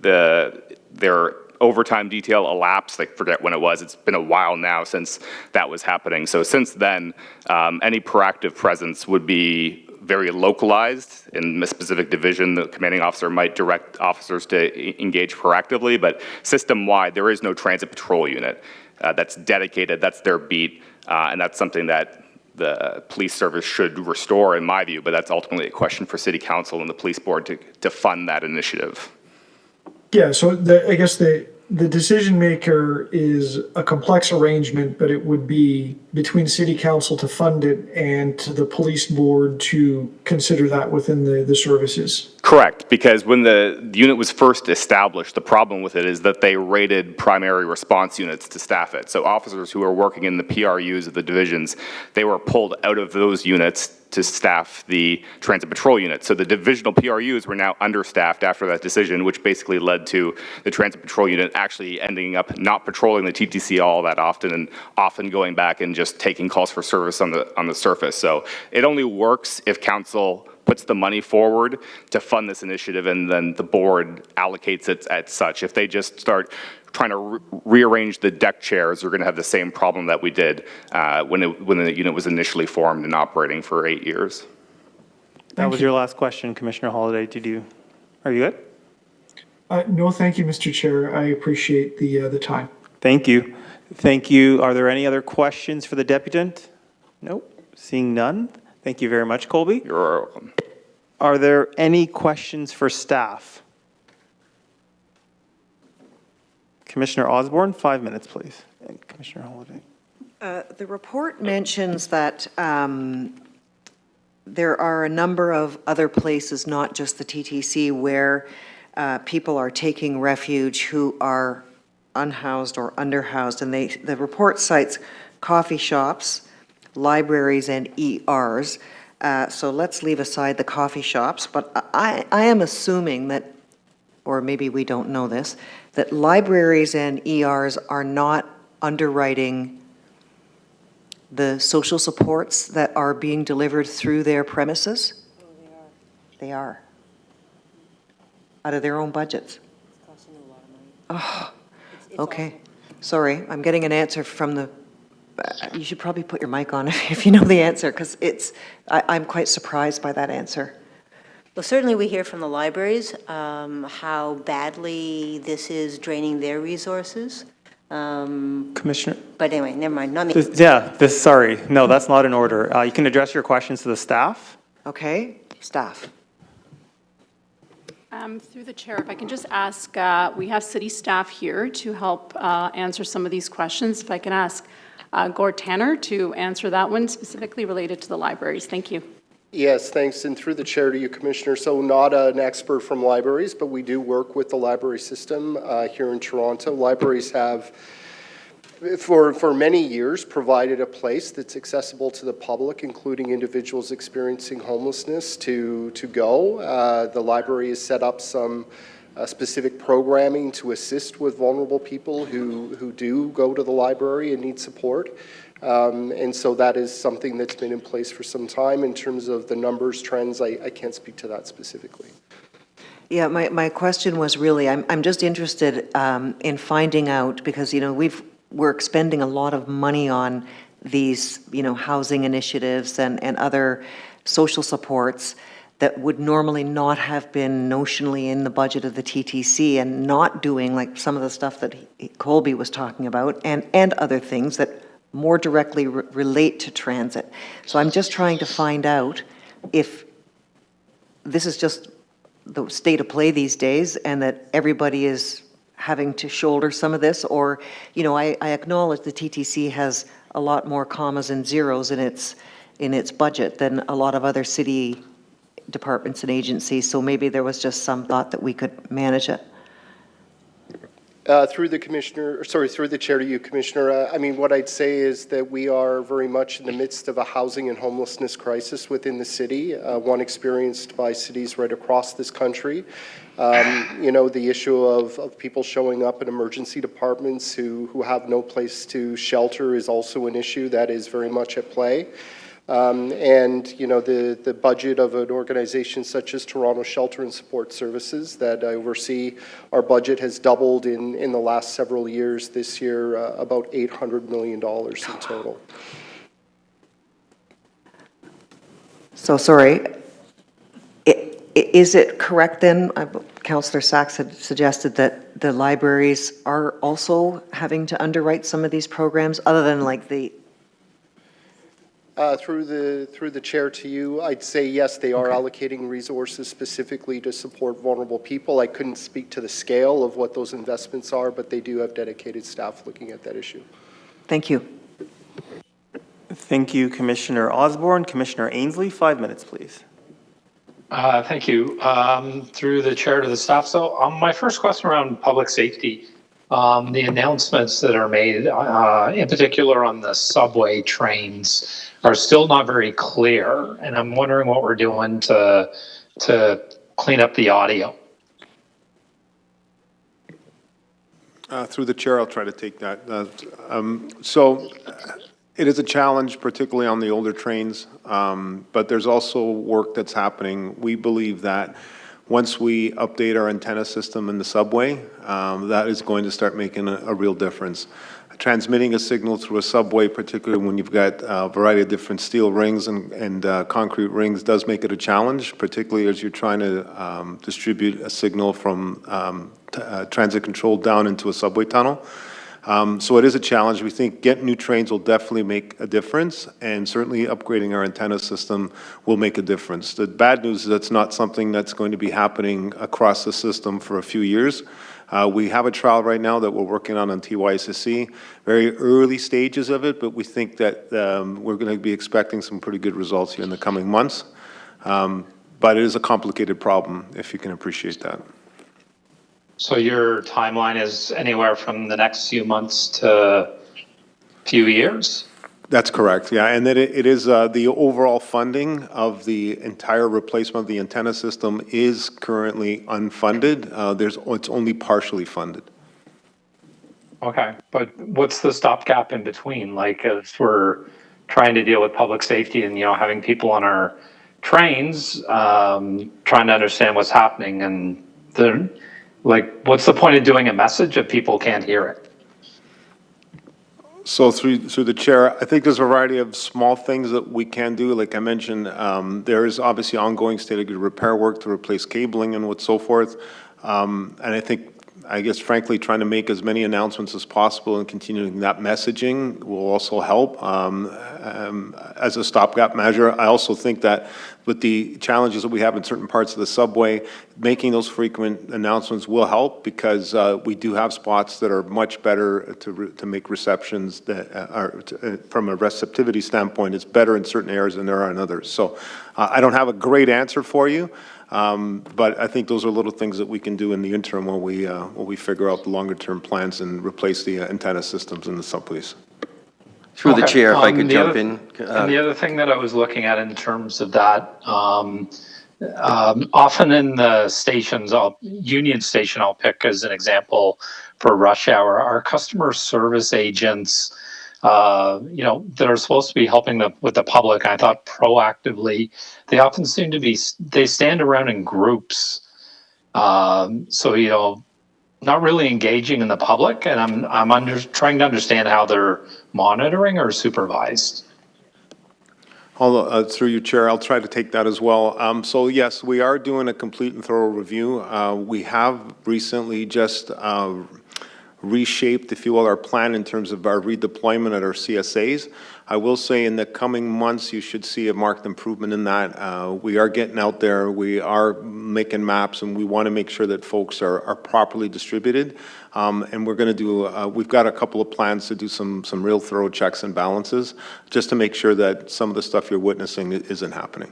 their overtime detail elapsed, I forget when it was, it's been a while now since that was happening. So since then, any proactive presence would be very localized in a specific division. The commanding officer might direct officers to engage proactively, but system-wide, there is no transit patrol unit that's dedicated, that's their beat, and that's something that the police service should restore, in my view, but that's ultimately a question for City Council and the police board to fund that initiative. Yeah, so I guess the decision maker is a complex arrangement, but it would be between City Council to fund it and to the police board to consider that within the services. Correct, because when the unit was first established, the problem with it is that they rated primary response units to staff it. So officers who were working in the PRUs of the divisions, they were pulled out of those units to staff the transit patrol unit. So the divisional PRUs were now understaffed after that decision, which basically led to the transit patrol unit actually ending up not patrolling the TTC all that often and often going back and just taking calls for service on the surface. So it only works if council puts the money forward to fund this initiative and then the board allocates it as such. If they just start trying to rearrange the deck chairs, we're going to have the same problem that we did when the unit was initially formed and operating for 8 years. That was your last question, Commissioner Holiday. Are you good? No, thank you, Mr. Chair. I appreciate the time. Thank you. Thank you. Are there any other questions for the deputant? Nope. Seeing none. Thank you very much, Colby. You're welcome. Are there any questions for staff? Commissioner Osborne, 5 minutes, please. And Commissioner Holiday. The report mentions that there are a number of other places, not just the TTC, where people are taking refuge who are unhoused or underhoused. And the report cites coffee shops, libraries, and ERs. So let's leave aside the coffee shops. But I am assuming that, or maybe we don't know this, that libraries and ERs are not underwriting the social supports that are being delivered through their premises? Oh, they are. They are. Out of their own budgets? It's costing a lot of money. Oh, okay. Sorry, I'm getting an answer from the, you should probably put your mic on if you know the answer, because I'm quite surprised by that answer. Well, certainly we hear from the libraries how badly this is draining their resources. Commissioner? But anyway, never mind. Not me. Sorry. No, that's not in order. You can address your questions to the staff. Okay, staff. Through the chair, if I can just ask, we have city staff here to help answer some of these questions. If I can ask Gord Tanner to answer that one specifically related to the libraries. Thank you. Yes, thanks. And through the chair to you, Commissioner. So not an expert from libraries, but we do work with the library system here in Toronto. Libraries have, for many years, provided a place that's accessible to the public, including individuals experiencing homelessness, to go. The library has set up some specific programming to assist with vulnerable people who do go to the library and need support. And so that is something that's been in place for some time. In terms of the numbers, trends, I can't speak to that specifically. Yeah, my question was really, I'm just interested in finding out, because, we're expending a lot of money on these, housing initiatives and other social supports that would normally not have been notionally in the budget of the TTC, and not doing like some of the stuff that Colby was talking about, and other things that more directly relate to transit. So I'm just trying to find out if this is just the state of play these days and that everybody is having to shoulder some of this? Or, I acknowledge the TTC has a lot more commas and zeros in its budget than a lot of other city departments and agencies, so maybe there was just some thought that we could manage it. Through the chair to you, Commissioner, what I'd say is that we are very much in the midst of a housing and homelessness crisis within the city, one experienced by cities right across this country. The issue of people showing up in emergency departments who have no place to shelter is also an issue that is very much at play. The budget of an organization such as Toronto Shelter and Support Services that I oversee, our budget has doubled in the last several years. This year, about $800 million in total. So, sorry, is it correct then, Councillor Sachs had suggested that the libraries are also having to underwrite some of these programs, other than like the Through the chair to you, I'd say yes, they are allocating resources specifically to support vulnerable people. I couldn't speak to the scale of what those investments are, but they do have dedicated staff looking at that issue. Thank you. Thank you, Commissioner Osborne. Commissioner Ainsley, 5 minutes, please. Thank you. Through the chair to the staff. So my first question around public safety, the announcements that are made, in particular on the subway trains, are still not very clear. And I'm wondering what we're doing to clean up the audio. Through the chair, I'll try to take that. So it is a challenge, particularly on the older trains, but there's also work that's happening. We believe that once we update our antenna system in the subway, that is going to start making a real difference. Transmitting a signal through a subway, particularly when you've got a variety of different steel rings and concrete rings, does make it a challenge, particularly as you're trying to distribute a signal from transit control down into a subway tunnel. So it is a challenge. We think getting new trains will definitely make a difference, and certainly upgrading our antenna system will make a difference. The bad news is that's not something that's going to be happening across the system for a few years. We have a trial right now that we're working on TYSSC, very early stages of it, but we think that we're going to be expecting some pretty good results here in the coming months. But it is a complicated problem, if you can appreciate that. So your timeline is anywhere from the next few months to few years? That's correct, yeah. And that it is the overall funding of the entire replacement of the antenna system is currently unfunded. It's only partially funded. Okay, but what's the stopgap in between? Like if we're trying to deal with public safety and, having people on our trains, trying to understand what's happening, and what's the point of doing a message if people can't hear it? So through the chair, I think there's a variety of small things that we can do. Like I mentioned, there is obviously ongoing state-of-the-art repair work to replace cabling and so forth. And I guess frankly, trying to make as many announcements as possible and continuing that messaging will also help as a stopgap measure. I also think that with the challenges that we have in certain parts of the subway, making those frequent announcements will help, because we do have spots that are much better to make receptions that are, from a receptivity standpoint, it's better in certain areas than there are in others. So I don't have a great answer for you. But I think those are little things that we can do in the interim while we figure out the longer-term plans and replace the antenna systems in the subways. Through the chair, if I could jump in. And the other thing that I was looking at in terms of that, often in the stations, Union Station I'll pick as an example for rush hour, our customer service agents, that are supposed to be helping with the public, I thought proactively, they often seem to be, they stand around in groups. Not really engaging in the public, and I'm trying to understand how they're monitoring or supervised. Through you, Chair, I'll try to take that as well. So yes, we are doing a complete and thorough review. We have recently just reshaped, if you will, our plan in terms of our redeployment at our CSAs. I will say in the coming months, you should see a marked improvement in that. We are getting out there, we are making maps, and we want to make sure that folks are properly distributed. And we're going to do, we've got a couple of plans to do some real thorough checks and balances, just to make sure that some of the stuff you're witnessing isn't happening.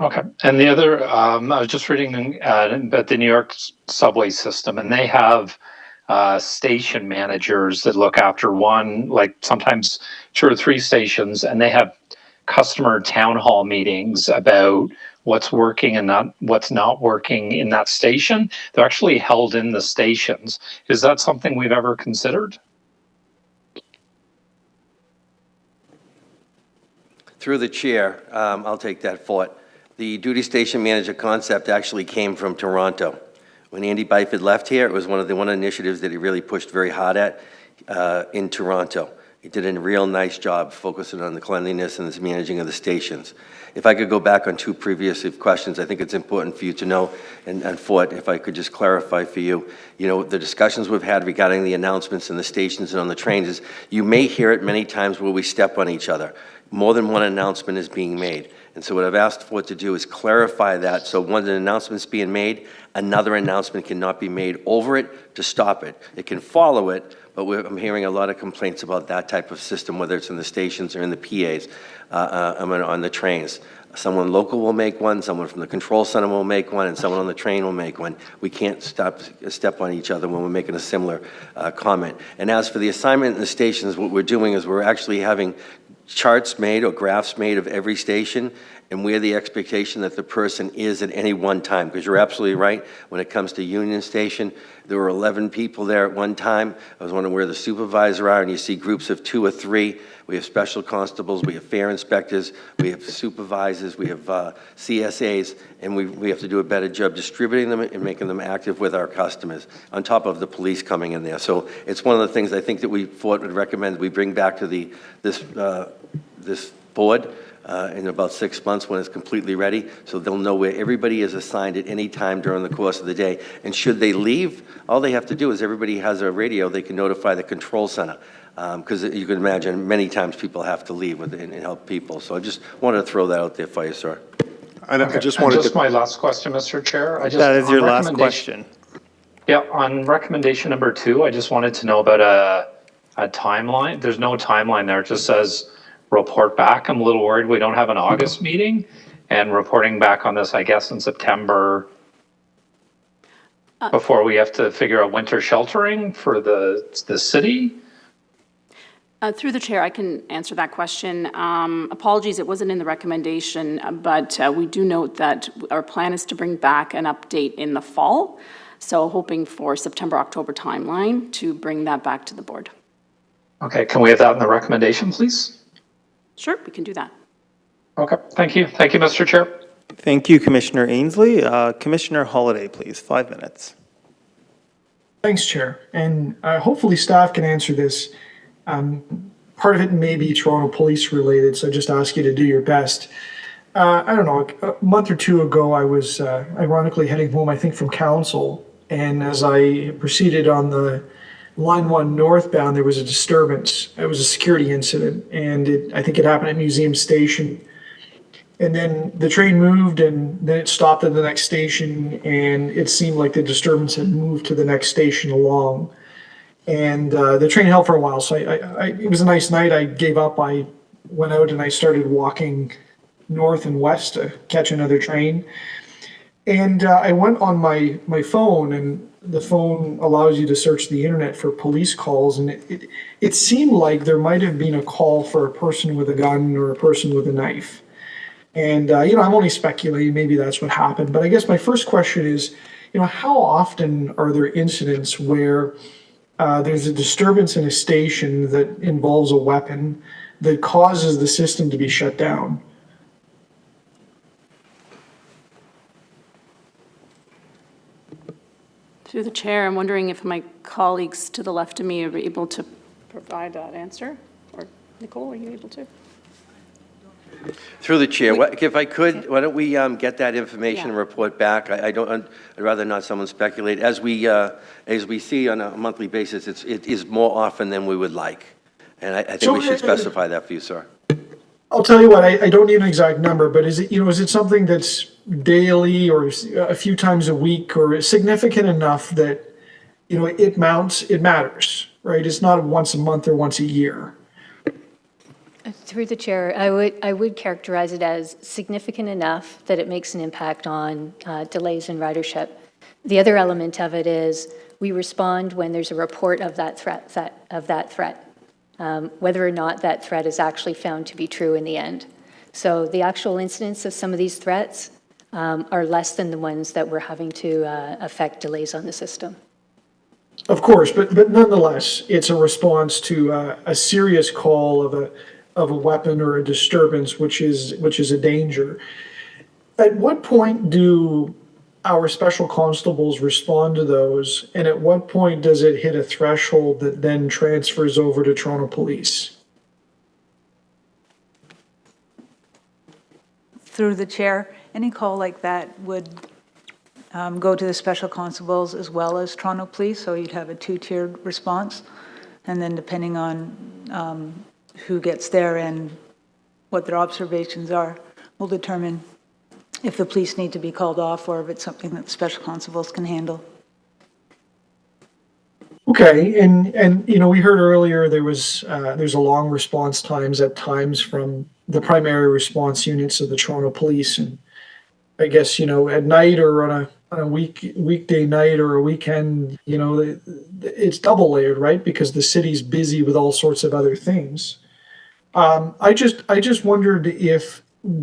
Okay. And the other, I was just reading about the New York subway system, and they have station managers that look after one, like sometimes 2 or 3 stations, and they have customer town hall meetings about what's working and what's not working in that station. They're actually held in the stations. Is that something we've ever considered? Through the chair, I'll take that thought. The duty station manager concept actually came from Toronto. When Andy Byford left here, it was one of the initiatives that he really pushed very hard at in Toronto. He did a real nice job focusing on the cleanliness and the managing of the stations. If I could go back on 2 previous questions, I think it's important for you to know, and Fort, if I could just clarify for you, the discussions we've had regarding the announcements in the stations and on the trains is, you may hear it many times where we step on each other. More than one announcement is being made. And so what I've asked Fort to do is clarify that, so when an announcement's being made, another announcement cannot be made over it to stop it. It can follow it, but I'm hearing a lot of complaints about that type of system, whether it's in the stations or in the PAs, on the trains. Someone local will make one, someone from the control center will make one, and someone on the train will make one. We can't step on each other when we're making a similar comment. And as for the assignment in the stations, what we're doing is we're actually having charts made or graphs made of every station and where the expectation that the person is at any one time. Because you're absolutely right, when it comes to Union Station, there were 11 people there at one time. I was wondering where the supervisors are, and you see groups of 2 or 3. We have special constables, we have fare inspectors, we have supervisors, we have CSAs, and we have to do a better job distributing them and making them active with our customers, on top of the police coming in there. So it's one of the things I think that we would recommend we bring back to this board in about 6 months when it's completely ready, so they'll know where everybody is assigned at any time during the course of the day. And should they leave, all they have to do is, everybody has a radio, they can notify the control center. Because you can imagine many times people have to leave and help people. So I just wanted to throw that out there for you, sir. I just wanted to... my last question, Mr. Chair. That is your last question. Yeah, on recommendation number 2, I just wanted to know about a timeline. There's no timeline there. It just says report back. I'm a little worried we don't have an August meeting, and reporting back on this, I guess, in September, before we have to figure out winter sheltering for the city. Through the chair, I can answer that question. Apologies, it wasn't in the recommendation, but we do note that our plan is to bring back an update in the fall. So hoping for September, October timeline to bring that back to the board. Okay, can we have that in the recommendation, please? Sure, we can do that. Okay, thank you. Thank you, Mr. Chair. Thank you, Commissioner Ainsley. Commissioner Holiday, please, 5 minutes. Thanks, Chair. And hopefully staff can answer this. Part of it may be Toronto Police related, so I just ask you to do your best. I don't know, a month or 2 ago, I was ironically heading home, I think, from council. And as I proceeded on the Line 1 northbound, there was a disturbance. It was a security incident, and I think it happened at Museum Station. And then the train moved, and then it stopped at the next station, and it seemed like the disturbance had moved to the next station along. And the train held for a while, so it was a nice night. I gave up. I went out and I started walking north and west to catch another train. And I went on my phone, and the phone allows you to search the internet for police calls. And it seemed like there might have been a call for a person with a gun or a person with a knife. And, I'm only speculating, maybe that's what happened. But I guess my first question is, how often are there incidents where there's a disturbance in a station that involves a weapon that causes the system to be shut down? Through the chair, I'm wondering if my colleagues to the left of me are able to provide that answer? Or Nicole, are you able to? Through the chair, if I could, why don't we get that information and report back? I'd rather not someone speculate. As we see on a monthly basis, it is more often than we would like. And I think So, we should specify that for you, sir. I'll tell you what, I don't need an exact number, but is it something that's daily or a few times a week or significant enough that, it matters, right? It's not once a month or once a year. Through the chair, I would characterize it as significant enough that it makes an impact on delays in ridership. The other element of it is we respond when there's a report of that threat, whether or not that threat is actually found to be true in the end. So the actual incidence of some of these threats are less than the ones that we're having to affect delays on the system. Of course, but nonetheless, it's a response to a serious call of a weapon or a disturbance, which is a danger. At what point do our special constables respond to those, and at what point does it hit a threshold that then transfers over to Toronto Police? Through the chair, any call like that would go to the special constables as well as Toronto Police, so you'd have a two-tiered response. And then depending on who gets there and what their observations are, will determine if the police need to be called off or if it's something that the special constables can handle. Okay, and we heard earlier there's a long response times at times from the primary response units of the Toronto Police, and I guess at night or on a weekday night or a weekend, it's double layered, right? Because the city's busy with all sorts of other things. I just wondered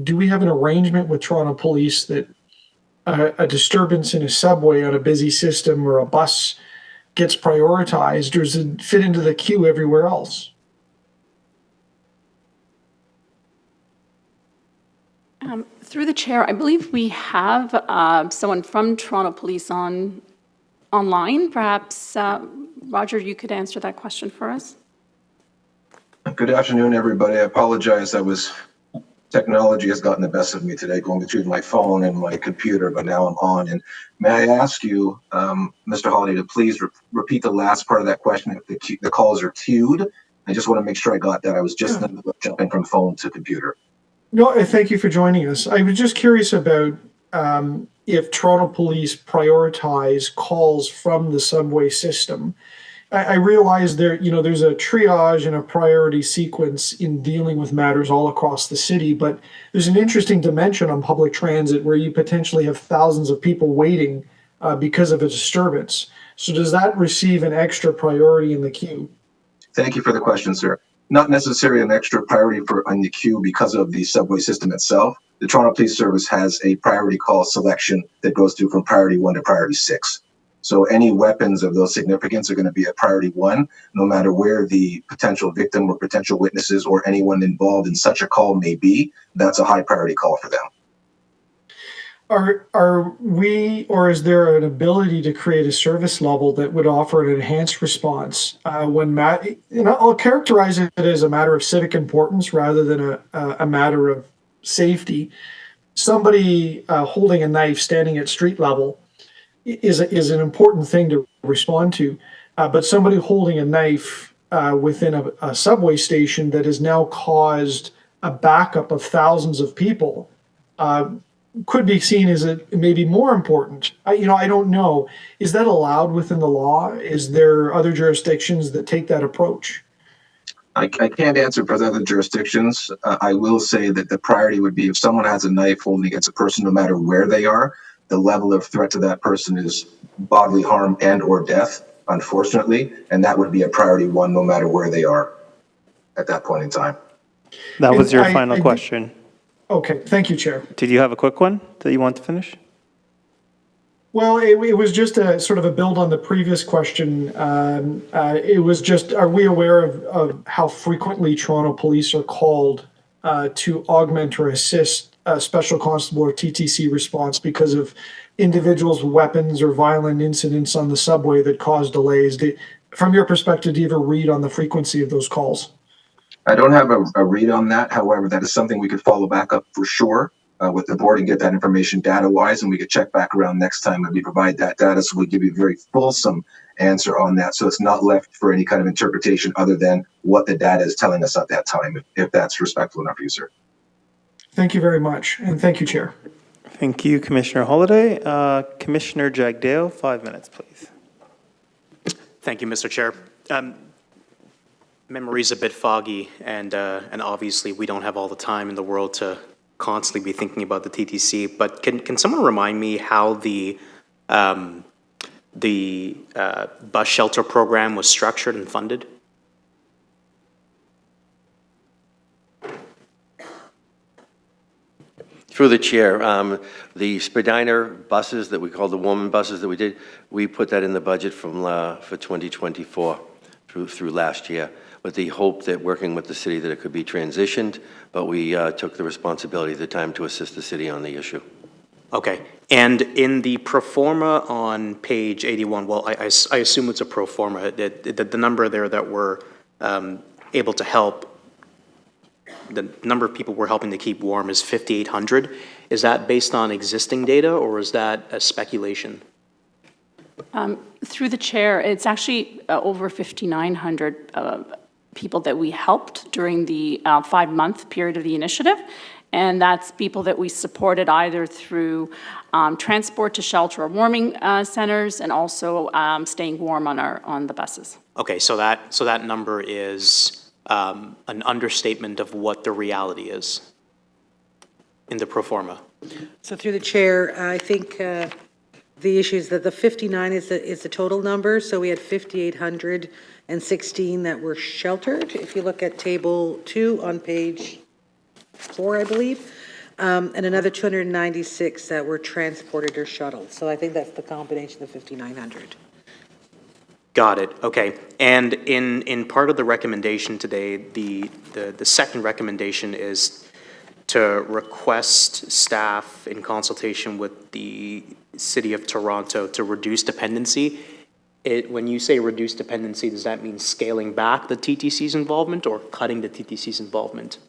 do we have an arrangement with Toronto Police that a disturbance in a subway on a busy system or a bus gets prioritized, or does it fit into the queue everywhere else? Through the chair, I believe we have someone from Toronto Police online. Perhaps, Roger, you could answer that question for us. Good afternoon, everybody. I apologize. Technology has gotten the best of me today, going between my phone and my computer, but now I'm on. And may I ask you, Mr. Holiday, to please repeat the last part of that question if the calls are queued? I just want to make sure I got that. I was just jumping from phone to computer. No, thank you for joining us. I was just curious about if Toronto Police prioritize calls from the subway system. I realize there's a triage and a priority sequence in dealing with matters all across the city, but there's an interesting dimension on public transit where you potentially have thousands of people waiting because of a disturbance. So does that receive an extra priority in the queue? Thank you for the question, sir. Not necessarily an extra priority on the queue because of the subway system itself. The Toronto Police Service has a priority call selection that goes through from priority 1 to priority 6. So any weapons of those significance are going to be at priority 1, no matter where the potential victim or potential witnesses or anyone involved in such a call may be. That's a high priority call for them. Are we, or is there an ability to create a service level that would offer an enhanced response I'll characterize it as a matter of civic importance rather than a matter of safety. Somebody holding a knife standing at street level is an important thing to respond to, but somebody holding a knife within a subway station that has now caused a backup of thousands of people could be seen as maybe more important. I don't know. Is that allowed within the law? Is there other jurisdictions that take that approach? I can't answer for the other jurisdictions. I will say that the priority would be if someone has a knife holding against a person, no matter where they are, the level of threat to that person is bodily harm and or death, unfortunately, and that would be a priority 1 no matter where they are at that point in time. That was your final question. Okay, thank you, Chair. Did you have a quick one that you want to finish? Well, it was just a sort of a build on the previous question. It was just, are we aware of how frequently Toronto Police are called to augment or assist Special Constable or TTC response because of individuals with weapons or violent incidents on the subway that cause delays? From your perspective, do you have a read on the frequency of those calls? I don't have a read on that. However, that is something we could follow back up for sure with the board and get that information data-wise, and we could check back around next time that we provide that data, so we give you very fulsome answer on that. So it's not left for any kind of interpretation other than what the data is telling us at that time, if that's respectful enough for you, sir. Thank you very much, and thank you, Chair. Thank you, Commissioner Holiday. Commissioner Jagdale, 5 minutes, please. Thank you, Mr. Chair. Memory's a bit foggy, and obviously we don't have all the time in the world to constantly be thinking about the TTC, but can someone remind me how the bus shelter program was structured and funded? Through the chair, the Spadina buses that we call the woman buses that we did, we put that in the budget for 2024 through last year, with the hope that working with the city that it could be transitioned, but we took the responsibility at the time to assist the city on the issue. Okay, and in the pro forma on page 81, well, I assume it's a pro forma, the number there that we're able to help, the number of people we're helping to keep warm is 5,800. Is that based on existing data, or is that a speculation? Through the chair, it's actually over 5,900 people that we helped during the 5-month period of the initiative. And that's people that we supported either through transport to shelter or warming centers, and also staying warm on the buses. Okay, so that number is an understatement of what the reality is in the pro forma. So through the chair, I think the issue is that the 59 is the total number. So we had 5,816 that were sheltered. If you look at table 2 on page 4, I believe, and another 296 that were transported or shuttled. So I think that's the combination of 5,900. Got it, okay. And in part of the recommendation today, the second recommendation is to request staff in consultation with the City of Toronto to reduce dependency. When you say reduce dependency, does that mean scaling back the TTC's involvement or cutting the TTC's involvement?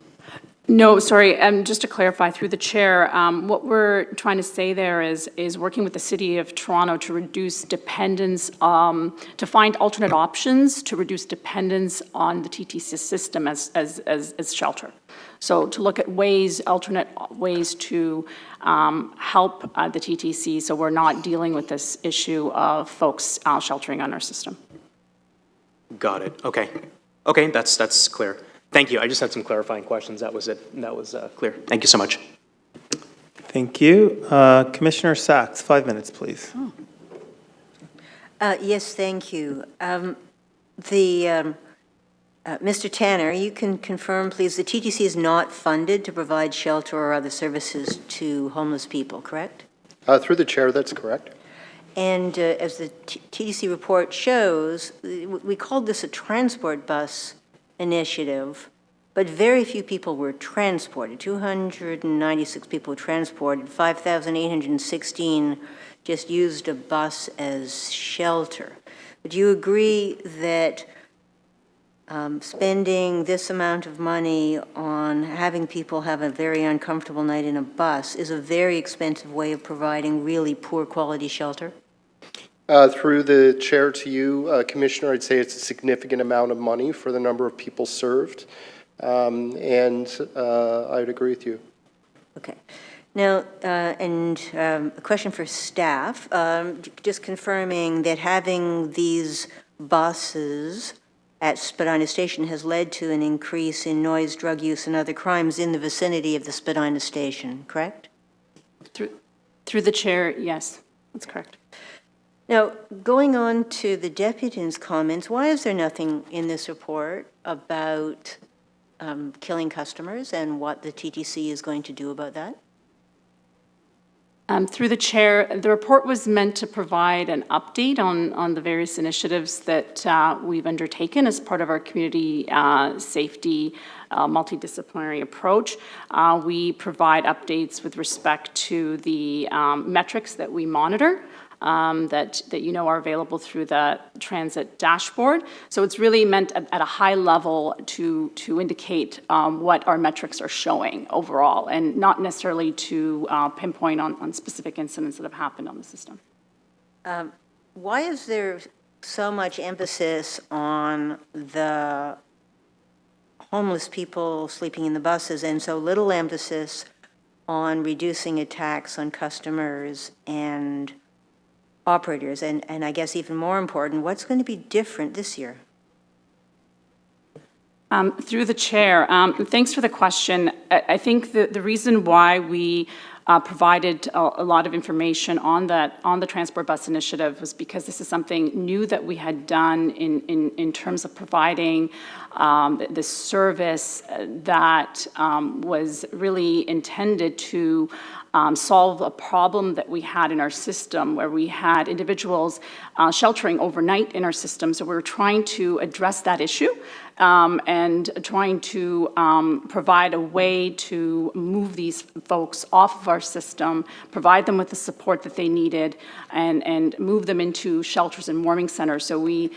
No, sorry, just to clarify through the chair, what we're trying to say there is working with the City of Toronto to reduce dependence, to find alternate options to reduce dependence on the TTC system as shelter. So to look at alternate ways to help the TTC, so we're not dealing with this issue of folks sheltering on our system. Got it, okay. Okay, that's clear. Thank you. I just had some clarifying questions. That was it. That was clear. Thank you so much. Thank you. Commissioner Sachs, 5 minutes, please. Yes, thank you. Mr. Tanner, you can confirm, please, the TTC is not funded to provide shelter or other services to homeless people, correct? Through the chair, that's correct. And as the TTC report shows, we called this a transport bus initiative, but very few people were transported. 296 people were transported, 5,816 just used a bus as shelter. Would you agree that spending this amount of money on having people have a very uncomfortable night in a bus is a very expensive way of providing really poor quality shelter? Through the chair to you, Commissioner, I'd say it's a significant amount of money for the number of people served, and I'd agree with you. Okay. Now, a question for staff, just confirming that having these buses at Spadina Station has led to an increase in noise, drug use, and other crimes in the vicinity of the Spadina Station, correct? Through the chair, yes, that's correct. Now, going on to the deputy's comments, why is there nothing in this report about killing customers and what the TTC is going to do about that? Through the chair, the report was meant to provide an update on the various initiatives that we've undertaken as part of our community safety multidisciplinary approach. We provide updates with respect to the metrics that we monitor that you know are available through the transit dashboard. So it's really meant at a high level to indicate what our metrics are showing overall, and not necessarily to pinpoint on specific incidents that have happened on the system. Why is there so much emphasis on the homeless people sleeping in the buses and so little emphasis on reducing attacks on customers and operators? And I guess even more important, what's going to be different this year? Through the chair, thanks for the question. I think the reason why we provided a lot of information on the transport bus initiative was because this is something new that we had done in terms of providing the service that was really intended to solve a problem that we had in our system where we had individuals sheltering overnight in our system. So we were trying to address that issue and trying to provide a way to move these folks off of our system, provide them with the support that they needed, and move them into shelters and warming centers. So we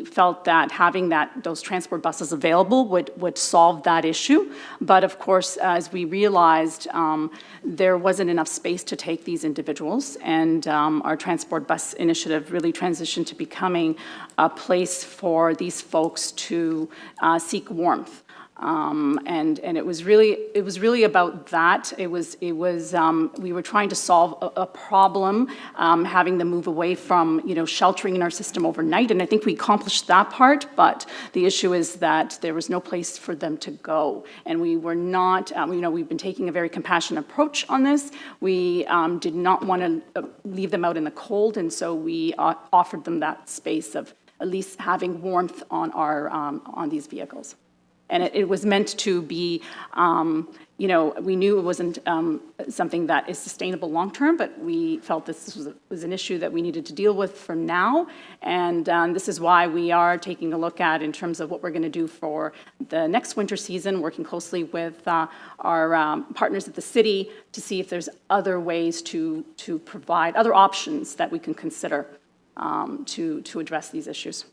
felt that having those transport buses available would solve that issue. But of course, as we realized, there wasn't enough space to take these individuals, and our transport bus initiative really transitioned to becoming a place for these folks to seek warmth. And it was really about that. We were trying to solve a problem, having them move away from, sheltering in our system overnight. And I think we accomplished that part, but the issue is that there was no place for them to go. And we were not, we've been taking a very compassionate approach on this. We did not want to leave them out in the cold. And so we offered them that space of at least having warmth on these vehicles. And it was meant to be, we knew it wasn't something that is sustainable long-term, but we felt this was an issue that we needed to deal with for now. And this is why we are taking a look at in terms of what we're going to do for the next winter season, working closely with our partners at the city to see if there's other ways to provide other options that we can consider to address these issues.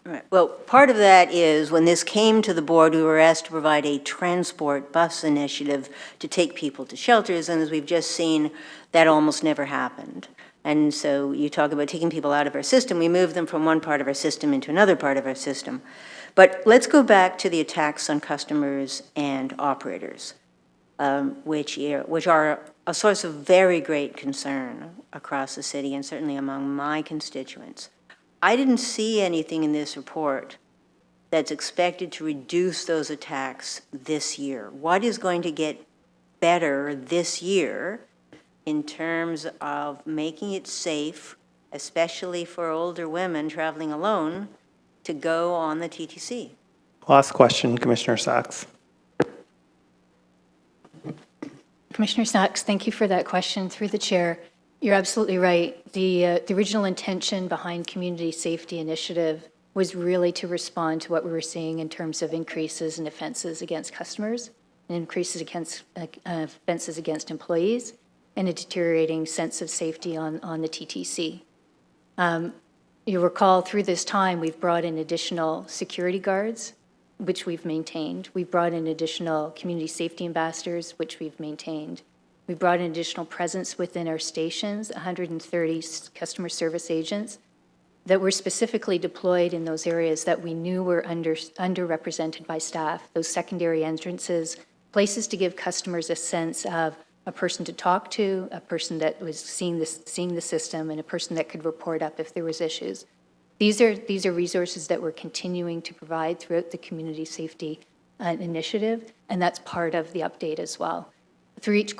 Right. Well, part of that is when this came to the board, we were asked to provide a transport bus initiative to take people to shelters, and as we've just seen, that almost never happened. And so you talk about taking people out of our system, we move them from one part of our system into another part of our system. But let's go back to the attacks on customers and operators, which are a source of very great concern across the city and certainly among my constituents. I didn't see anything in this report that's expected to reduce those attacks this year. What is going to get better this year in terms of making it safe, especially for older women traveling alone, to go on the TTC? Last question, Commissioner Sachs. Commissioner Sachs, thank you for that question. Through the chair, you're absolutely right. The original intention behind Community Safety Initiative was really to respond to what we were seeing in terms of increases in offenses against customers, and increases against offenses against employees, and a deteriorating sense of safety on the TTC. You recall through this time, we've brought in additional security guards, which we've maintained. We've brought in additional community safety ambassadors, which we've maintained. We brought in additional presence within our stations, 130 customer service agents that were specifically deployed in those areas that we knew were underrepresented by staff, those secondary entrances, places to give customers a sense of a person to talk to, a person that was seeing the system, and a person that could report up if there was issues. These are resources that we're continuing to provide throughout the community safety initiative, and that's part of the update as well. Through each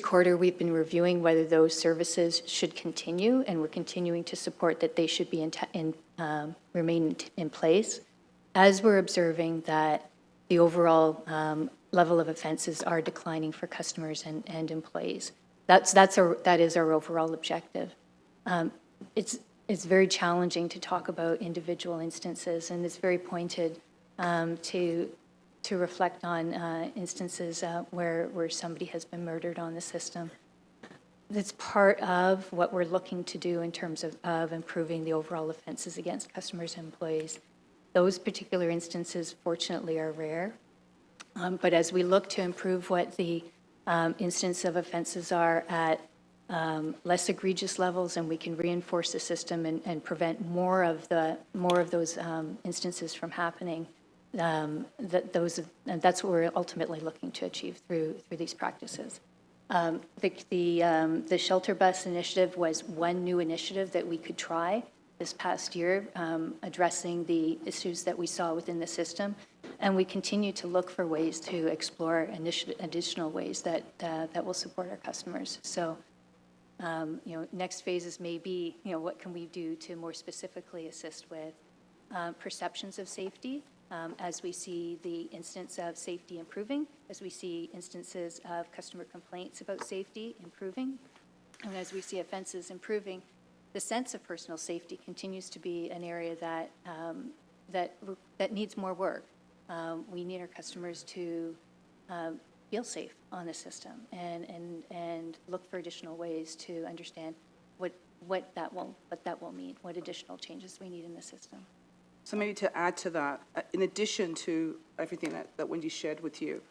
quarter, we've been reviewing whether those services should continue, and we're continuing to support that they should be remain in place, as we're observing that the overall level of offenses are declining for customers and employees. That is our overall objective. It's very challenging to talk about individual instances, and it's very pointed to reflect on instances where somebody has been murdered on the system. That's part of what we're looking to do in terms of improving the overall offenses against customers and employees. Those particular instances, fortunately, are rare. But as we look to improve what the instance of offenses are at less egregious levels, and we can reinforce the system and prevent more of those instances from happening. That's what we're ultimately looking to achieve through these practices. The shelter bus initiative was one new initiative that we could try this past year, addressing the issues that we saw within the system, and we continue to look for ways to explore additional ways that will support our customers. So, next phases may be, what can we do to more specifically assist with perceptions of safety, as we see the instance of safety improving, as we see instances of customer complaints about safety improving, and as we see offenses improving, the sense of personal safety continues to be an area that needs more work. We need our customers to feel safe on the system and look for additional ways to understand what that will mean, what additional changes we need in the system. So maybe to add to that, in addition to everything that Wendy shared with you,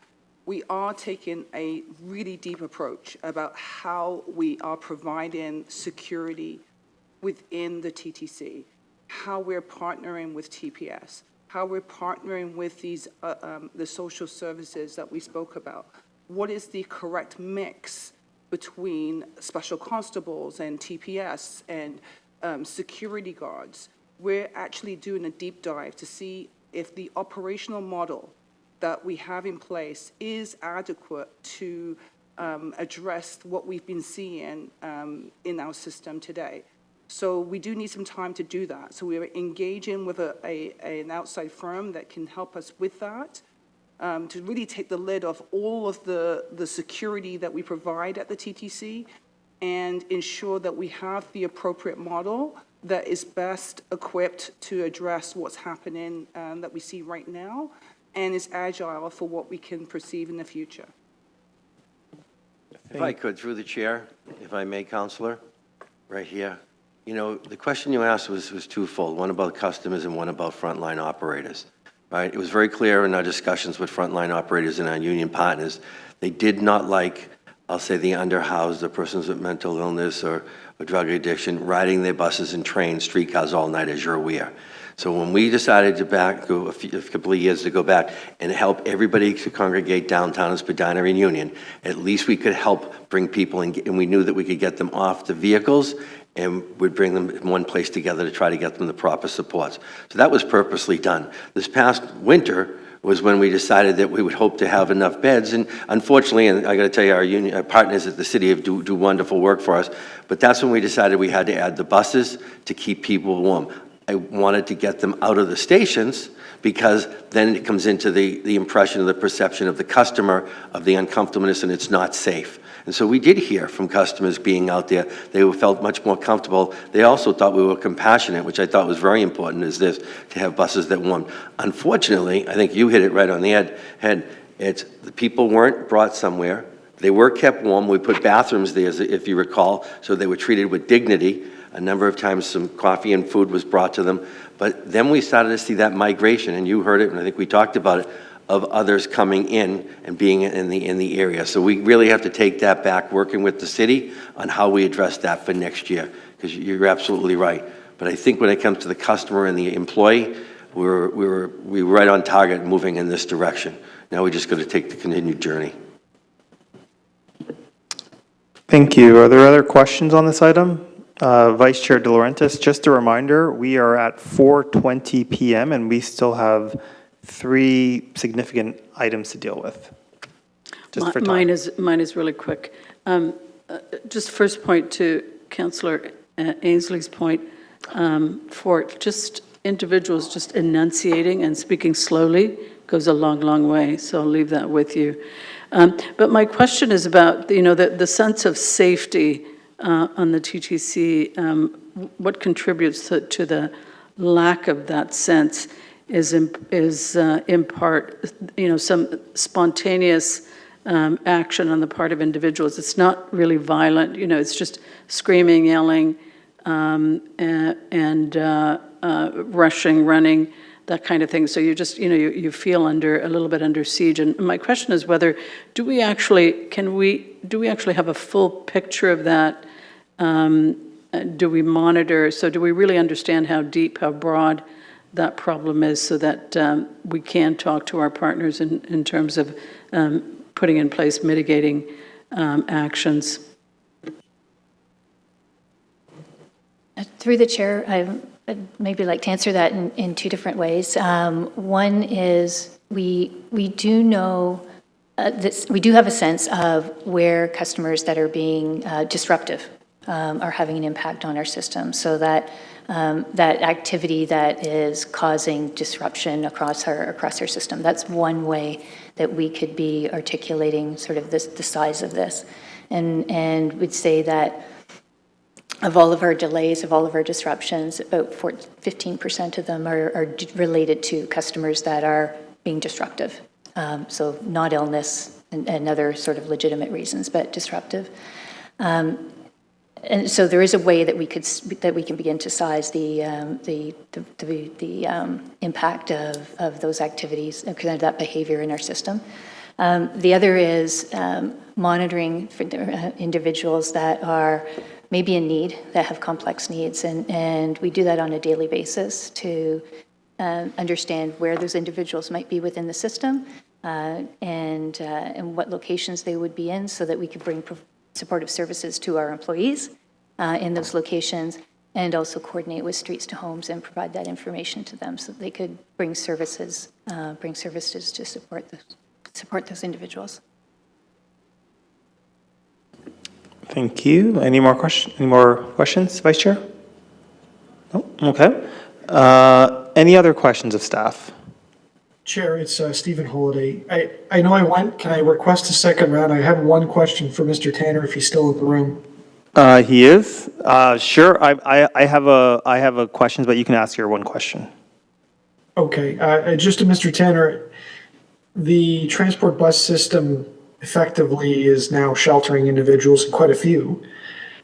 we are taking a really deep approach about how we are providing security within the TTC, how we're partnering with TPS, how we're partnering with these the social services that we spoke about. What is the correct mix between special constables and TPS and security guards? We're actually doing a deep dive to see if the operational model that we have in place is adequate to address what we've been seeing in our system today. So we do need some time to do that. So we're engaging with an outside firm that can help us with that, to really take the lid off all of the security that we provide at the TTC and ensure that we have the appropriate model that is best equipped to address what's happening that we see right now and is agile for what we can perceive in the future. If I could, through the chair, if I may, Counselor, right here. The question you asked was twofold, one about customers and one about frontline operators, right? It was very clear in our discussions with frontline operators and our union partners, they did not like, I'll say, the underhoused, the persons with mental illness or drug addiction, riding their buses and trains, streetcars all night, as you're aware. So when we decided to go a couple of years to go back and help everybody to congregate downtown in Spadina and Union, at least we could help bring people in, and we knew that we could get them off the vehicles and we'd bring them in one place together to try to get them the proper supports. So that was purposely done. This past winter was when we decided that we would hope to have enough beds, and unfortunately, and I got to tell you, our partners at the city do wonderful work for us, but that's when we decided we had to add the buses to keep people warm. I wanted to get them out of the stations because then it comes into the impression of the perception of the customer of the uncomfortableness, and it's not safe. And so we did hear from customers being out there. They felt much more comfortable. They also thought we were compassionate, which I thought was very important, is this, to have buses that warmed. Unfortunately, I think you hit it right on the head. It's the people weren't brought somewhere. They were kept warm. We put bathrooms there, if you recall, so they were treated with dignity. A number of times some coffee and food was brought to them. But then we started to see that migration, and you heard it, and I think we talked about it, of others coming in and being in the area. So we really have to take that back, working with the city on how we address that for next year, because you're absolutely right. But I think when it comes to the customer and the employee, we were right on target moving in this direction. Now we just got to take the continued journey. Thank you. Are there other questions on this item? Vice Chair De Laurentiis, just a reminder, we are at 4:20 p.m. and we still have 3 significant items to deal with. Just for time. Mine is really quick. Just first point to Councillor Ainsley's point, for just individuals just enunciating and speaking slowly goes a long, long way. So I'll leave that with you. But my question is about the sense of safety on the TTC. What contributes to the lack of that sense is in part, some spontaneous action on the part of individuals. It's not really violent, it's just screaming, yelling, and rushing, running. that kind of thing. So you just, you feel a little bit under siege. And my question is whether, do we actually have a full picture of that? Do we monitor? So do we really understand how deep, how broad that problem is so that we can talk to our partners in terms of putting in place mitigating actions? Through the chair, I'd maybe like to answer that in two different ways. One is we do know we do have a sense of where customers that are being disruptive are having an impact on our system, so that that activity that is causing disruption across our system. That's one way that we could be articulating sort of the size of this, and we'd say that of all of our delays, of all of our disruptions, about 15% of them are related to customers that are being disruptive. So not illness and other sort of legitimate reasons, but disruptive. And so there is a way that we can begin to size the impact of those activities, kind of that behavior in our system. The other is monitoring for individuals that are maybe in need, that have complex needs, and we do that on a daily basis to understand where those individuals might be within the system and what locations they would be in, so that we could bring supportive services to our employees in those locations, and also coordinate with Streets to Homes and provide that information to them so that they could bring services to support those individuals. Thank you. Any more questions, Vice Chair? No? Okay. Any other questions of staff? Chair, it's Stephen Holiday. I know I went. Can I request a second round? I have one question for Mr. Tanner if he's still in the room. He is. Sure. I have a question, but you can ask your one question. Okay. Just to Mr. Tanner, the transport bus system effectively is now sheltering individuals, quite a few.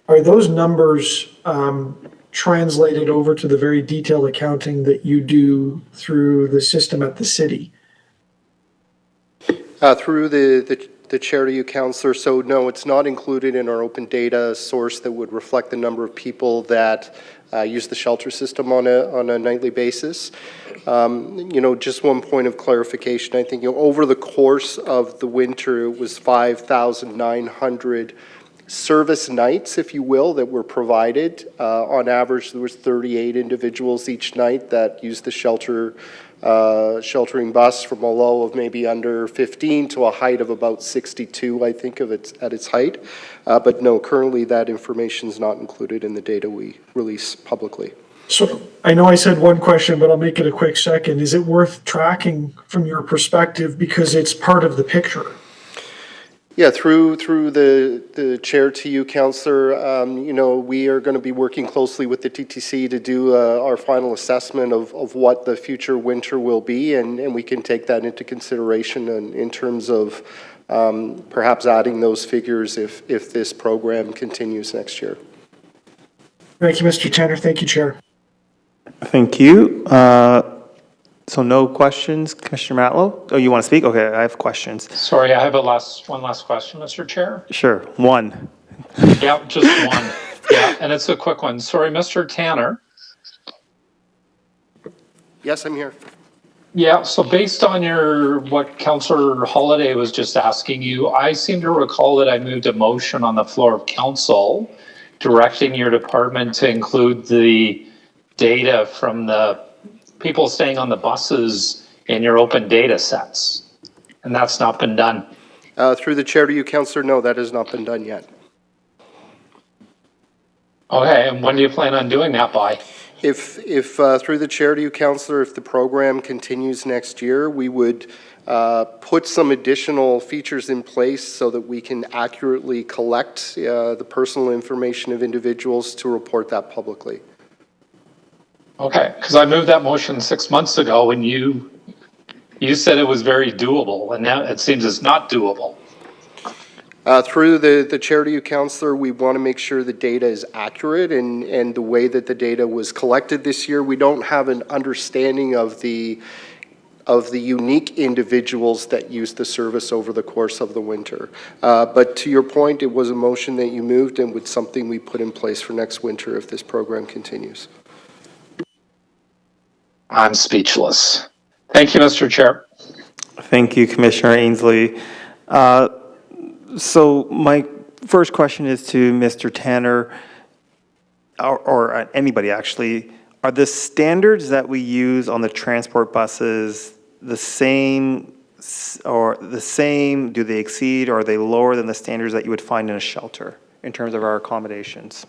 Are those numbers translated over to the very detailed accounting that you do through the system at the city? Through the chair to you, Councillor. So no, it's not included in our open data source that would reflect the number of people that use the shelter system on a nightly basis. Just one point of clarification. I think over the course of the winter, it was 5,900 service nights, if you will, that were provided. On average, there was 38 individuals each night that used the sheltering bus, from a low of maybe under 15 to a height of about 62, I think, at its height. But no, currently that information is not included in the data we release publicly. So I know I said one question, but I'll make it a quick second. Is it worth tracking from your perspective because it's part of the picture? Yeah, through the chair to you, Councillor, we are going to be working closely with the TTC to do our final assessment of what the future winter will be, and we can take that into consideration in terms of perhaps adding those figures if this program continues next year. Thank you, Mr. Tanner. Thank you, Chair. Thank you. So no questions, Commissioner Matlow? Oh, you want to speak? Okay, I have questions. Sorry, I have one last question, Mr. Chair. Sure, one. Yeah, just one. Yeah, and it's a quick one. Sorry, Mr. Tanner. Yes, I'm here. Yeah, so based on what Councillor Holiday was just asking you, I seem to recall that I moved a motion on the floor of council directing your department to include the data from the people staying on the buses in your open data sets, and that's not been done. Through the chair to you, Councillor, no, that has not been done yet. Okay, and when do you plan on doing that by? If through the chair to you, Councillor, if the program continues next year, we would put some additional features in place so that we can accurately collect the personal information of individuals to report that publicly. Okay, because I moved that motion 6 months ago and you said it was very doable, and now it seems it's not doable. Through the chair to you, Councillor, we want to make sure the data is accurate and the way that the data was collected this year. We don't have an understanding of the unique individuals that used the service over the course of the winter. But to your point, it was a motion that you moved and was something we put in place for next winter if this program continues. I'm speechless. Thank you, Mr. Chair. Thank you, Commissioner Ainsley. So my first question is to Mr. Tanner, or anybody actually. Are the standards that we use on the transport buses the same, do they exceed, or are they lower than the standards that you would find in a shelter in terms of our accommodations?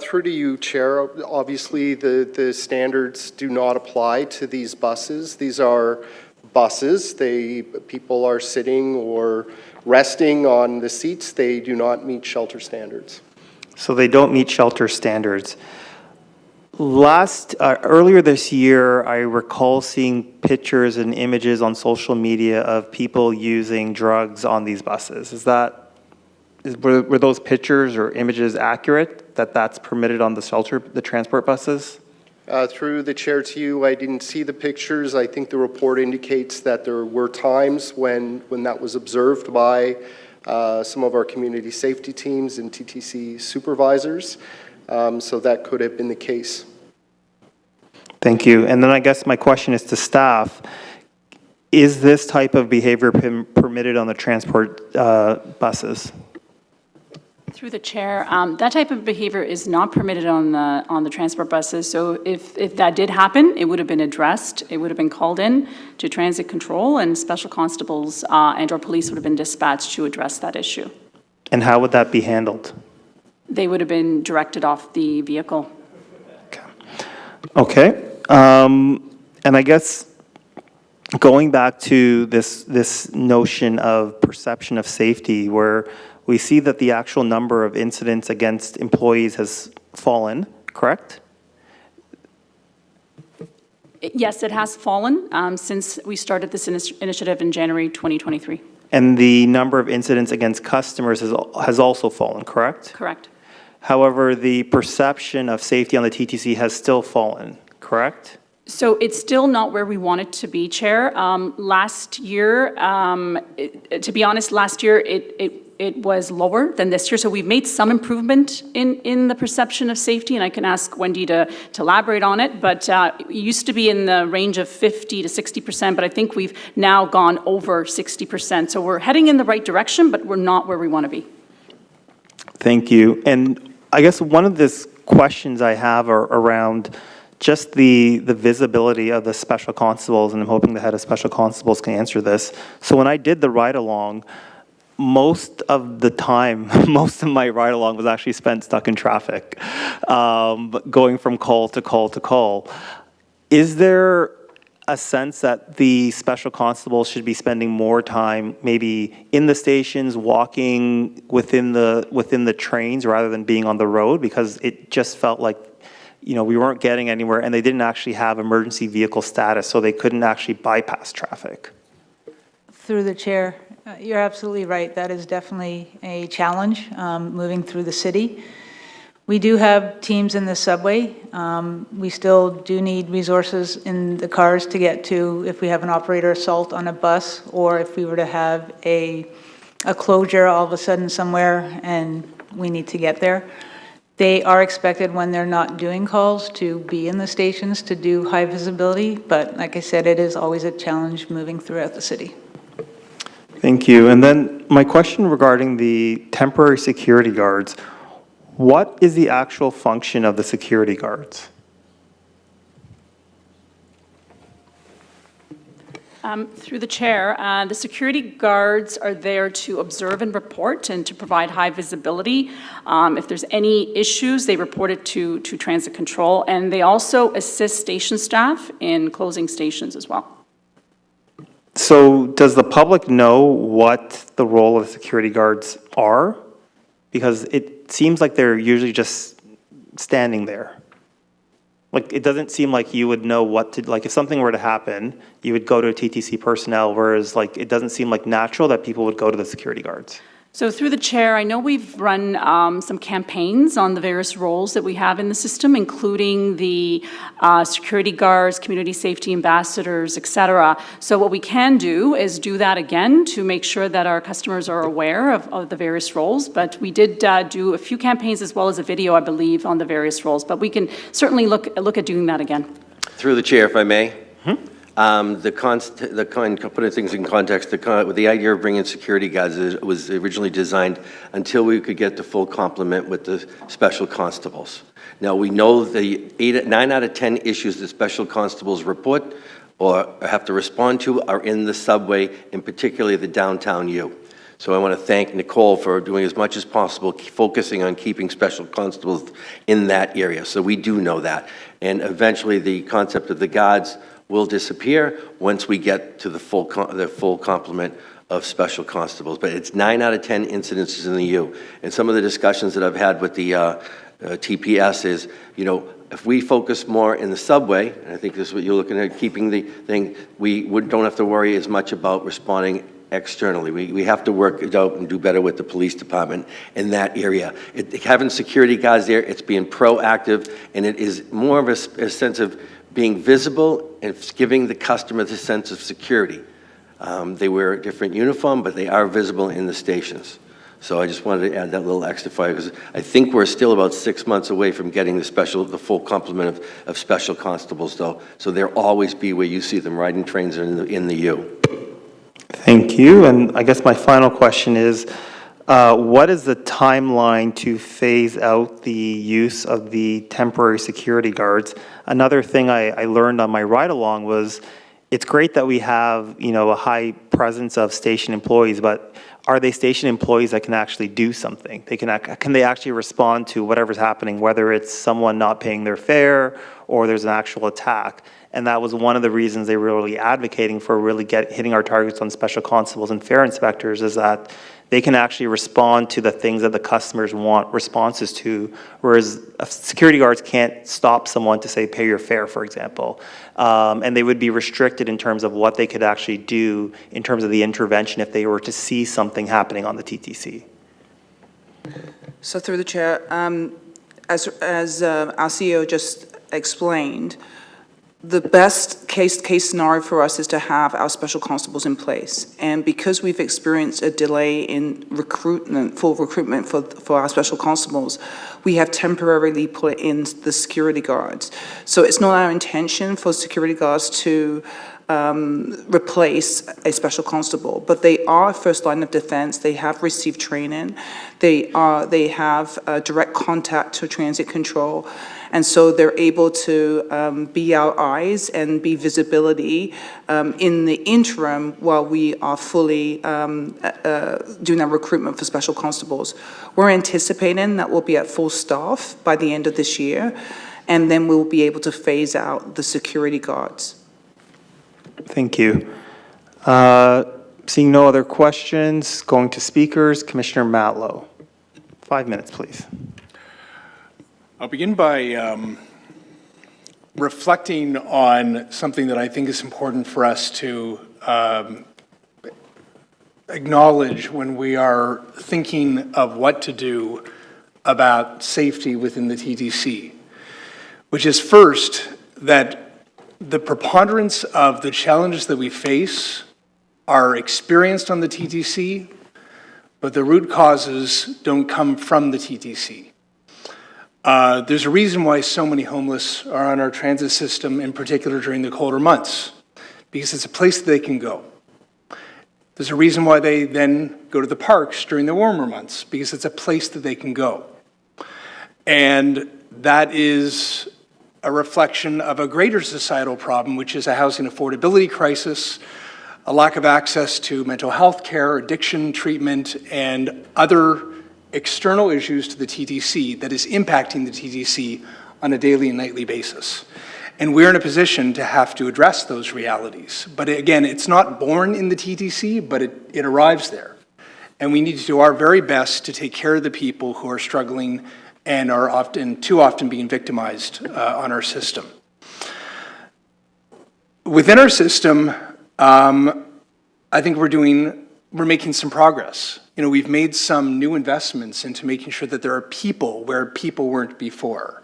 Through to you, Chair. Obviously, the standards do not apply to these buses. These are buses. People are sitting or resting on the seats. They do not meet shelter standards. So they don't meet shelter standards. Earlier this year, I recall seeing pictures and images on social media of people using drugs on these buses. Were those pictures or images accurate, that that's permitted on the transport buses? Through the chair to you, I didn't see the pictures. I think the report indicates that there were times when that was observed by some of our community safety teams and TTC supervisors. So that could have been the case. Thank you. And then I guess my question is to staff. Is this type of behavior permitted on the transport buses? Through the chair, that type of behavior is not permitted on the transport buses. So if that did happen, it would have been addressed. It would have been called in to transit control, and special constables and/or police would have been dispatched to address that issue. And how would that be handled? They would have been directed off the vehicle. Okay. And I guess going back to this notion of perception of safety, where we see that the actual number of incidents against employees has fallen, correct? Yes, it has fallen since we started this initiative in January 2023. And the number of incidents against customers has also fallen, correct? Correct. However, the perception of safety on the TTC has still fallen, correct? So it's still not where we want it to be, Chair. Last year, to be honest, last year it was lower than this year. So we've made some improvement in the perception of safety, and I can ask Wendy to elaborate on it. But it used to be in the range of 50 to 60%, but I think we've now gone over 60%. So we're heading in the right direction, but we're not where we want to be. Thank you. And I guess one of the questions I have are around just the visibility of the special constables, and I'm hoping the head of special constables can answer this. So when I did the ride-along, most of the time, most of my ride-along was actually spent stuck in traffic, going from call to call to call. Is there a sense that the special constables should be spending more time maybe in the stations, walking within the trains rather than being on the road? Because it just felt like, we weren't getting anywhere, and they didn't actually have emergency vehicle status, so they couldn't actually bypass traffic. Through the chair, you're absolutely right. That is definitely a challenge moving through the city. We do have teams in the subway. We still do need resources in the cars to get to if we have an operator assault on a bus, or if we were to have a closure all of a sudden somewhere and we need to get there. They are expected, when they're not doing calls, to be in the stations to do high visibility, but like I said, it is always a challenge moving throughout the city. Thank you. And then my question regarding the temporary security guards, what is the actual function of the security guards? Through the chair, the security guards are there to observe and report and to provide high visibility. If there's any issues, they report it to transit control, and they also assist station staff in closing stations as well. So does the public know what the role of security guards are? Because it seems like they're usually just standing there. Like, it doesn't seem like you would know what to, like, if something were to happen, you would go to TTC personnel, whereas, like, it doesn't seem like natural that people would go to the security guards. So through the chair, I know we've run some campaigns on the various roles that we have in the system, including the security guards, community safety ambassadors, et cetera. So what we can do is do that again to make sure that our customers are aware of the various roles. But we did do a few campaigns as well as a video, I believe, on the various roles. But we can certainly look at doing that again. Through the chair, if I may. Putting things in context, the idea of bringing security guards was originally designed until we could get the full complement with the special constables. Now, we know the 9 out of 10 issues that special constables report or have to respond to are in the subway, and particularly the downtown U. So I want to thank Nicole for doing as much as possible, focusing on keeping special constables in that area. So we do know that. And eventually the concept of the guards will disappear once we get to the full complement of special constables. But it's 9 out of 10 incidences in the U. And some of the discussions that I've had with the TPS is, you know, if we focus more in the subway, and I think this is what you're looking at, keeping the thing, we don't have to worry as much about responding externally. We have to work it out and do better with the police department in that area. Having security guards there, it's being proactive, and it is more of a sense of being visible and giving the customer the sense of security. They wear a different uniform, but they are visible in the stations. So I just wanted to add that little extra fire, because I think we're still about 6 months away from getting the full complement of special constables, though. So they'll always be where you see them riding trains in the U. Thank you. And I guess my final question is, what is the timeline to phase out the use of the temporary security guards? Another thing I learned on my ride along was it's great that we have, you know, a high presence of station employees, but are they station employees that can actually do something? Can they actually respond to whatever's happening, whether it's someone not paying their fare or there's an actual attack? And that was one of the reasons they were really advocating for really hitting our targets on special constables and fare inspectors, is that they can actually respond to the things that the customers want responses to, whereas security guards can't stop someone to say, pay your fare, for example. And they would be restricted in terms of what they could actually do in terms of the intervention if they were to see something happening on the TTC. So through the chair, as our CEO just explained, the best case scenario for us is to have our special constables in place. And because we've experienced a delay in full recruitment for our special constables, we have temporarily put in the security guards. So it's not our intention for security guards to replace a special constable, but they are first line of defense. They have received training. They have direct contact to transit control. And so they're able to be our eyes and be visibility in the interim while we are fully doing our recruitment for special constables. We're anticipating that we'll be at full staff by the end of this year, and then we'll be able to phase out the security guards. Thank you. Seeing no other questions, going to speakers, Commissioner Matlow. 5 minutes, please. I'll begin by reflecting on something that I think is important for us to acknowledge when we are thinking of what to do about safety within the TTC, which is first that the preponderance of the challenges that we face are experienced on the TTC, but the root causes don't come from the TTC. There's a reason why so many homeless are on our transit system, in particular during the colder months, because it's a place that they can go. There's a reason why they then go to the parks during the warmer months, because it's a place that they can go. And that is a reflection of a greater societal problem, which is a housing affordability crisis, a lack of access to mental health care, addiction treatment, and other external issues to the TTC that is impacting the TTC on a daily and nightly basis. And we're in a position to have to address those realities. But again, it's not born in the TTC, but it arrives there. And we need to do our very best to take care of the people who are struggling and are too often being victimized on our system. Within our system, I think we're doing we're making some progress. You know, we've made some new investments into making sure that there are people where people weren't before.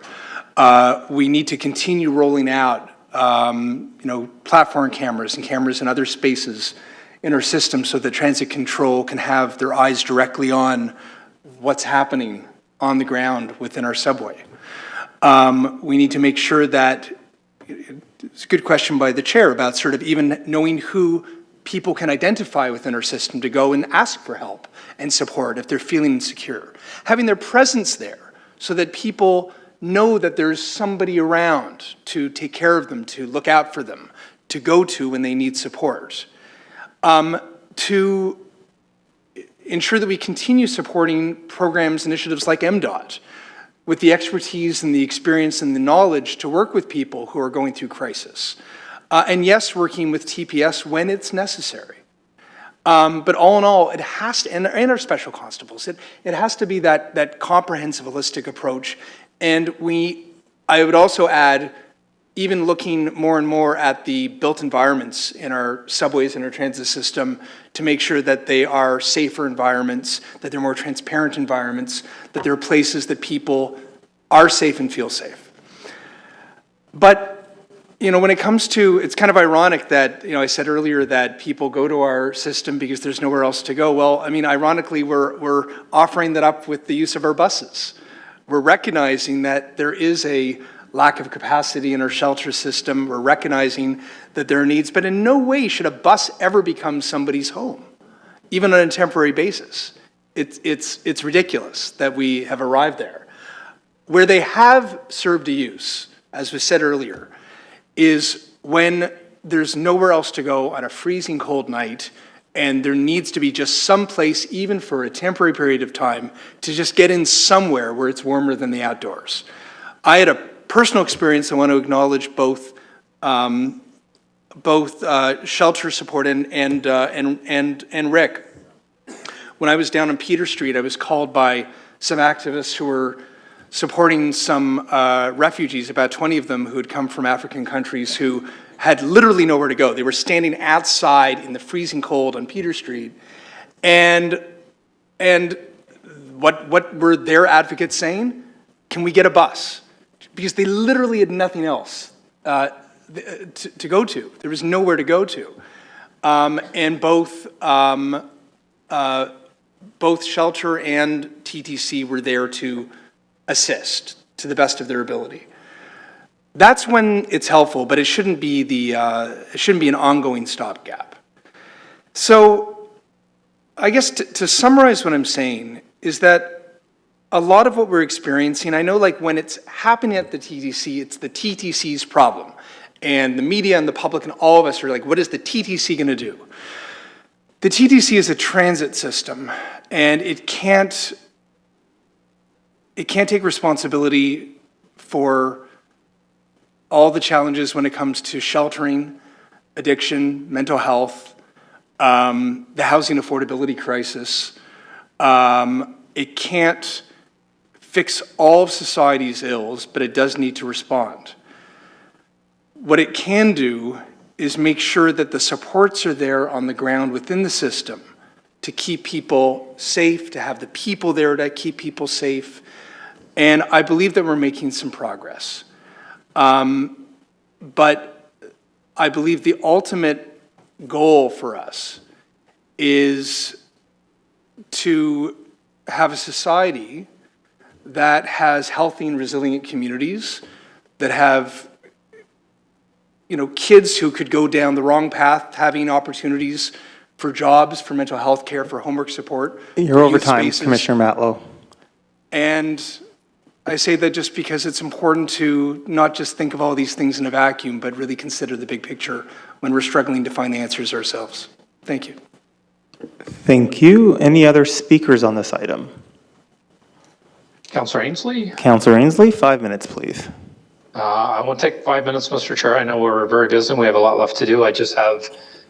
We need to continue rolling out, platform cameras and cameras in other spaces in our system so that transit control can have their eyes directly on what's happening on the ground within our subway. We need to make sure that, it's a good question by the chair about sort of even knowing who people can identify within our system to go and ask for help and support if they're feeling insecure. Having their presence there so that people know that there's somebody around to take care of them, to look out for them, to go to when they need support. To ensure that we continue supporting programs, initiatives like MDOT, with the expertise and the experience and the knowledge to work with people who are going through crisis. And yes, working with TPS when it's necessary. But all in all, it has to, and our special constables, it has to be that comprehensive, holistic approach. And I would also add, even looking more and more at the built environments in our subways and our transit system to make sure that they are safer environments, that they're more transparent environments, that there are places that people are safe and feel safe. But, when it comes to, it's kind of ironic that, I said earlier that people go to our system because there's nowhere else to go. Well, ironically, we're offering that up with the use of our buses. We're recognizing that there is a lack of capacity in our shelter system. We're recognizing that there are needs, but in no way should a bus ever become somebody's home, even on a temporary basis. It's ridiculous that we have arrived there. Where they have served a use, as was said earlier, is when there's nowhere else to go on a freezing cold night and there needs to be just some place, even for a temporary period of time, to just get in somewhere where it's warmer than the outdoors. I had a personal experience. I want to acknowledge both shelter support and Rick. When I was down on Peter Street, I was called by some activists who were supporting some refugees, about 20 of them who had come from African countries who had literally nowhere to go. They were standing outside in the freezing cold on Peter Street. And what were their advocates saying? Can we get a bus? Because they literally had nothing else to go to. There was nowhere to go to. And both Shelter and TTC were there to assist to the best of their ability. That's when it's helpful, but it shouldn't be an ongoing stopgap. So I guess to summarize what I'm saying is that a lot of what we're experiencing, I know like when it's happening at the TTC, it's the TTC's problem. And the media and the public and all of us are like, what is the TTC going to do? The TTC is a transit system, and it can't take responsibility for all the challenges when it comes to sheltering, addiction, mental health, the housing affordability crisis. It can't fix all of society's ills, but it does need to respond. What it can do is make sure that the supports are there on the ground within the system to keep people safe, to have the people there to keep people safe. And I believe that we're making some progress. But I believe the ultimate goal for us is to have a society that has healthy and resilient communities, that have kids who could go down the wrong path, having opportunities for jobs, for mental health care, for homework support. You're over time, Commissioner Matlow. And I say that just because it's important to not just think of all these things in a vacuum, but really consider the big picture when we're struggling to find the answers ourselves. Thank you. Thank you. Any other speakers on this item? Councillor Ainsley? Councillor Ainsley, 5 minutes, please. I won't take 5 minutes, Mr. Chair. I know we're very busy and we have a lot left to do. I just have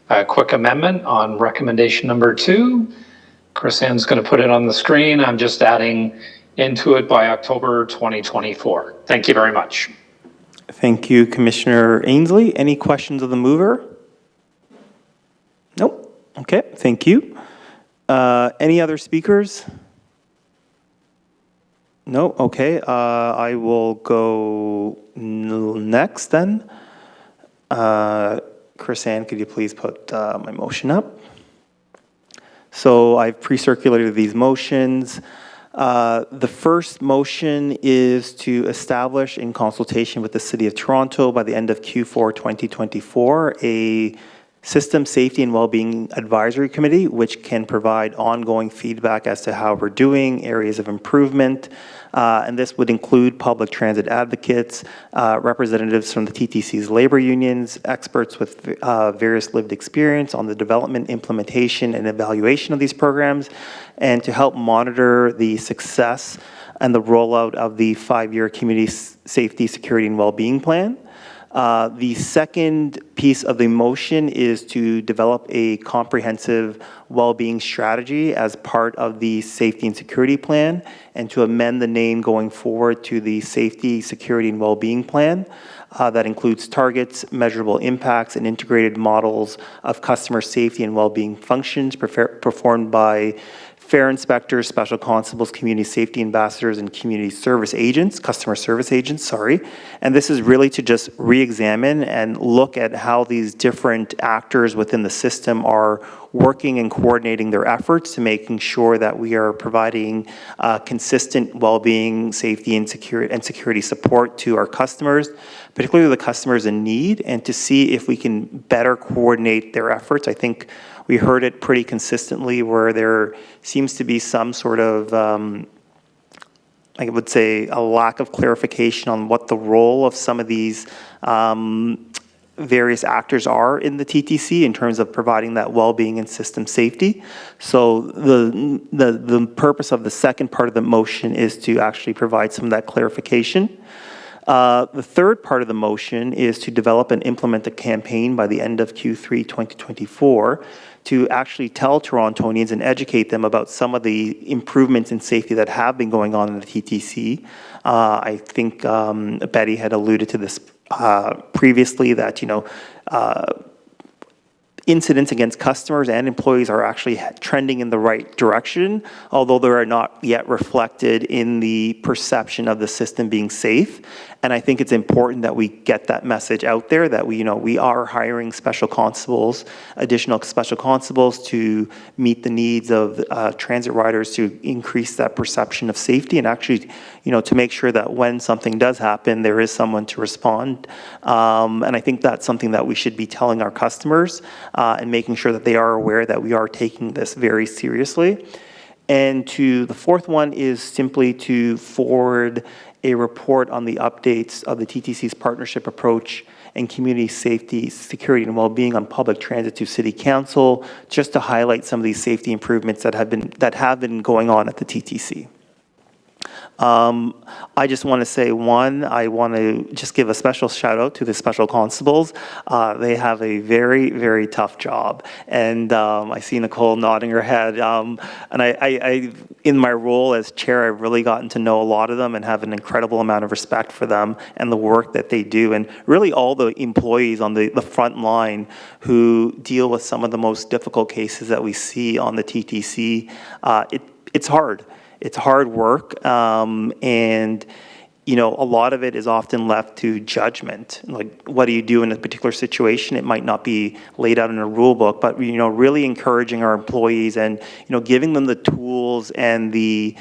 a quick amendment on recommendation number 2. Chris Ann's going to put it on the screen. I'm just adding into it by October 2024. Thank you very much. Thank you, Commissioner Ainsley. Any questions of the mover? Nope. Okay, thank you. Any other speakers? No? Okay. I will go next then. Chris Ann, could you please put my motion up? So I've pre-circulated these motions. The first motion is to establish, in consultation with the City of Toronto by the end of Q4 2024, a System Safety and Wellbeing Advisory Committee, which can provide ongoing feedback as to how we're doing, areas of improvement, and this would include public transit advocates, representatives from the TTC's labor unions, experts with various lived experience on the development, implementation, and evaluation of these programs, and to help monitor the success and the rollout of the 5-year Community Safety, Security, and Wellbeing Plan. The second piece of the motion is to develop a comprehensive well-being strategy as part of the safety and security plan, and to amend the name going forward to the Safety, Security, and Wellbeing Plan. That includes targets, measurable impacts, and integrated models of customer safety and well-being functions performed by fare inspectors, special constables, community safety ambassadors, and community service agents, customer service agents, sorry. And this is really to just re-examine and look at how these different actors within the system are working and coordinating their efforts to making sure that we are providing consistent well-being, safety, and security support to our customers, particularly the customers in need, and to see if we can better coordinate their efforts. I think we heard it pretty consistently where there seems to be some sort of, I would say, a lack of clarification on what the role of some of these various actors are in the TTC in terms of providing that well-being and system safety. So the purpose of the second part of the motion is to actually provide some of that clarification. The third part of the motion is to develop and implement a campaign by the end of Q3 2024 to actually tell Torontonians and educate them about some of the improvements in safety that have been going on in the TTC. I think Betty had alluded to this previously, that, you know, incidents against customers and employees are actually trending in the right direction, although they are not yet reflected in the perception of the system being safe. And I think it's important that we get that message out there that we are hiring special constables, additional special constables to meet the needs of transit riders to increase that perception of safety and actually, to make sure that when something does happen, there is someone to respond. And I think that's something that we should be telling our customers and making sure that they are aware that we are taking this very seriously. And the fourth one is simply to forward a report on the updates of the TTC's partnership approach and community safety, security, and well-being on public transit to City Council, just to highlight some of these safety improvements that have been going on at the TTC. I just want to say, I want to just give a special shout out to the special constables. They have a very, very tough job. And I see Nicole nodding her head. And I, in my role as chair, I've really gotten to know a lot of them and have an incredible amount of respect for them and the work that they do. And really all the employees on the front line who deal with some of the most difficult cases that we see on the TTC, it's hard. It's hard work, and a lot of it is often left to judgment. Like, what do you do in a particular situation? It might not be laid out in a rule book, but really encouraging our employees and giving them the tools and the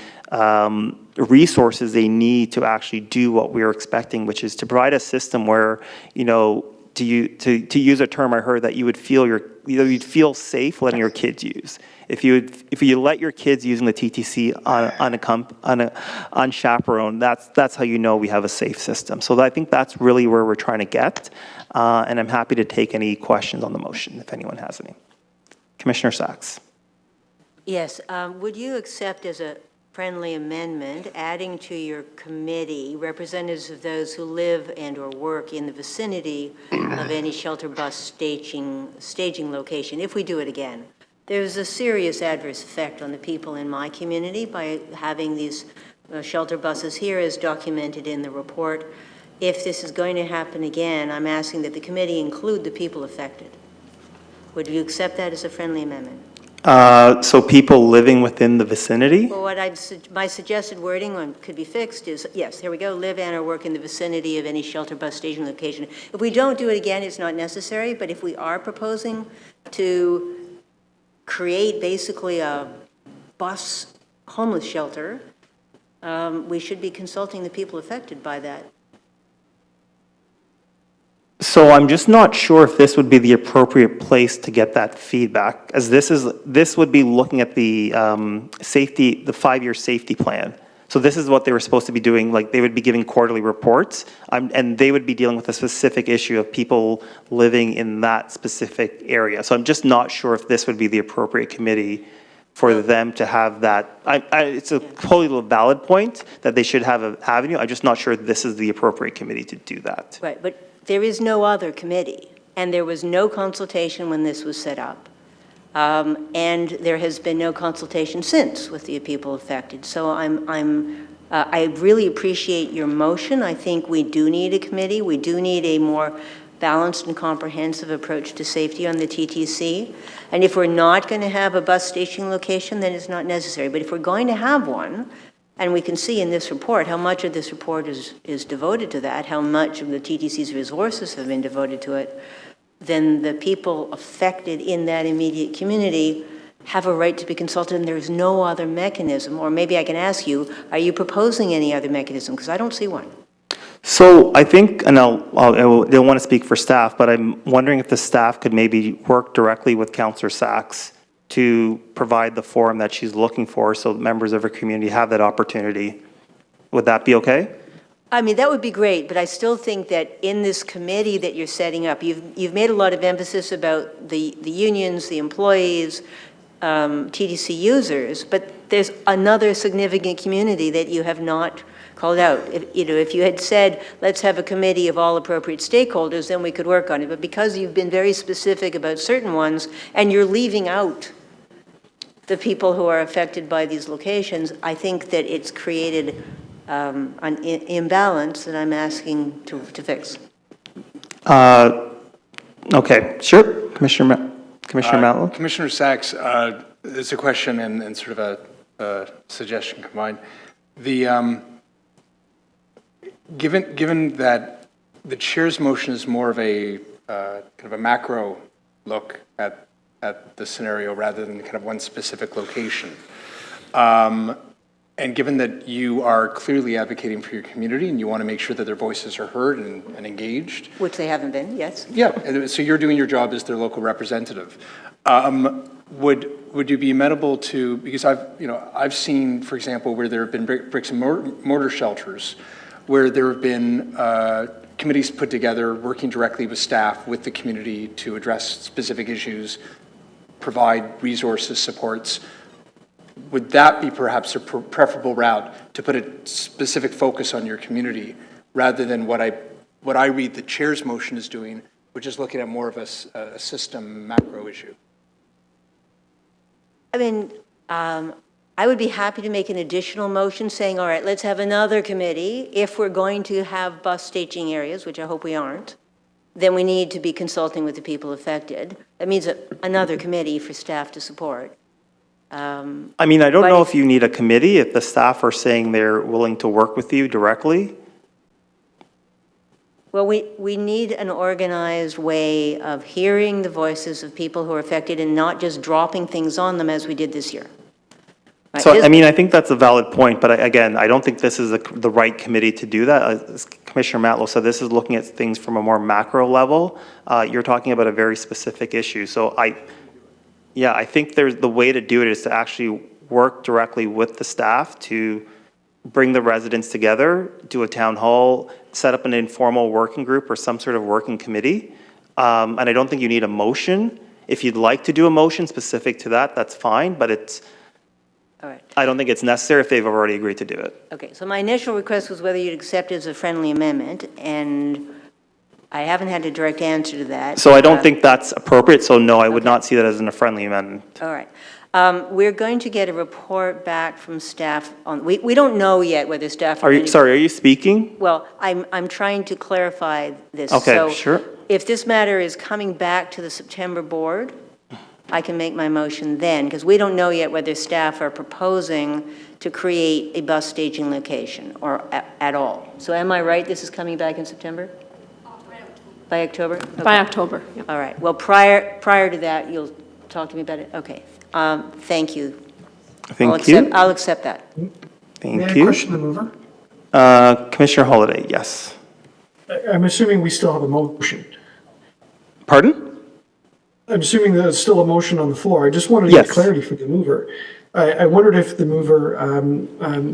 resources they need to actually do what we're expecting, which is to provide a system where to use a term I heard, that you would feel you'd feel safe letting your kids use. If you let your kids using the TTC unchaperoned, that's how you know we have a safe system. So I think that's really where we're trying to get, and I'm happy to take any questions on the motion if anyone has any. Commissioner Sachs. Yes, would you accept as a friendly amendment adding to your committee representatives of those who live and or work in the vicinity of any shelter bus staging location, if we do it again? There's a serious adverse effect on the people in my community by having these shelter buses here, as documented in the report. If this is going to happen again, I'm asking that the committee include the people affected. Would you accept that as a friendly amendment? So people living within the vicinity? Well, my suggested wording could be fixed is, yes, here we go, live and or work in the vicinity of any shelter bus station location. If we don't do it again, it's not necessary, but if we are proposing to create basically a bus homeless shelter, we should be consulting the people affected by that. So I'm just not sure if this would be the appropriate place to get that feedback, as this would be looking at the safety, the 5-year safety plan. So this is what they were supposed to be doing, like they would be giving quarterly reports, and they would be dealing with a specific issue of people living in that specific area. So I'm just not sure if this would be the appropriate committee for them to have that. It's a totally valid point that they should have an avenue. I'm just not sure this is the appropriate committee to do that. Right, but there is no other committee, and there was no consultation when this was set up. And there has been no consultation since with the people affected. So I really appreciate your motion. I think we do need a committee. We do need a more balanced and comprehensive approach to safety on the TTC. And if we're not going to have a bus station location, then it's not necessary. But if we're going to have one, and we can see in this report how much of this report is devoted to that, how much of the TTC's resources have been devoted to it, then the people affected in that immediate community have a right to be consulted, and there's no other mechanism. Or maybe I can ask you, are you proposing any other mechanism? Because I don't see one. So I think, and I don't want to speak for staff, but I'm wondering if the staff could maybe work directly with Councillor Sachs to provide the forum that she's looking for so members of her community have that opportunity. Would that be okay? I mean, that would be great, but I still think that in this committee that you're setting up, you've made a lot of emphasis about the unions, the employees, TTC users, but there's another significant community that you have not called out. If you had said, let's have a committee of all appropriate stakeholders, then we could work on it. But because you've been very specific about certain ones, and you're leaving out the people who are affected by these locations, I think that it's created an imbalance that I'm asking to fix. Okay, sure. Commissioner Matlow? Commissioner Sachs, it's a question and sort of a suggestion combined. Given that the chair's motion is more of a kind of a macro look at the scenario rather than kind of one specific location, and given that you are clearly advocating for your community and you want to make sure that their voices are heard and engaged. Which they haven't been, yes. Yeah, so you're doing your job as their local representative. Would you be amenable to, because I've seen, for example, where there have been bricks and mortar shelters, where there have been committees put together working directly with staff, with the community to address specific issues, provide resources, supports. Would that be perhaps a preferable route to put a specific focus on your community rather than what I read the chair's motion is doing, which is looking at more of a system macro issue? I mean, I would be happy to make an additional motion saying, all right, let's have another committee. If we're going to have bus staging areas, which I hope we aren't, then we need to be consulting with the people affected. That means another committee for staff to support. I mean, I don't know if you need a committee, if the staff are saying they're willing to work with you directly. Well, we need an organized way of hearing the voices of people who are affected and not just dropping things on them as we did this year. Right? So, I mean, I think that's a valid point, but again, I don't think this is the right committee to do that. As Commissioner Matlow said, this is looking at things from a more macro level. You're talking about a very specific issue. So I think the way to do it is to actually work directly with the staff to bring the residents together, do a town hall, set up an informal working group or some sort of working committee. And I don't think you need a motion. If you'd like to do a motion specific to that, that's fine, but all right. I don't think it's necessary if they've already agreed to do it. Okay, so my initial request was whether you'd accept it as a friendly amendment, and I haven't had a direct answer to that. So I don't think that's appropriate, so no, I would not see that as a friendly amendment. All right. We're going to get a report back from staff on, we don't know yet whether staff are you speaking? Well, I'm trying to clarify this. Okay, So sure. if this matter is coming back to the September board, I can make my motion then, because we don't know yet whether staff are proposing to create a bus staging location or at all. So am I right, this is coming back in September? By October? By Okay. October, yeah. All right, well, prior to that, you'll talk to me about it? Okay, thank you. Thank you. I'll accept that. Thank May I you. question the mover? Commissioner Holiday, yes. I'm assuming we still have a motion. Pardon? I'm assuming there's still a motion on the floor. I just wanted to Yes. get clarity for the mover. I wondered if the mover,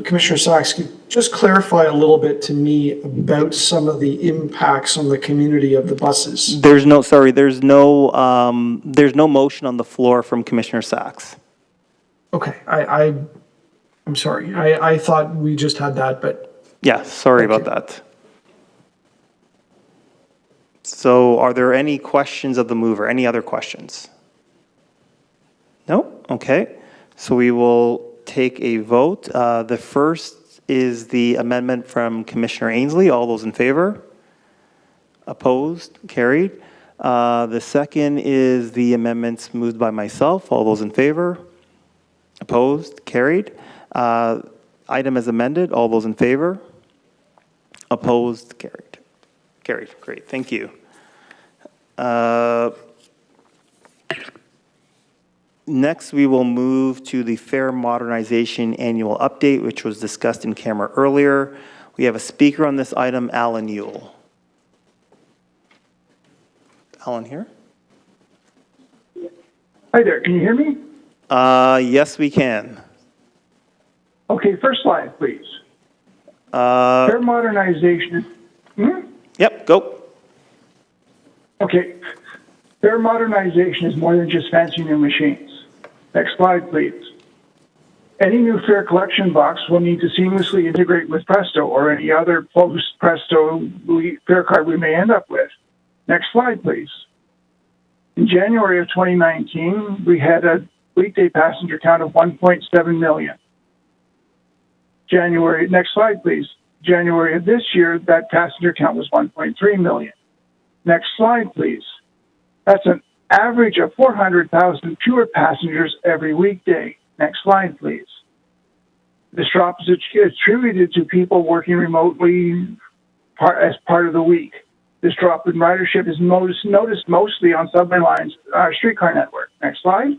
Commissioner Sachs, could just clarify a little bit to me about some of the impacts on the community of the buses. There's no motion on the floor from Commissioner Sachs. Okay, I'm sorry. I thought we just had that, but Yeah, sorry about that. So are there any questions of the mover? Any other questions? No? Okay. So we will take a vote. The first is the amendment from Commissioner Ainsley. All those in favor? Opposed? Carried. The second is the amendments moved by myself. All those in favor? Opposed? Carried. Item as amended. All those in favor? Opposed? Carried. Carried. Great. Thank you. Next, we will move to the Fare Modernization Annual Update, which was discussed in camera earlier. We have a speaker on this item, Alan Yule. Alan here? Hi there, can you hear me? Yes, we can. Okay, first slide, please. Fare modernization. Yep, go. Okay, fare modernization is more than just fancy new machines. Next slide, please. Any new fare collection box will need to seamlessly integrate with Presto or any other post-Presto fare card we may end up with. Next slide, please. In January of 2019, we had a weekday passenger count of 1.7 million. Next slide, please. January of this year, that passenger count was 1.3 million. Next slide, please. That's an average of 400,000 fewer passengers every weekday. Next slide, please. This drop is attributed to people working remotely as part of the week. This drop in ridership is noticed mostly on subway lines, our streetcar network. Next slide.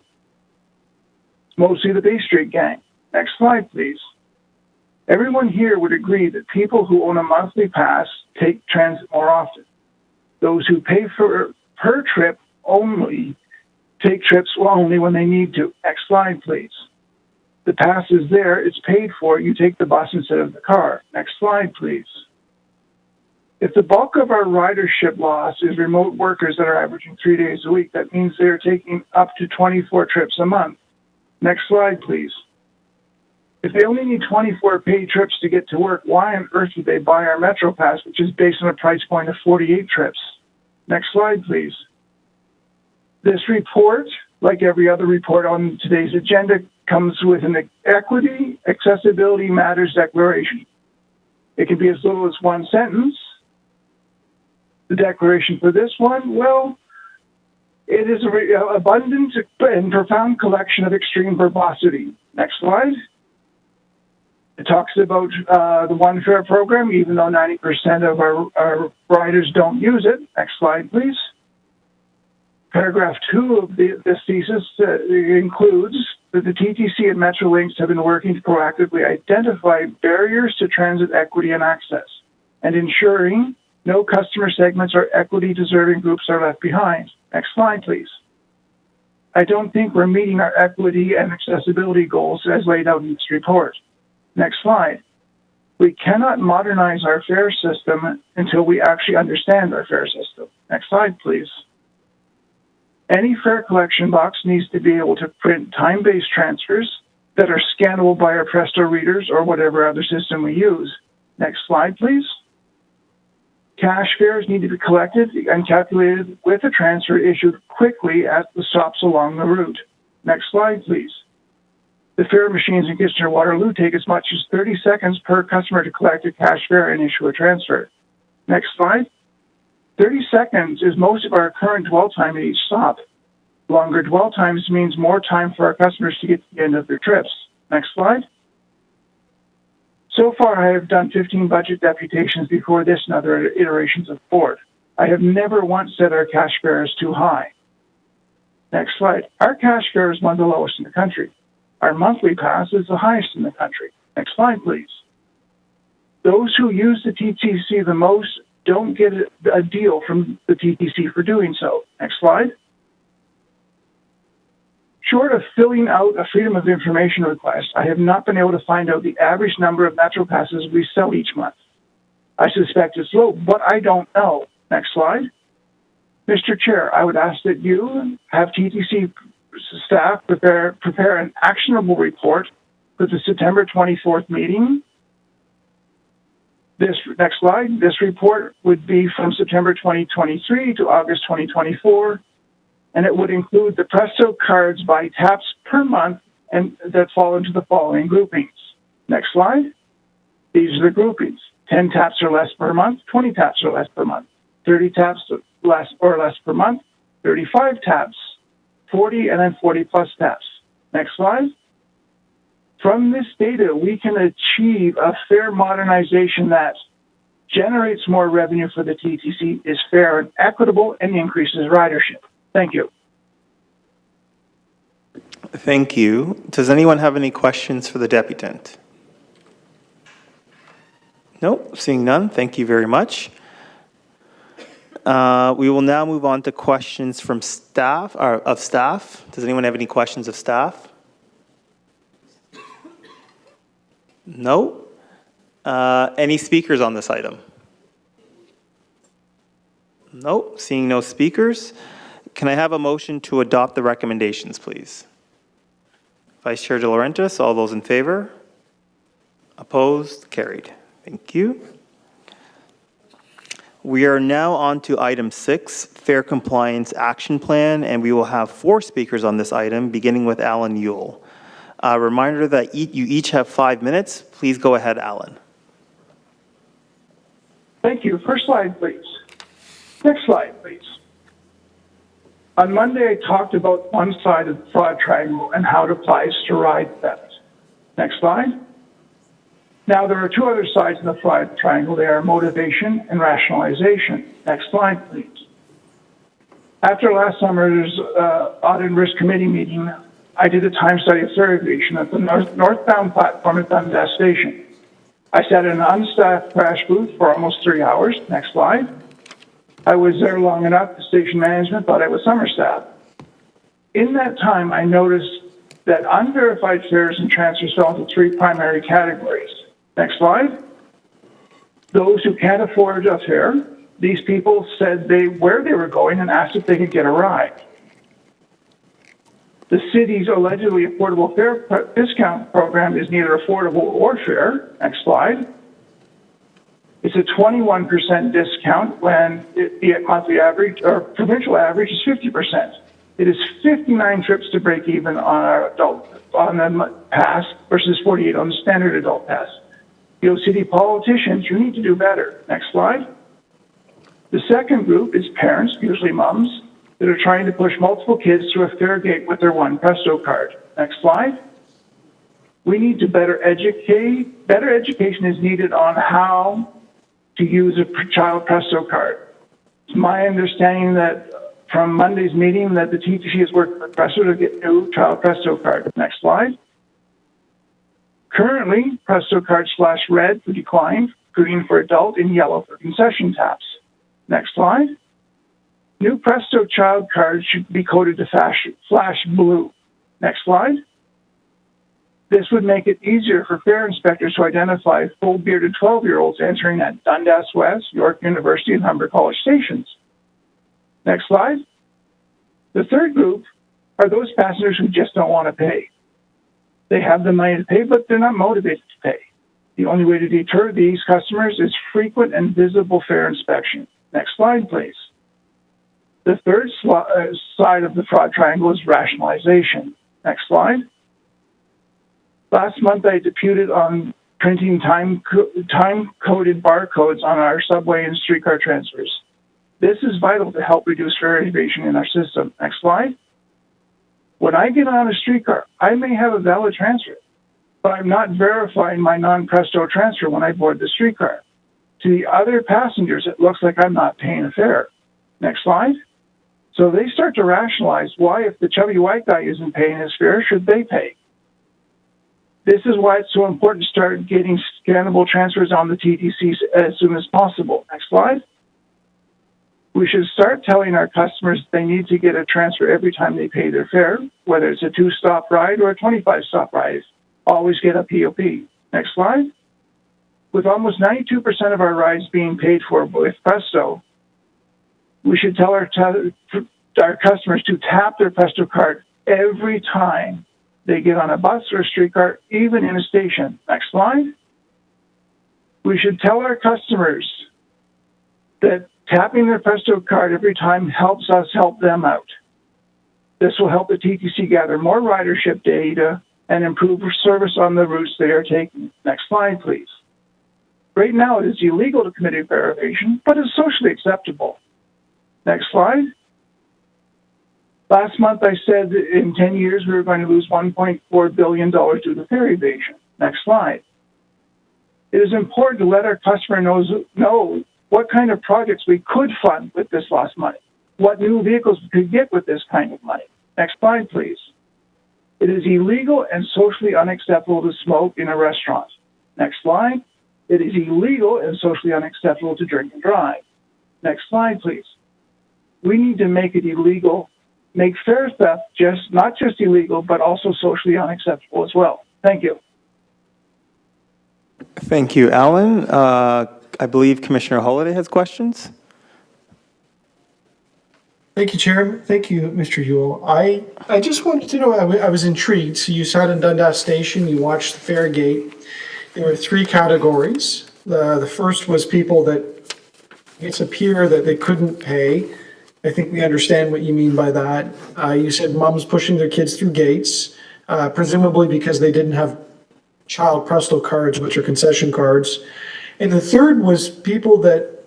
It's mostly the Bay Street gang. Next slide, please. Everyone here would agree that people who own a monthly pass take transit more often. Those who pay per trip only take trips only when they need to. Next slide, please. The pass is there, it's paid for, you take the bus instead of the car. Next slide, please. If the bulk of our ridership loss is remote workers that are averaging 3 days a week, that means they're taking up to 24 trips a month. Next slide, please. If they only need 24 paid trips to get to work, why on earth would they buy our Metro Pass, which is based on a price point of 48 trips? Next slide, please. This report, like every other report on today's agenda, comes with an Equity Accessibility Matters Declaration. It can be as little as one sentence. The declaration for this one, well, it is an abundant and profound collection of extreme verbosity. Next slide. It talks about the One Fare program, even though 90% of our riders don't use it. Next slide, please. Paragraph 2 of this thesis includes that the TTC and Metrolinx have been working to proactively identify barriers to transit equity and access and ensuring no customer segments or equity-deserving groups are left behind. Next slide, please. I don't think we're meeting our equity and accessibility goals as laid out in this report. Next slide. We cannot modernize our fare system until we actually understand our fare system. Next slide, please. Any fare collection box needs to be able to print time-based transfers that are scannable by our Presto readers or whatever other system we use. Next slide, please. Cash fares need to be collected and calculated with a transfer issued quickly at the stops along the route. Next slide, please. The fare machines in Kitchener-Waterloo take as much as 30 seconds per customer to collect a cash fare and issue a transfer. Next slide. 30 seconds is most of our current dwell time at each stop. Longer dwell times means more time for our customers to get to the end of their trips. Next slide. So far, I have done 15 budget deputations before this and other iterations of board. I have never once said our cash fare is too high. Next slide. Our cash fare is one of the lowest in the country. Our monthly pass is the highest in the country. Next slide, please. Those who use the TTC the most don't get a deal from the TTC for doing so. Next slide. Short of filling out a Freedom of Information request, I have not been able to find out the average number of Metro passes we sell each month. I suspect it's low, but I don't know. Next slide. Mr. Chair, I would ask that you have TTC staff prepare an actionable report for the September 24th meeting. Next slide. This report would be from September 2023 to August 2024. And it would include the Presto cards by taps per month and that fall into the following groupings. Next slide. These are the groupings. 10 taps or less per month, 20 taps or less per month, 30 taps or less per month, 35 taps, 40, and then 40 plus taps. Next slide. From this data, we can achieve a fare modernization that generates more revenue for the TTC, is fair and equitable, and increases ridership. Thank you. Thank you. Does anyone have any questions for the deputant? Nope, seeing none. Thank you very much. We will now move on to questions from staff, or of staff. Does anyone have any questions of staff? No. Any speakers on this item? Nope, seeing no speakers. Can I have a motion to adopt the recommendations, please? Vice Chair De Laurentiis, all those in favor? Opposed? Carried. Thank you. We are now on to item 6, Fare Compliance Action Plan, and we will have 4 speakers on this item, beginning with Alan Yule. A reminder that you each have 5 minutes. Please go ahead, Alan. Thank you. First slide, please. Next slide, please. On Monday, I talked about one side of the fraud triangle and how it applies to ride theft. Next slide. Now, there are 2 other sides of the fraud triangle. They are motivation and rationalization. Next slide, please. After last summer's Audit and Risk Committee meeting, I did a time study of segregation at the northbound platform at Dundas Station. I sat in an unstaffed crash booth for almost 3 hours. Next slide. I was there long enough, the station management thought I was summer staff. In that time, I noticed that unverified fares and transfers fell into 3 primary categories. Next slide. Those who can't afford a fare, these people said where they were going and asked if they could get a ride. The city's allegedly affordable fare discount program is neither affordable or fair. Next slide. It's a 21% discount when the monthly average or provincial average is 50%. It is 59 trips to break even on the pass versus 48 on the standard adult pass. You know, city politicians, you need to do better. Next slide. The second group is parents, usually moms, that are trying to push multiple kids through a fare gate with their one Presto card. Next slide. We need to better educate. Better education is needed on how to use a child Presto card. It's my understanding that from Monday's meeting that the TTC has worked with Presto to get new child Presto card. Next slide. Currently, Presto cards flash red for decline, green for adult, and yellow for concession taps. Next slide. New Presto child cards should be coded to flash blue. Next slide. This would make it easier for fare inspectors to identify full-bearded 12-year-olds entering at Dundas West, York University, and Humber College stations. Next slide. The third group are those passengers who just don't want to pay. They have the money to pay, but they're not motivated to pay. The only way to deter these customers is frequent and visible fare inspection. Next slide, please. The third side of the fraud triangle is rationalization. Next slide. Last month, I deputed on printing time-coded barcodes on our subway and streetcar transfers. This is vital to help reduce fare evasion in our system. Next slide. When I get on a streetcar, I may have a valid transfer, but I'm not verifying my non-presto transfer when I board the streetcar. To the other passengers, it looks like I'm not paying a fare. Next slide. So they start to rationalize why, if the chubby white guy isn't paying his fare, should they pay? This is why it's so important to start getting scannable transfers on the TTCs as soon as possible. Next slide. We should start telling our customers they need to get a transfer every time they pay their fare, whether it's a 2-stop ride or a 25-stop ride. Always get a POP. Next slide. With almost 92% of our rides being paid for with Presto, we should tell our customers to tap their Presto card every time they get on a bus or a streetcar, even in a station. Next slide. We should tell our customers that tapping their Presto card every time helps us help them out. This will help the TTC gather more ridership data and improve service on the routes they are taking. Next slide, please. Right now, it is illegal to commit a verification, but it's socially acceptable. Next slide. Last month, I said that in 10 years, we were going to lose $1.4 billion due to fare evasion. Next slide. It is important to let our customer know what kind of projects we could fund with this lost money, what new vehicles we could get with this kind of money. Next slide, please. It is illegal and socially unacceptable to smoke in a restaurant. Next slide. It is illegal and socially unacceptable to drink and drive. Next slide, please. We need to make it illegal, make fare theft not just illegal, but also socially unacceptable as well. Thank you. Thank you, Alan. I believe Commissioner Holliday has questions. Thank you, Chair. Thank you, Mr. Ewell. I just wanted to know, I was intrigued. So you sat in Dundas Station, you watched the fare gate. There were 3 categories. The first was people that it's appear that they couldn't pay. I think we understand what you mean by that. You said moms pushing their kids through gates, presumably because they didn't have child Presto cards, which are concession cards. And the third was people that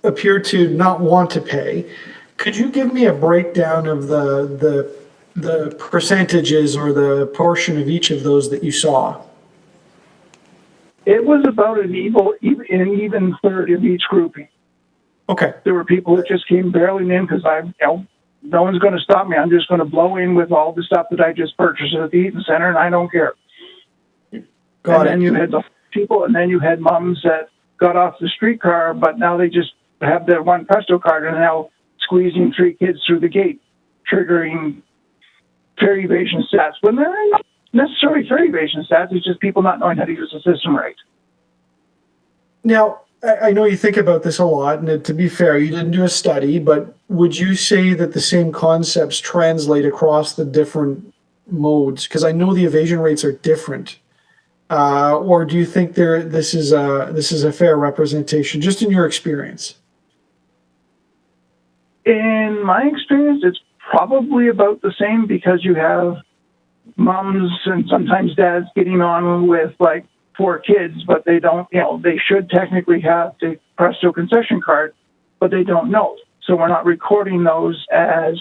appear to not want to pay. Could you give me a breakdown of the percentages or the portion of each of those that you saw? It was about an even third of each grouping. Okay. There were people that just came barreling in because no one's going to stop me. I'm just going to blow in with all the stuff that I just purchased at the Eaton Center, and I don't care. Got it. And then you had the people, and then you had moms that got off the streetcar, but now they just have their one Presto card and are now squeezing 3 kids through the gate, triggering fare evasion stats. When they're not necessarily fare evasion stats, it's just people not knowing how to use the system right. Now, I know you think about this a lot, and to be fair, you didn't do a study, but would you say that the same concepts translate across the different modes? Because I know the evasion rates are different. Or do you think this is a fair representation, just in your experience? In my experience, it's probably about the same because you have moms and sometimes dads getting on with like 4 kids, but they don't, they should technically have the Presto concession card, but they don't know. So we're not recording those as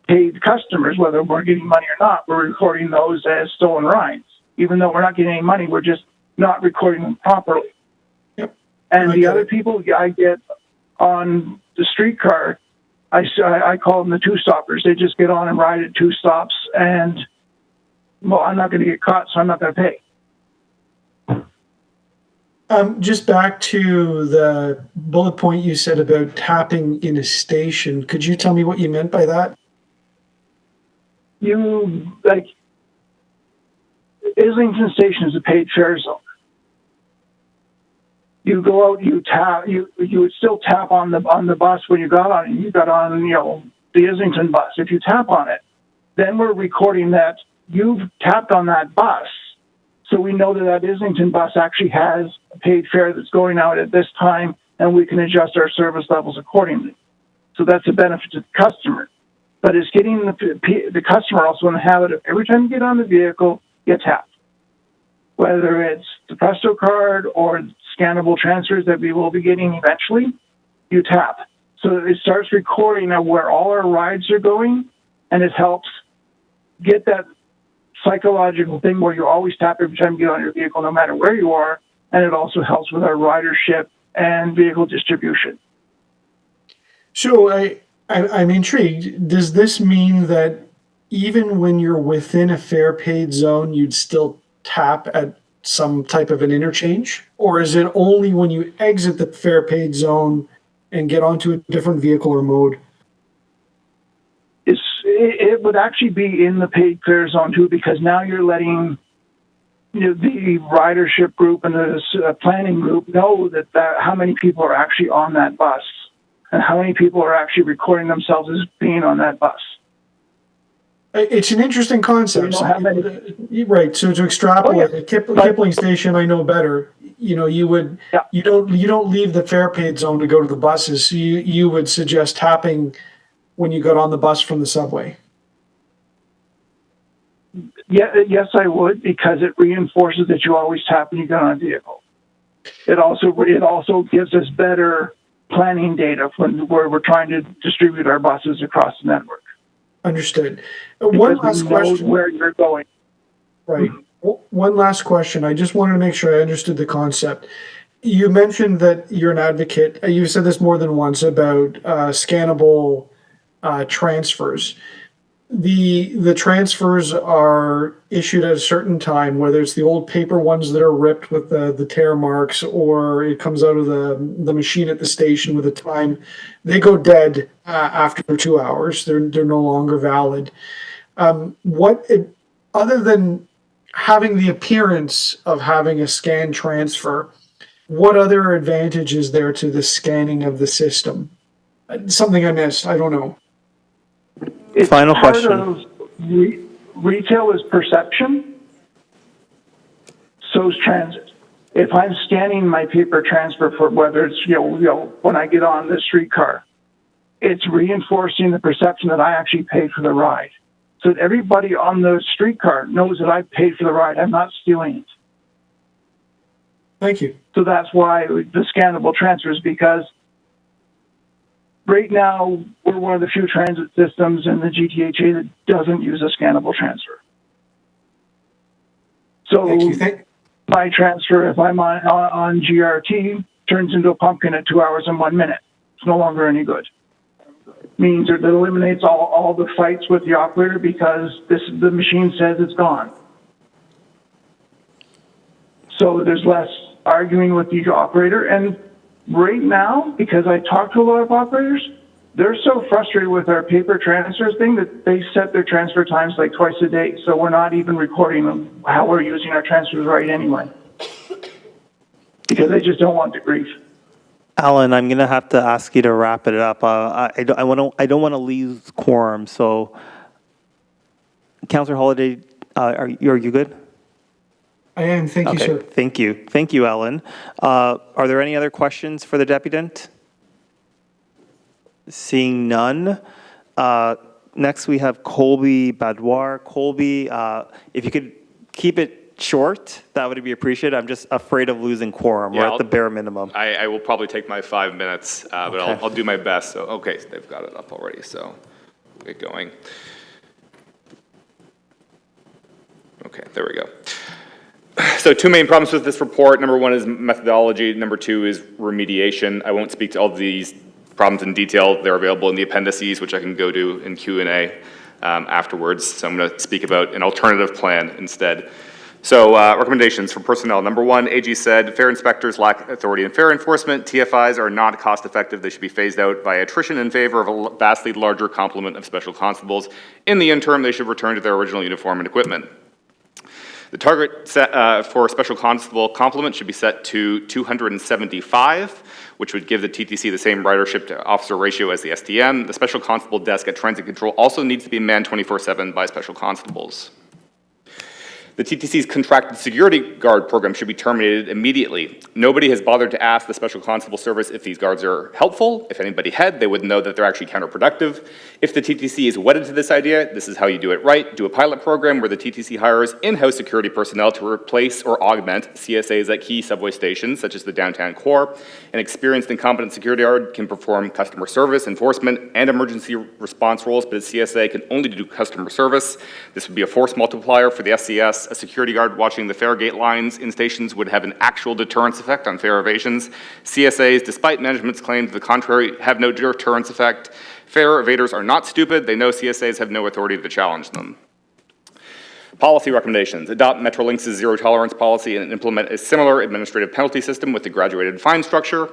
paid customers, whether we're getting money or not. We're recording those as stolen rides. Even though we're not getting any money, we're just not recording them properly. Yep. And the other people I get on the streetcar, I call them the 2-stoppers. They just get on and ride at 2 stops, and, well, I'm not going to get caught, so I'm not going to pay. Just back to the bullet point you said about tapping in a station. Could you tell me what you meant by that? Islington Station is a paid fare zone. You go out, you tap, you would still tap on the bus when you got on it. You got on, the Islington bus. If you tap on it, then we're recording that you've tapped on that bus. So we know that Islington bus actually has a paid fare that's going out at this time, and we can adjust our service levels accordingly. So that's a benefit to the customer. But it's getting the customer also in the habit of every time you get on the vehicle, you tap. Whether it's the Presto card or scannable transfers that we will be getting eventually, you tap. So it starts recording of where all our rides are going, and it helps get that psychological thing where you always tap every time you get on your vehicle, no matter where you are, and it also helps with our ridership and vehicle distribution. So I'm intrigued. Does this mean that even when you're within a fare paid zone, you'd still tap at some type of an interchange? Or is it only when you exit the fare paid zone and get onto a different vehicle or mode? It would actually be in the paid fare zone too, because now you're letting the ridership group and the planning group know that how many people are actually on that bus and how many people are actually recording themselves as being on that bus. It's an interesting concept. We don't have many. Right. So to extrapolate, at Kipling Station, I know better. You know, you don't leave the fare paid zone to go to the buses. So you would suggest tapping when you got on the bus from the subway. Yeah, yes, I would, because it reinforces that you always tap when you get on a vehicle. It also gives us better planning data where we're trying to distribute our buses across the network. Understood. Because One last question. Where you're going. Right. One last question. I just wanted to make sure I understood the concept. You mentioned that you're an advocate. You said this more than once about scannable transfers. The transfers are issued at a certain time, whether it's the old paper ones that are ripped with the tear marks, or it comes out of the machine at the station with a time. They go dead after 2 hours. They're no longer valid. Other than having the appearance of having a scan transfer, what other advantage is there to the scanning of the system? Something I missed. I don't know. Final question. Retail is perception, so is transit. If I'm scanning my paper transfer for whether it's when I get on the streetcar, it's reinforcing the perception that I actually paid for the ride. So that everybody on the streetcar knows that I paid for the ride. I'm not stealing it. Thank you. So that's why the scannable transfers, because right now we're one of the few transit systems in the GTHA that doesn't use a scannable transfer. So my transfer, if I'm on GRT, turns into a pumpkin at 2 hours and 1 minute. It's no longer any good. Means that it eliminates all the fights with the operator because the machine says it's gone. So there's less arguing with the operator. And right now, because I talk to a lot of operators, they're so frustrated with our paper transfers thing that they set their transfer times like twice a day. So we're not even recording them how we're using our transfers right anyway. Because they just don't want the grief. Alan, I'm going to have to ask you to wrap it up. I don't want to lose quorum. So, Councillor Holiday, are you good? I am. Thank you, sir. Thank you. Thank you, Alan. Are there any other questions for the deputant? Seeing none. Next, we have Colby Badwar. Colby, if you could keep it short, that would be appreciated. I'm just afraid of losing quorum. We're at the bare minimum. I will probably take my 5 minutes, but I'll do my best. So, okay, they've got it up already, so we'll get going. Okay, there we go. So 2 main problems with this report. Number 1 is methodology. Number 2 is remediation. I won't speak to all of these problems in detail. They're available in the appendices, which I can go to in Q&A afterwards. So I'm going to speak about an alternative plan instead. So recommendations for personnel. Number 1, AG said, fare inspectors lack authority in fare enforcement. TFIs are not cost effective. They should be phased out by attrition in favor of a vastly larger complement of special constables. In the interim, they should return to their original uniform and equipment. The target set, for special constable complement should be set to 275, which would give the TTC the same ridership to officer ratio as the STM. The special constable desk at transit control also needs to be manned 24/7 by special constables. The TTC's contracted security guard program should be terminated immediately. Nobody has bothered to ask the Special Constable Service if these guards are helpful. If anybody had, they would know that they're actually counterproductive. If the TTC is wedded to this idea, this is how you do it right. Do a pilot program where the TTC hires in-house security personnel to replace or augment CSAs at key subway stations, such as the downtown core. An experienced and competent security guard can perform customer service, enforcement, and emergency response roles, but a CSA can only do customer service. This would be a force multiplier for the SCS. A security guard watching the fare gate lines in stations would have an actual deterrence effect on fare evasions. CSAs, despite management's claim to the contrary, have no deterrence effect. Fare evaders are not stupid. They know CSAs have no authority to challenge them. Policy recommendations. Adopt Metrolinx's zero tolerance policy and implement a similar administrative penalty system with a graduated fine structure.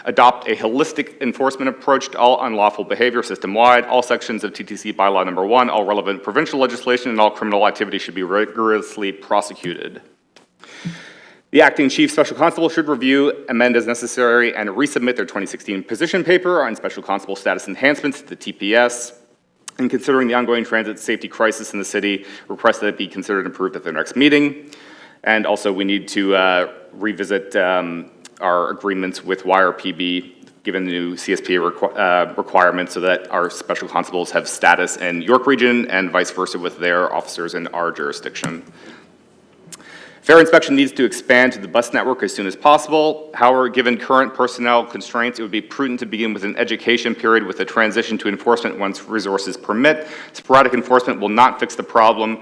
Adopt a holistic enforcement approach to all unlawful behavior system-wide. All sections of TTC bylaw number 1, all relevant provincial legislation, and all criminal activity should be rigorously prosecuted. The acting chief special constable should review, amend as necessary, and resubmit their 2016 position paper on special constable status enhancements to the TPS. And considering the ongoing transit safety crisis in the city, request that it be considered and approved at their next meeting. And also we need to revisit our agreements with YRPB, given the new CSPA requirements, so that our special constables have status in York Region and vice versa with their officers in our jurisdiction. Fare inspection needs to expand to the bus network as soon as possible. However, given current personnel constraints, it would be prudent to begin with an education period with a transition to enforcement once resources permit. Sporadic enforcement will not fix the problem.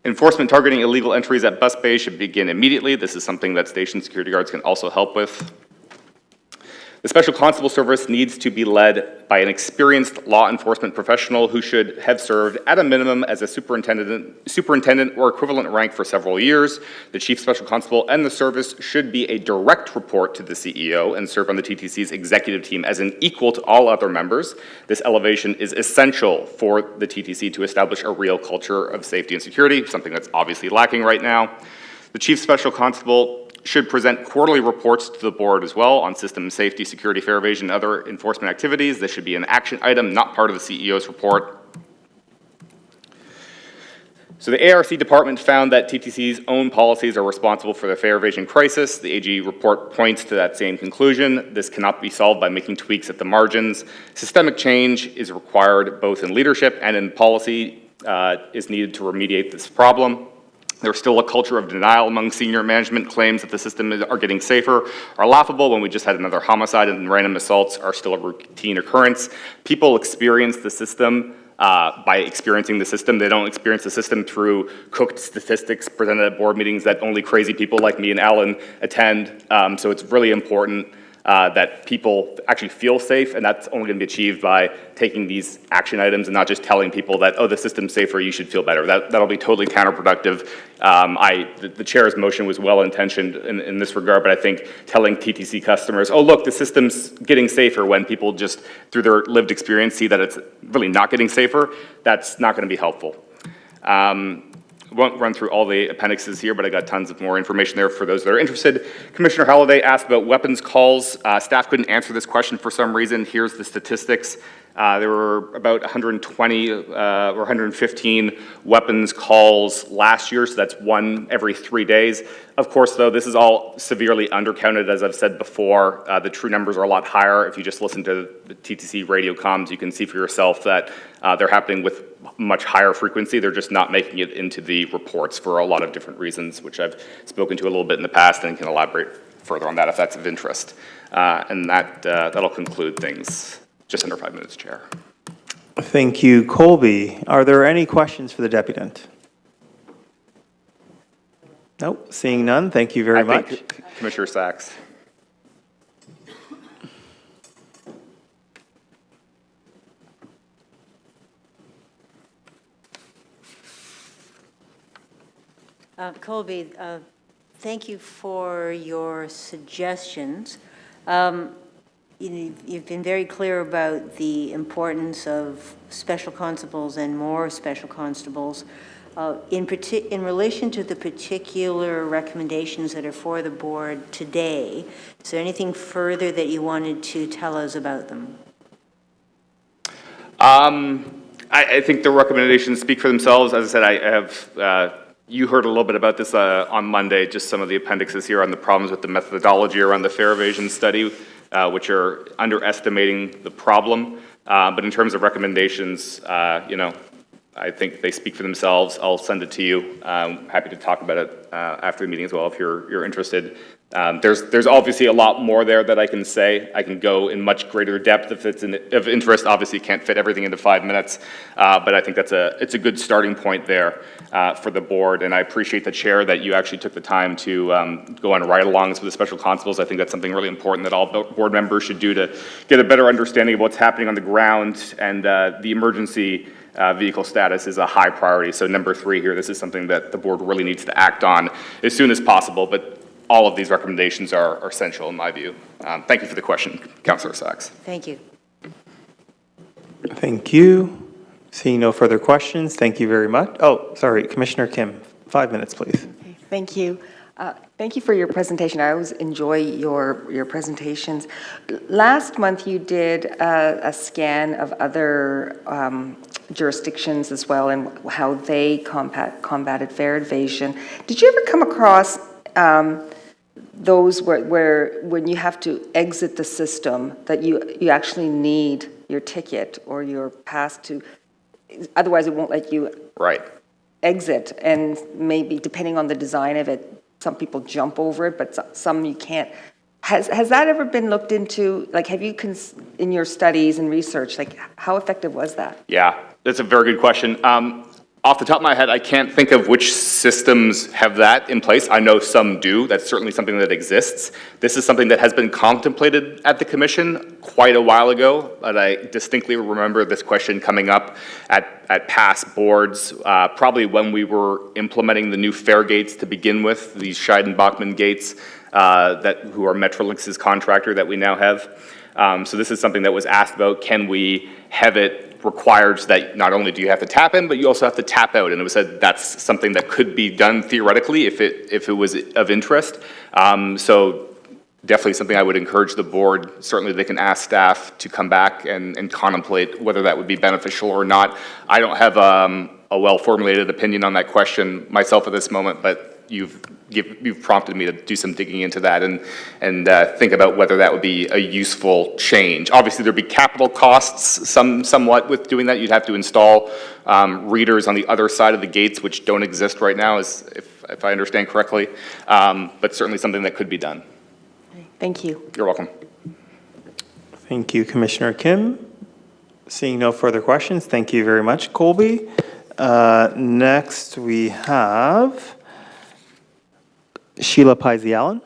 Enforcement targeting illegal entries at bus bays should begin immediately. This is something that station security guards can also help with. The Special Constable Service needs to be led by an experienced law enforcement professional who should have served at a minimum as a superintendent or equivalent rank for several years. The Chief Special Constable and the service should be a direct report to the CEO and serve on the TTC's executive team as an equal to all other members. This elevation is essential for the TTC to establish a real culture of safety and security, something that's obviously lacking right now. The Chief Special Constable should present quarterly reports to the board as well on system safety, security, fare evasion, and other enforcement activities. This should be an action item, not part of the CEO's report. So the ARC department found that TTC's own policies are responsible for the fare evasion crisis. The AG report points to that same conclusion. This cannot be solved by making tweaks at the margins. Systemic change is required both in leadership and in policy is needed to remediate this problem. There's still a culture of denial among senior management. Claims that the system are getting safer are laughable when we just had another homicide and random assaults are still a routine occurrence. People experience the system by experiencing the system. They don't experience the system through cooked statistics presented at board meetings that only crazy people like me and Alan attend. So it's really important that people actually feel safe, and that's only going to be achieved by taking these action items and not just telling people that, oh, the system's safer, you should feel better. That'll be totally counterproductive. The chair's motion was well-intentioned in this regard, but I think telling TTC customers, oh, look, the system's getting safer when people just, through their lived experience, see that it's really not getting safer, that's not going to be helpful. Won't run through all the appendixes here, but I got tons of more information there for those that are interested. Commissioner Halliday asked about weapons calls. Staff couldn't answer this question for some reason. Here's the statistics. There were about 120 or 115 weapons calls last year, so that's one every 3 days. Of course, though, this is all severely undercounted, as I've said before. The true numbers are a lot higher. If you just listen to the TTC radio comms, you can see for yourself that they're happening with much higher frequency. They're just not making it into the reports for a lot of different reasons, which I've spoken to a little bit in the past and can elaborate further on that if that's of interest. And that'll conclude things. Just under 5 minutes, Chair. Thank you, Colby. Are there any questions for the deputant? Nope, seeing none. Thank you very much. Commissioner Sachs. Colby, thank you for your suggestions. You've been very clear about the importance of special constables and more special constables. In relation to the particular recommendations that are for the board today, is there anything further that you wanted to tell us about them? I think the recommendations speak for themselves. As I said, I have you heard a little bit about this on Monday, just some of the appendixes here on the problems with the methodology around the fare evasion study, which are underestimating the problem. But in terms of recommendations, you know, I think they speak for themselves. I'll send it to you. I'm happy to talk about it after the meeting as well if you're interested. There's obviously a lot more there that I can say. I can go in much greater depth if it's of interest. Obviously, can't fit everything into 5 minutes, but I think it's a good starting point there for the board. And I appreciate the chair that you actually took the time to go on ride-alongs with the special constables. I think that's something really important that all board members should do to get a better understanding of what's happening on the ground. And the emergency vehicle status is a high priority. So number 3 here, this is something that the board really needs to act on as soon as possible. But all of these recommendations are essential in my view. Thank you for the question, Councillor Sachs. Thank you. Thank you. Seeing no further questions, thank you very much. Oh, sorry, Commissioner Kim, 5 minutes, please. Thank you. Thank you for your presentation. I always enjoy your presentations. Last month, you did a scan of other jurisdictions as well and how they combated fare evasion. Did you ever come across those where when you have to exit the system that you actually need your ticket or your pass to, otherwise it won't let you exit, and maybe depending on the design of it, some people jump over it, but some you can't. Has that ever been looked into? Like, have you, in your studies and research, like how effective was that? Yeah, that's a very good question. Off the top of my head, I can't think of which systems have that in place. I know some do. That's certainly something that exists. This is something that has been contemplated at the Commission quite a while ago, but I distinctly remember this question coming up at past boards, probably when we were implementing the new fare gates to begin with, these Scheiden-Bachmann gates who are Metrolinx's contractor that we now have. So this is something that was asked about. Can we have it requires that not only do you have to tap in, but you also have to tap out. And it was said that's something that could be done theoretically if it was of interest. So definitely something I would encourage the board. Certainly they can ask staff to come back and contemplate whether that would be beneficial or not. I don't have a well-formulated opinion on that question myself at this moment, but you've prompted me to do some digging into that and think about whether that would be a useful change. Obviously, there'd be capital costs somewhat with doing that. You'd have to install readers on the other side of the gates, which don't exist right now, if I understand correctly. But certainly something that could be done. Thank you. You're welcome. Thank you, Commissioner Kim. Seeing no further questions, thank you very much, Colby. Next, we have Sheila Pizy-Allen.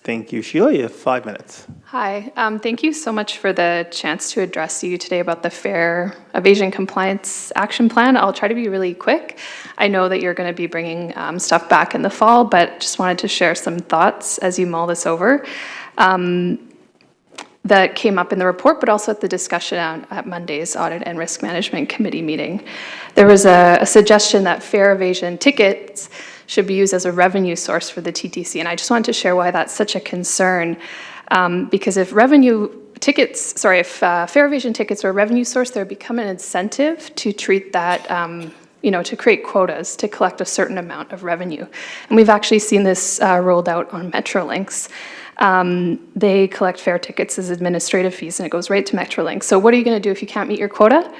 Thank you, Sheila. You have 5 minutes. Hi. Thank you so much for the chance to address you today about the Fare Evasion Compliance Action Plan. I'll try to be really quick. I know that you're going to be bringing stuff back in the fall, but just wanted to share some thoughts as you mull this over that came up in the report, but also at the discussion at Monday's Audit and Risk Management Committee meeting. There was a suggestion that fare evasion tickets should be used as a revenue source for the TTC. And I just wanted to share why that's such a concern. Because if fare evasion tickets are a revenue source, there would become an incentive to treat that, to create quotas to collect a certain amount of revenue. And we've actually seen this rolled out on Metrolinx. They collect fare tickets as administrative fees and it goes right to Metrolinx. So what are you gonna do if you can't meet your quota?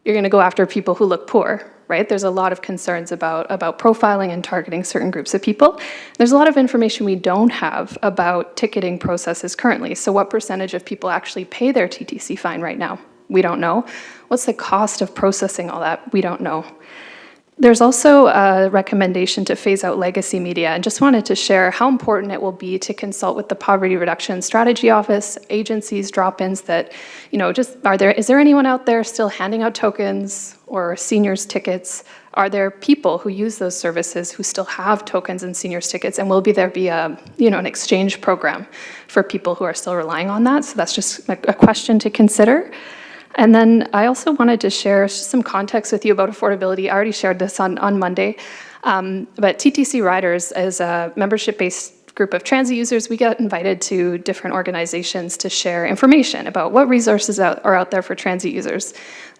You're gonna go after people who look poor, right? There's a lot of concerns about profiling and targeting certain groups of people. There's a lot of information we don't have about ticketing processes currently. So what percentage of people actually pay their TTC fine right now? We don't know. What's the cost of processing all that? We don't know. There's also a recommendation to phase out legacy media, and just wanted to share how important it will be to consult with the Poverty Reduction Strategy Office, agencies, drop-ins that, is there anyone out there still handing out tokens or seniors tickets? Are there people who use those services who still have tokens and seniors tickets, and will there be an exchange program for people who are still relying on that? So that's just a question to consider. And then I also wanted to share some context with you about affordability. I already shared this on Monday. But TTC Riders, as a membership-based group of transit users, we get invited to different organizations to share information about what resources are out there for transit users.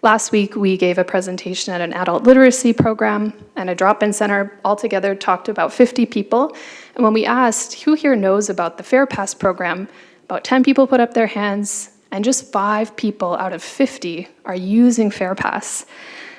Last week, we gave a presentation at an adult literacy program and a drop-in center. Altogether, talked to about 50 people. And when we asked who here knows about the Fare Pass program, about 10 people put up their hands, and just 5 people out of 50 are using Fare Pass.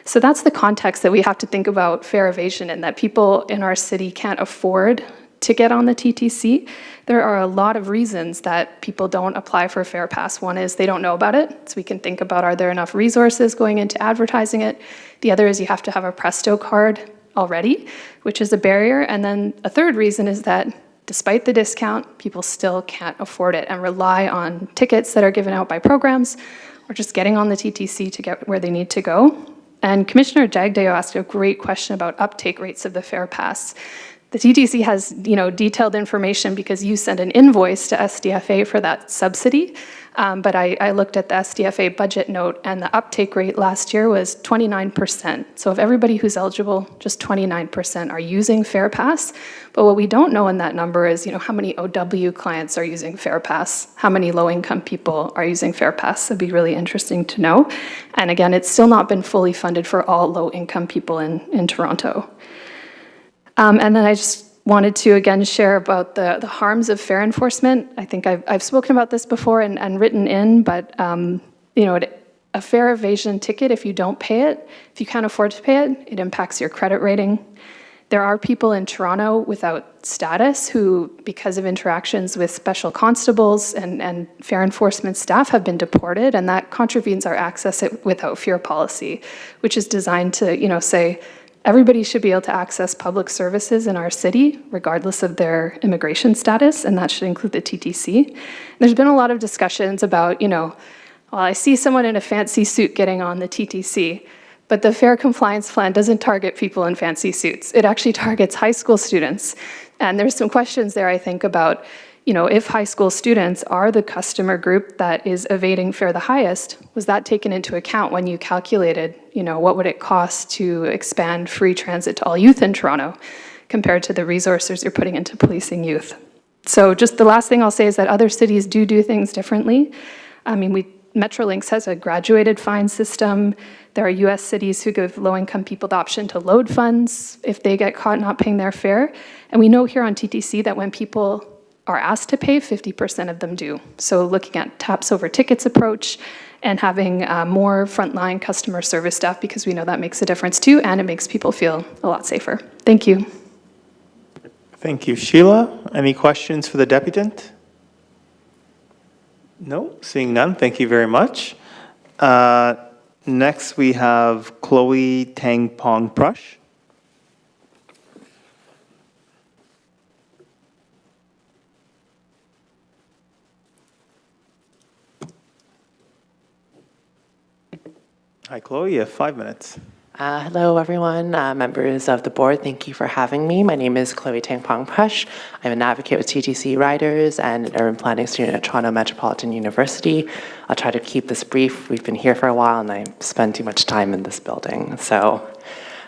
So that's the context that we have to think about fare evasion, and that people in our city can't afford to get on the TTC. There are a lot of reasons that people don't apply for Fare Pass. One is they don't know about it, so we can think about, are there enough resources going into advertising it? The other is you have to have a Presto card already, which is a barrier. And then a third reason is that despite the discount, people still can't afford it and rely on tickets that are given out by programs or just getting on the TTC to get where they need to go. And Commissioner Jagdeo asked a great question about uptake rates of the Fare Pass. The TTC has, detailed information because you send an invoice to SDFA for that subsidy. But I looked at the SDFA budget note, and the uptake rate last year was 29%. So of everybody who's eligible, just 29% are using Fare Pass. But what we don't know in that number is, how many OW clients are using Fare Pass, how many low-income people are using Fare Pass. It'd be really interesting to know. And again, it's still not been fully funded for all low-income people in Toronto. And then I just wanted to again share about the harms of fare enforcement. I think I've spoken about this before and written in, but a fare evasion ticket, if you don't pay it, if you can't afford to pay it, it impacts your credit rating. There are people in Toronto without status who, because of interactions with special constables and fare enforcement staff, have been deported, and that contravenes our access without fear policy, which is designed to, say, everybody should be able to access public services in our city, regardless of their immigration status, and that should include the TTC. There's been a lot of discussions about, well, I see someone in a fancy suit getting on the TTC, but the Fare Compliance Plan doesn't target people in fancy suits. It actually targets high school students. And there's some questions there, I think, about, if high school students are the customer group that is evading fare the highest, was that taken into account when you calculated, what would it cost to expand free transit to all youth in Toronto compared to the resources you're putting into policing youth? So just the last thing I'll say is that other cities do things differently. I mean, Metrolinx has a graduated fine system. There are US cities who give low-income people the option to load funds if they get caught not paying their fare. And we know here on TTC that when people are asked to pay, 50% of them do. So looking at taps over tickets approach and having more frontline customer service staff, because we know that makes a difference too, and it makes people feel a lot safer. Thank you. Thank you. Sheila, any questions for the deputant? No, seeing none, thank you very much. Next, we have Chloe Tangpong Prush. Hi, Chloe, you have 5 minutes. Hello, everyone, members of the board. Thank you for having me. My name is Chloe Tangpong Prush. I'm an advocate with TTC Riders and an urban planning student at Toronto Metropolitan University. I'll try to keep this brief. We've been here for a while, and I spend too much time in this building. So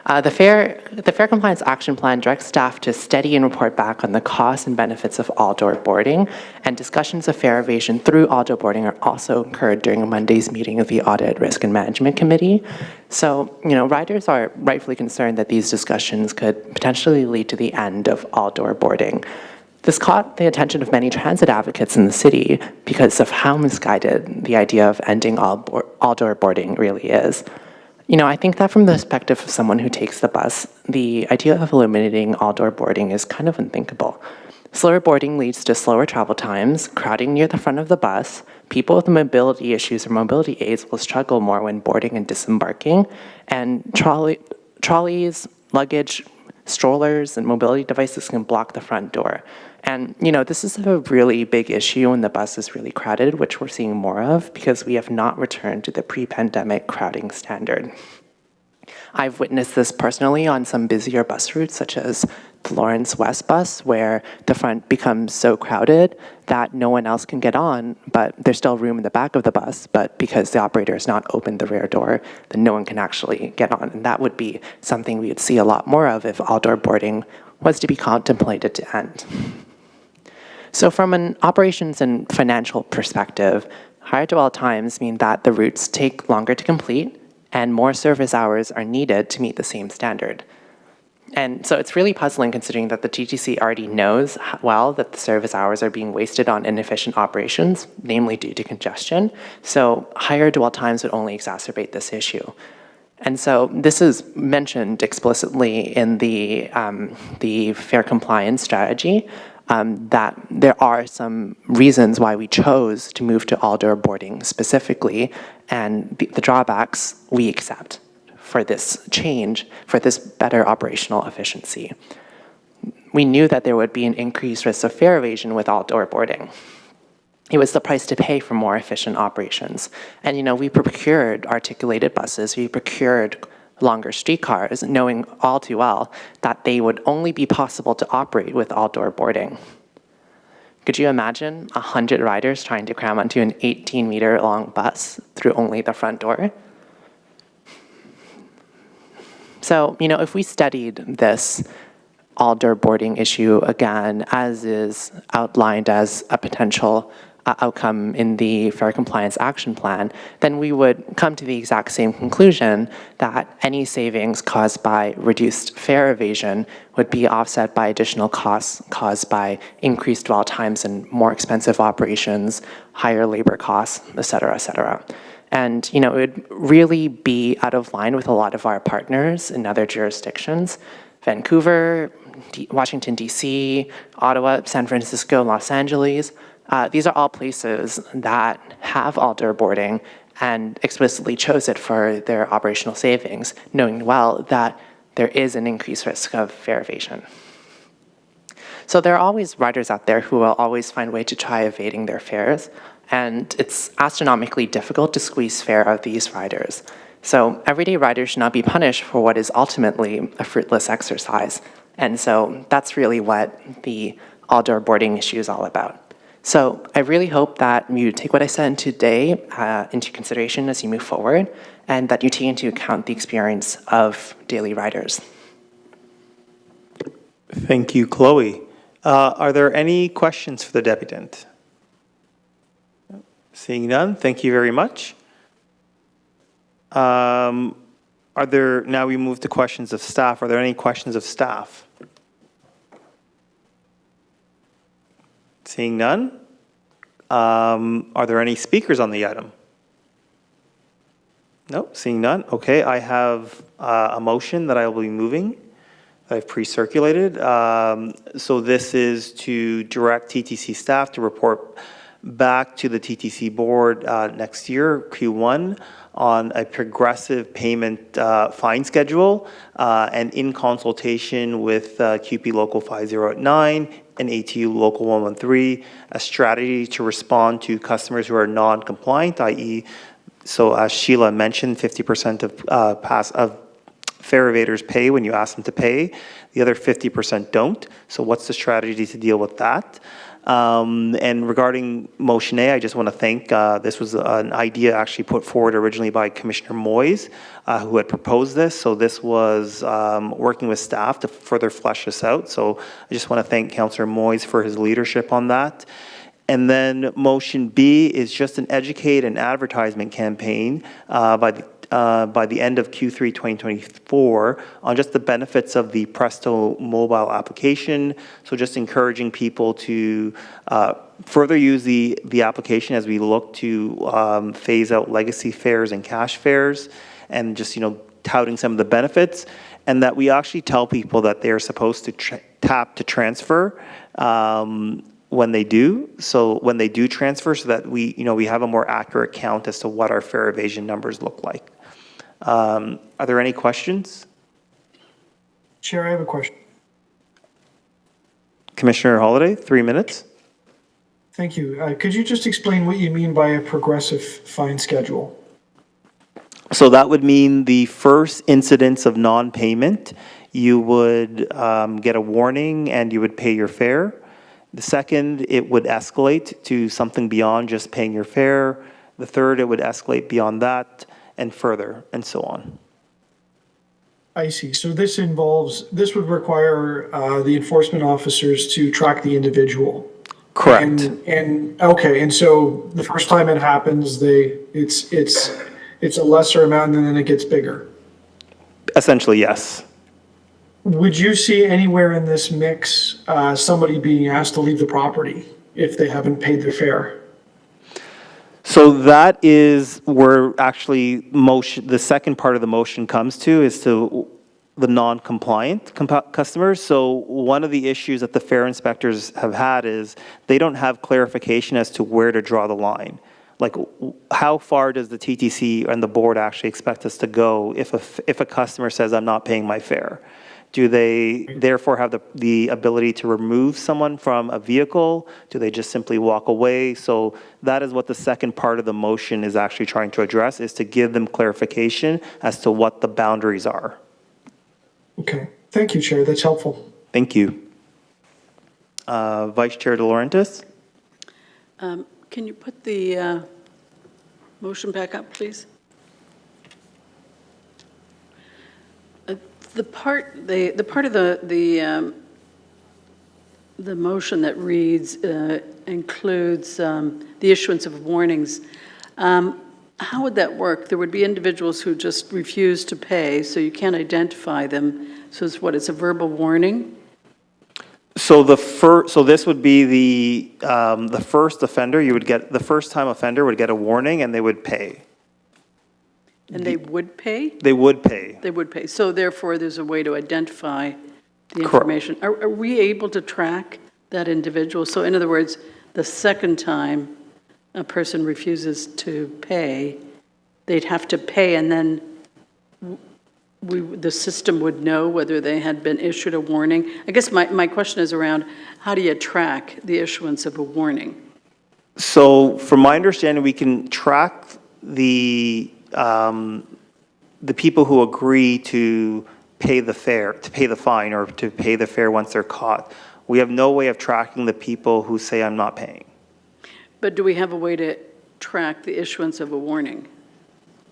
the Fare Compliance Action Plan directs staff to study and report back on the costs and benefits of all-door boarding, and discussions of fare evasion through all-door boarding are also occurred during Monday's meeting of the Audit, Risk and Management Committee. So, riders are rightfully concerned that these discussions could potentially lead to the end of all-door boarding. This caught the attention of many transit advocates in the city because of how misguided the idea of ending all-door boarding really is. I think that from the perspective of someone who takes the bus, the idea of eliminating all-door boarding is kind of unthinkable. Slower boarding leads to slower travel times, crowding near the front of the bus. People with mobility issues or mobility aids will struggle more when boarding and disembarking, and trolleys, luggage, strollers, and mobility devices can block the front door. And, this is a really big issue when the bus is really crowded, which we're seeing more of because we have not returned to the pre-pandemic crowding standard. I've witnessed this personally on some busier bus routes, such as the Lawrence West bus, where the front becomes so crowded that no one else can get on, but there's still room in the back of the bus, but because the operator has not opened the rear door, then no one can actually get on. And that would be something we would see a lot more of if outdoor boarding was to be contemplated to end. So from an operations and financial perspective, higher dwell times mean that the routes take longer to complete and more service hours are needed to meet the same standard. And so it's really puzzling considering that the TTC already knows well that the service hours are being wasted on inefficient operations, namely due to congestion. So higher dwell times would only exacerbate this issue. And so this is mentioned explicitly in the fare compliance strategy, that there are some reasons why we chose to move to all-door boarding specifically, and the drawbacks we accept for this change, for this better operational efficiency. We knew that there would be an increased risk of fare evasion with outdoor boarding. It was the price to pay for more efficient operations. And we procured articulated buses, we procured longer streetcars, knowing all too well that they would only be possible to operate with outdoor boarding. Could you imagine 100 riders trying to cram onto an 18-meter long bus through only the front door? So, if we studied this outdoor boarding issue again, as is outlined as a potential outcome in the Fare Compliance Action Plan, then we would come to the exact same conclusion that any savings caused by reduced fare evasion would be offset by additional costs caused by increased dwell times and more expensive operations, higher labor costs, et cetera, et cetera. And, it would really be out of line with a lot of our partners in other jurisdictions. Vancouver, Washington, D.C., Ottawa, San Francisco, Los Angeles. These are all places that have outdoor boarding and explicitly chose it for their operational savings, knowing well that there is an increased risk of fare evasion. So there are always riders out there who will always find a way to try evading their fares, and it's astronomically difficult to squeeze fare out of these riders. So everyday riders should not be punished for what is ultimately a fruitless exercise. And so that's really what the outdoor boarding issue is all about. So I really hope that you take what I said today into consideration as you move forward, and that you take into account the experience of daily riders. Thank you, Chloe. Are there any questions for the deputant? Seeing none, thank you very much. Now we move to questions of staff. Are there any questions of staff? Seeing none, are there any speakers on the item? No, seeing none. Okay, I have a motion that I will be moving, that I've pre-circulated. So this is to direct TTC staff to report back to the TTC board next year, Q1, on a progressive payment fine schedule and in consultation with QP Local 5089 and ATU Local 113, a strategy to respond to customers who are non-compliant, i.e., so as Sheila mentioned, 50% of fare evaders pay when you ask them to pay. The other 50% don't. So what's the strategy to deal with that? And regarding motion A, I just want to thank, this was an idea actually put forward originally by Commissioner Moyes, who had proposed this. So this was working with staff to further flesh this out. So I just want to thank Councillor Moyes for his leadership on that. And then motion B is just an educate and advertisement campaign by the end of Q3 2024 on just the benefits of the Presto mobile application. So just encouraging people to further use the application as we look to phase out legacy fares and cash fares, and just, touting some of the benefits, and that we actually tell people that they're supposed to tap to transfer when they do. So when they do transfer, so that we have a more accurate count as to what our fare evasion numbers look like. Are there any questions? Chair, I have a question. Commissioner Holiday, 3 minutes. Thank you. Could you just explain what you mean by a progressive fine schedule? So that would mean the first incidence of non-payment, you would get a warning and you would pay your fare. The second, it would escalate to something beyond just paying your fare. The third, it would escalate beyond that and further, and so on. I see. So this would require the enforcement officers to track the individual. Correct. And okay, and so the first time it happens, it's a lesser amount and then it gets bigger. Essentially, yes. Would you see anywhere in this mix somebody being asked to leave the property if they haven't paid their fare? So that is where actually the second part of the motion comes to, is to the non-compliant customers. So one of the issues that the fare inspectors have had is they don't have clarification as to where to draw the line. Like, how far does the TTC and the board actually expect us to go if a customer says, I'm not paying my fare? Do they therefore have the ability to remove someone from a vehicle? Do they just simply walk away? So that is what the second part of the motion is actually trying to address, is to give them clarification as to what the boundaries are. Okay. Thank you, Chair. That's helpful. Thank you. Vice Chair De Laurentiis? Can you put the motion back up, please? The part of the motion that reads includes the issuance of warnings. How would that work? There would be individuals who just refuse to pay, so you can't identify them. So it's a verbal warning? So this would be the first offender. The first time offender would get a warning and they would pay. And they would pay? They would pay. They would pay. So therefore, there's a way to identify the information. Are we able to track that individual? So in other words, the second time a person refuses to pay, they'd have to pay, and then the system would know whether they had been issued a warning. I guess my question is around, how do you track the issuance of a warning? So from my understanding, we can track the people who agree to pay the fare, to pay the fine, or to pay the fare once they're caught. We have no way of tracking the people who say, I'm not paying. But do we have a way to track the issuance of a warning?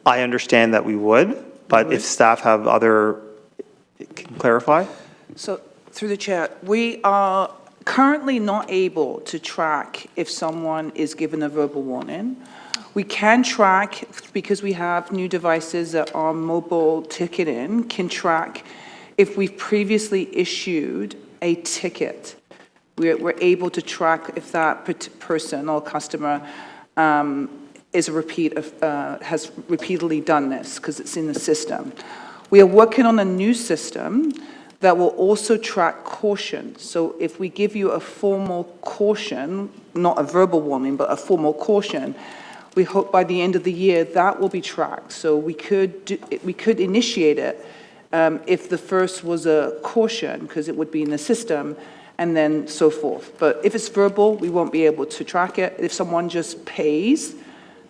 I understand that we would, but if staff have can clarify? So, through the chair, we are currently not able to track if someone is given a verbal warning. We can track, because we have new devices that are mobile ticketing, can track if we've previously issued a ticket. We're able to track if that person or customer has repeatedly done this, because it's in the system. We are working on a new system that will also track caution. So if we give you a formal caution, not a verbal warning, but a formal caution, we hope by the end of the year that will be tracked. So we could initiate it if the first was a caution, because it would be in the system, and then so forth. But if it's verbal, we won't be able to track it. If someone just pays,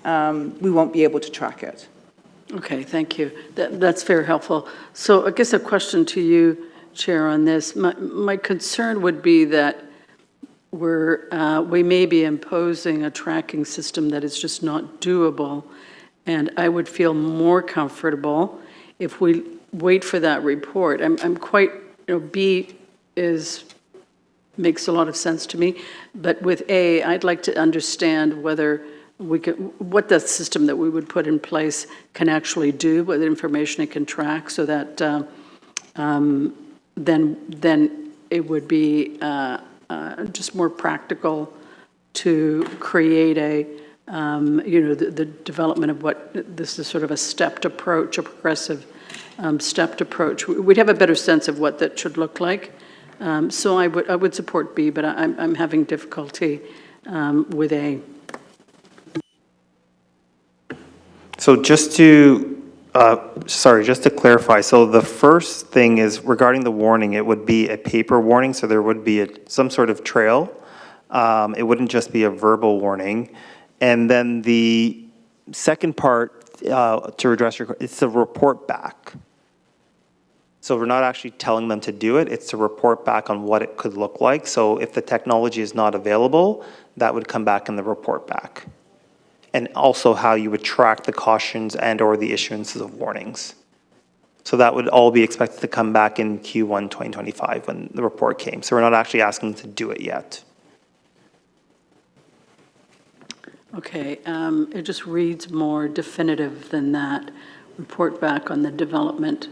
we won't be able to track it. Okay, thank you. That's very helpful. So I guess a question to you, Chair, on this. My concern would be that we may be imposing a tracking system that is just not doable, and I would feel more comfortable if we wait for that report. I'm quite, B makes a lot of sense to me, but with A, I'd like to understand whether what the system that we would put in place can actually do, what information it can track, so that then it would be just more practical to create the development of what this is, sort of a stepped approach, a progressive stepped approach. We'd have a better sense of what that should look like. So I would support B, but I'm having difficulty with A. So just to clarify, so the first thing is regarding the warning, it would be a paper warning, so there would be some sort of trail. It wouldn't just be a verbal warning. And then the second part to address your, it's a report back. So we're not actually telling them to do it, it's to report back on what it could look like. So if the technology is not available, that would come back in the report back. And also how you would track the cautions and or the issuances of warnings. So that would all be expected to come back in Q1 2025 when the report came. So we're not actually asking them to do it yet. Okay, it just reads more definitive than that. Report back on the development.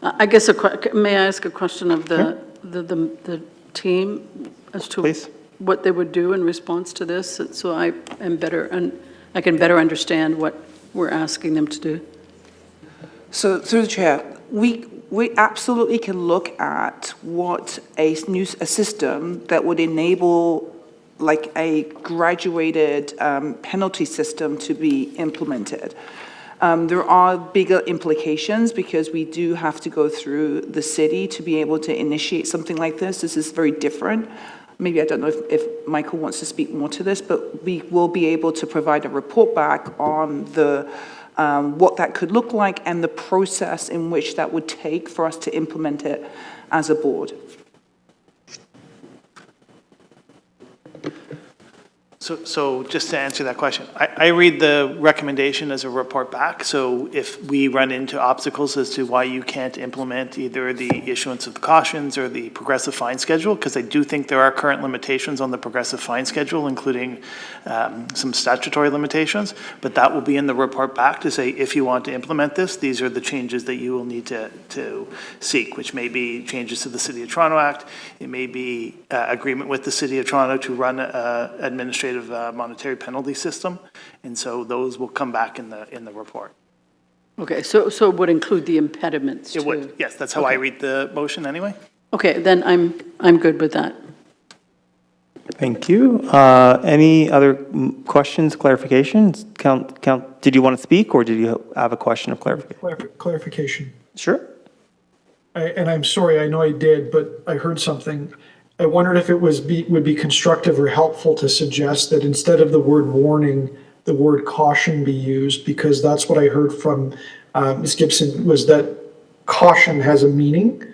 I guess, may I ask a question of the team as to Please. what they would do in response to this, so I am better, and I can better understand what we're asking them to do? So, through the chair, we absolutely can look at what a system that would enable like a graduated penalty system to be implemented. There are bigger implications because we do have to go through the city to be able to initiate something like this. This is very different. Maybe I don't know if Michael wants to speak more to this, but we will be able to provide a report back on the what that could look like and the process in which that would take for us to implement it as a board. So just to answer that question, I read the recommendation as a report back. So if we run into obstacles as to why you can't implement either the issuance of the cautions or the progressive fine schedule, because I do think there are current limitations on the progressive fine schedule, including some statutory limitations, but that will be in the report back to say, if you want to implement this, these are the changes that you will need to seek, which may be changes to the City of Toronto Act. It may be agreement with the City of Toronto to run administrative monetary penalty system, and so those will come back in the report. Okay, so it would include the impediments too? It would, yes, that's how I read the motion anyway. Okay, then I'm good with that. Thank you. Any other questions, clarifications? Count. Did you want to speak, or did you have a question of clarification? Clarification. Sure. And I'm sorry, I know I did, but I heard something. I wondered if it would be constructive or helpful to suggest that instead of the word warning, the word caution be used, because that's what I heard from Ms. Gibson, was that caution has a meaning,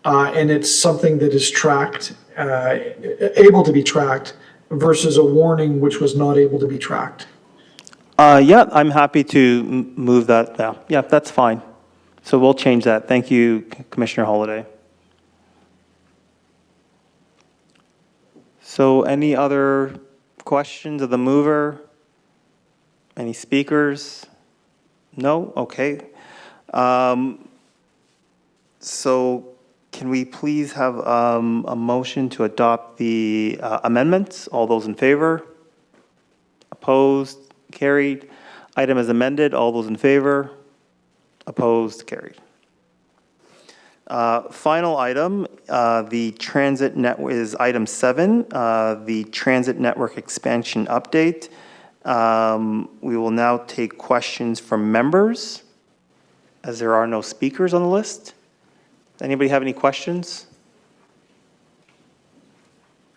and it's something that is tracked, able to be tracked, versus a warning which was not able to be tracked. Yeah, I'm happy to move that. Yeah, that's fine. So we'll change that. Thank you, Commissioner Holliday. So any other questions of the mover? Any speakers? No? Okay. So can we please have a motion to adopt the amendments? All those in favor? Opposed? Carried. Item as amended. All those in favor? Opposed? Carried. Final item, the transit network is item 7, the transit network expansion update. We will now take questions from members, as there are no speakers on the list. Anybody have any questions?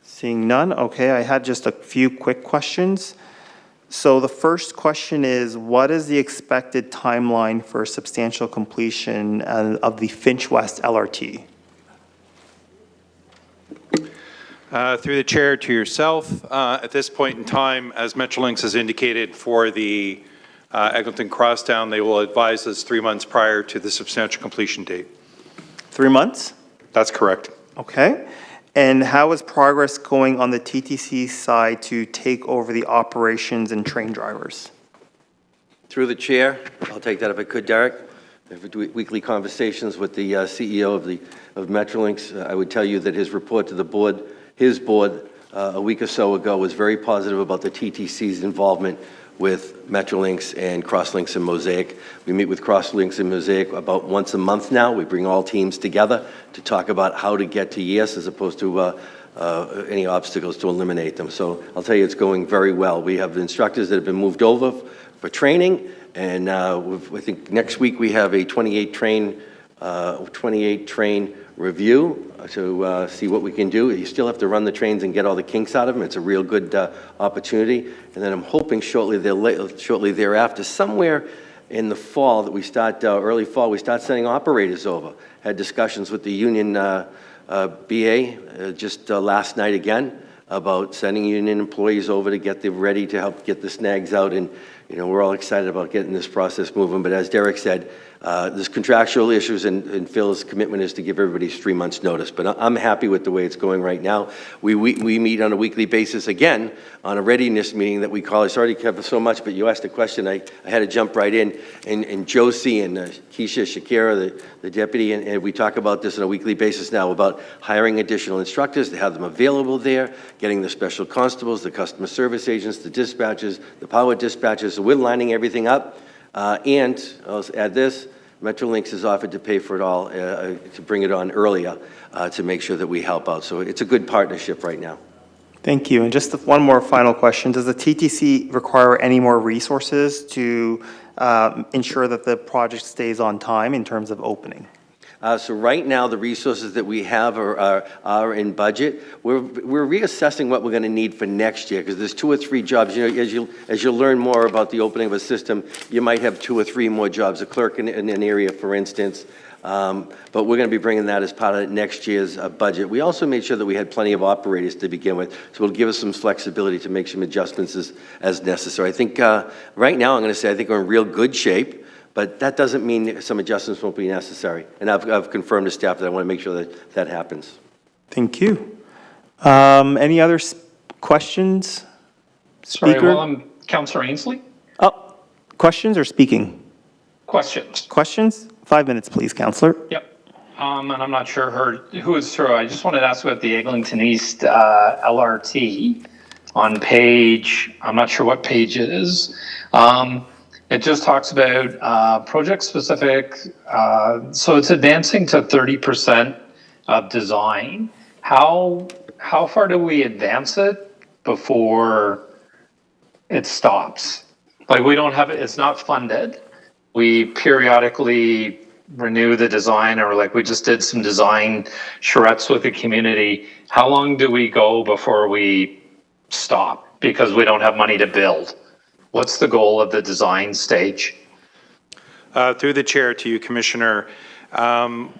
Seeing none, okay, I had just a few quick questions. So the first question is, what is the expected timeline for substantial completion of the Finch West LRT? Through the chair to yourself, at this point in time, as Metrolinx has indicated for the Eglinton Crosstown, they will advise us 3 months prior to the substantial completion date. 3 months? That's correct. Okay. And how is progress going on the TTC side to take over the operations and train drivers? Through the chair, I'll take that if I could, Derek. I have weekly conversations with the CEO of Metrolinx. I would tell you that his report to the board, his board, a week or so ago was very positive about the TTC's involvement with Metrolinx and Crosslinks and Mosaic. We meet with Crosslinks and Mosaic about once a month now. We bring all teams together to talk about how to get to yes as opposed to any obstacles to eliminate them. So I'll tell you, it's going very well. We have instructors that have been moved over for training, and I think next week we have a 28 train review to see what we can do. You still have to run the trains and get all the kinks out of them. It's a real good opportunity. And then I'm hoping shortly thereafter, somewhere in the fall, that we start, early fall, we start sending operators over. Had discussions with the union BA just last night again about sending union employees over to get them ready to help get the snags out. And, you know, we're all excited about getting this process moving. But as Derek said, there's contractual issues, and Phil's commitment is to give everybody 3 months' notice. But I'm happy with the way it's going right now. We meet on a weekly basis again on a readiness meeting that we call. I sorry to cover so much, but you asked a question. I had to jump right in. And Josie and Keisha Shakira, the deputy, and we talk about this on a weekly basis now about hiring additional instructors to have them available there, getting the special constables, the customer service agents, the dispatchers, the power dispatchers. So we're lining everything up. And I'll add this, Metrolinx has offered to pay for it all, to bring it on earlier, to make sure that we help out. So it's a good partnership right now. Thank you. And just one more final question. Does the TTC require any more resources to ensure that the project stays on time in terms of opening? So right now, the resources that we have are in budget. We're reassessing what we're going to need for next year, because there's 2 or 3 jobs. You know, as you learn more about the opening of a system, you might have 2 or 3 more jobs. A clerk in an area, for instance. But we're going to be bringing that as part of next year's budget. We also made sure that we had plenty of operators to begin with, so it'll give us some flexibility to make some adjustments as necessary. I think right now, I'm going to say I think we're in real good shape. But that doesn't mean some adjustments won't be necessary. And I've confirmed to staff that I want to make sure that that happens. Thank you. Any other questions? Sorry, Speaker? well, I'm Councillor Ainsley. Oh, questions or speaking? Questions. Questions? 5 minutes, please, Councillor. Yep. And I'm not sure who it's through. I just wanted to ask about the Eglinton East LRT on page, I'm not sure what page it is. It just talks about project specific, so it's advancing to 30% of design. How far do we advance it before it stops? Like, we don't have it, it's not funded. We periodically renew the design, or like we just did some design charrettes with the community. How long do we go before we stop because we don't have money to build? What's the goal of the design stage? Through the chair to you, Commissioner,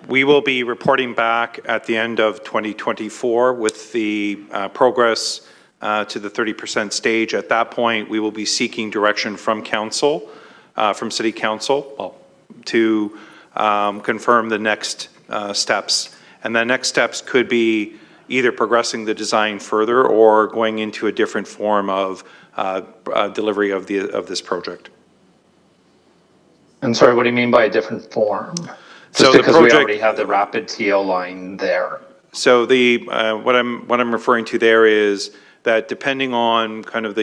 we will be reporting back at the end of 2024 with the progress to the 30% stage. At that point, we will be seeking direction from council, from City Council, to confirm the next steps. And the next steps could be either progressing the design further or going into a different form of delivery of this project. And sorry, what do you mean by a different form? So because we already have the rapid TO line there. So the what I'm referring to there is that depending on kind of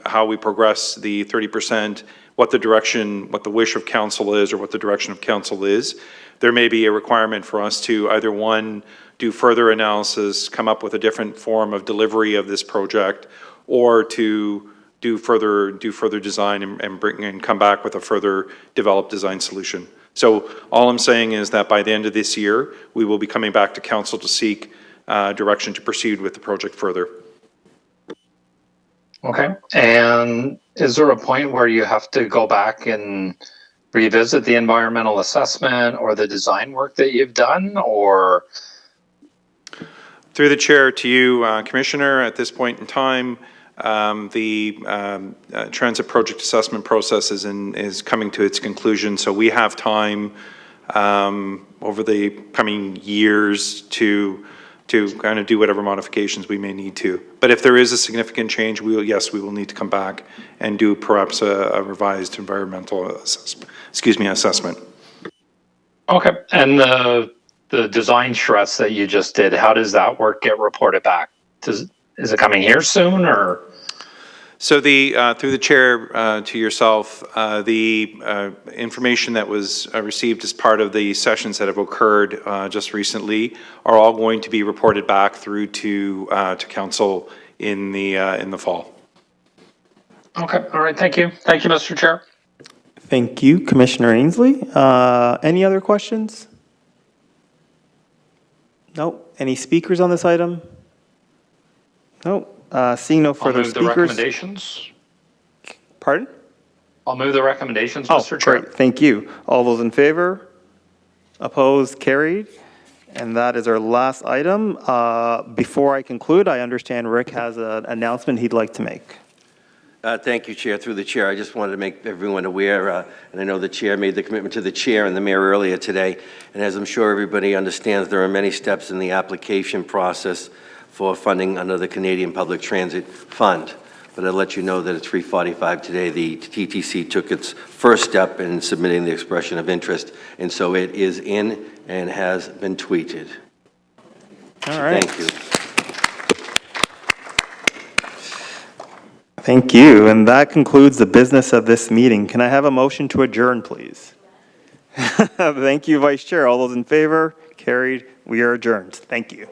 how we progress the 30%, what the wish of council is, or what the direction of council is, there may be a requirement for us to either, one, do further analysis, come up with a different form of delivery of this project, or to do further design and come back with a further developed design solution. So all I'm saying is that by the end of this year, we will be coming back to council to seek direction to proceed with the project further. Okay. And is there a point where you have to go back and revisit the environmental assessment or the design work that you've done, or? Through the chair to you, Commissioner, at this point in time, the transit project assessment process is coming to its conclusion. So we have time over the coming years to kind of do whatever modifications we may need to. But if there is a significant change, we will need to come back and do perhaps a revised environmental assessment. Okay. And the design charrettes that you just did, how does that work get reported back? Is it coming here soon, or? So through the chair to yourself, the information that was received as part of the sessions that have occurred just recently are all going to be reported back through to council in the fall. Okay. All right. Thank you. Thank you, Mr. Chair. Thank you, Commissioner Ainsley. Any other questions? Nope. Any speakers on this item? Nope. Seeing no I'll further move the speakers. recommendations. Pardon? I'll move the recommendations, Oh, Mr. Chair. great. Thank you. All those in favor? Opposed? Carried. And that is our last item. Before I conclude, I understand Rick has an announcement he'd like to make. Thank you, Chair. Through the Chair, I just wanted to make everyone aware, and I know the Chair made the commitment to the Chair and the Mayor earlier today, and as I'm sure everybody understands, there are many steps in the application process for funding under the Canadian Public Transit Fund. But I'll let you know that at 3:45 today, the TTC took its first step in submitting the expression of interest, and so it is in and has been tweeted. All right. Thank you. Thank you. And that concludes the business of this meeting. Can I have a motion to adjourn, please? Thank you, Vice Chair. All those in favor? Carried. We are adjourned. Thank you.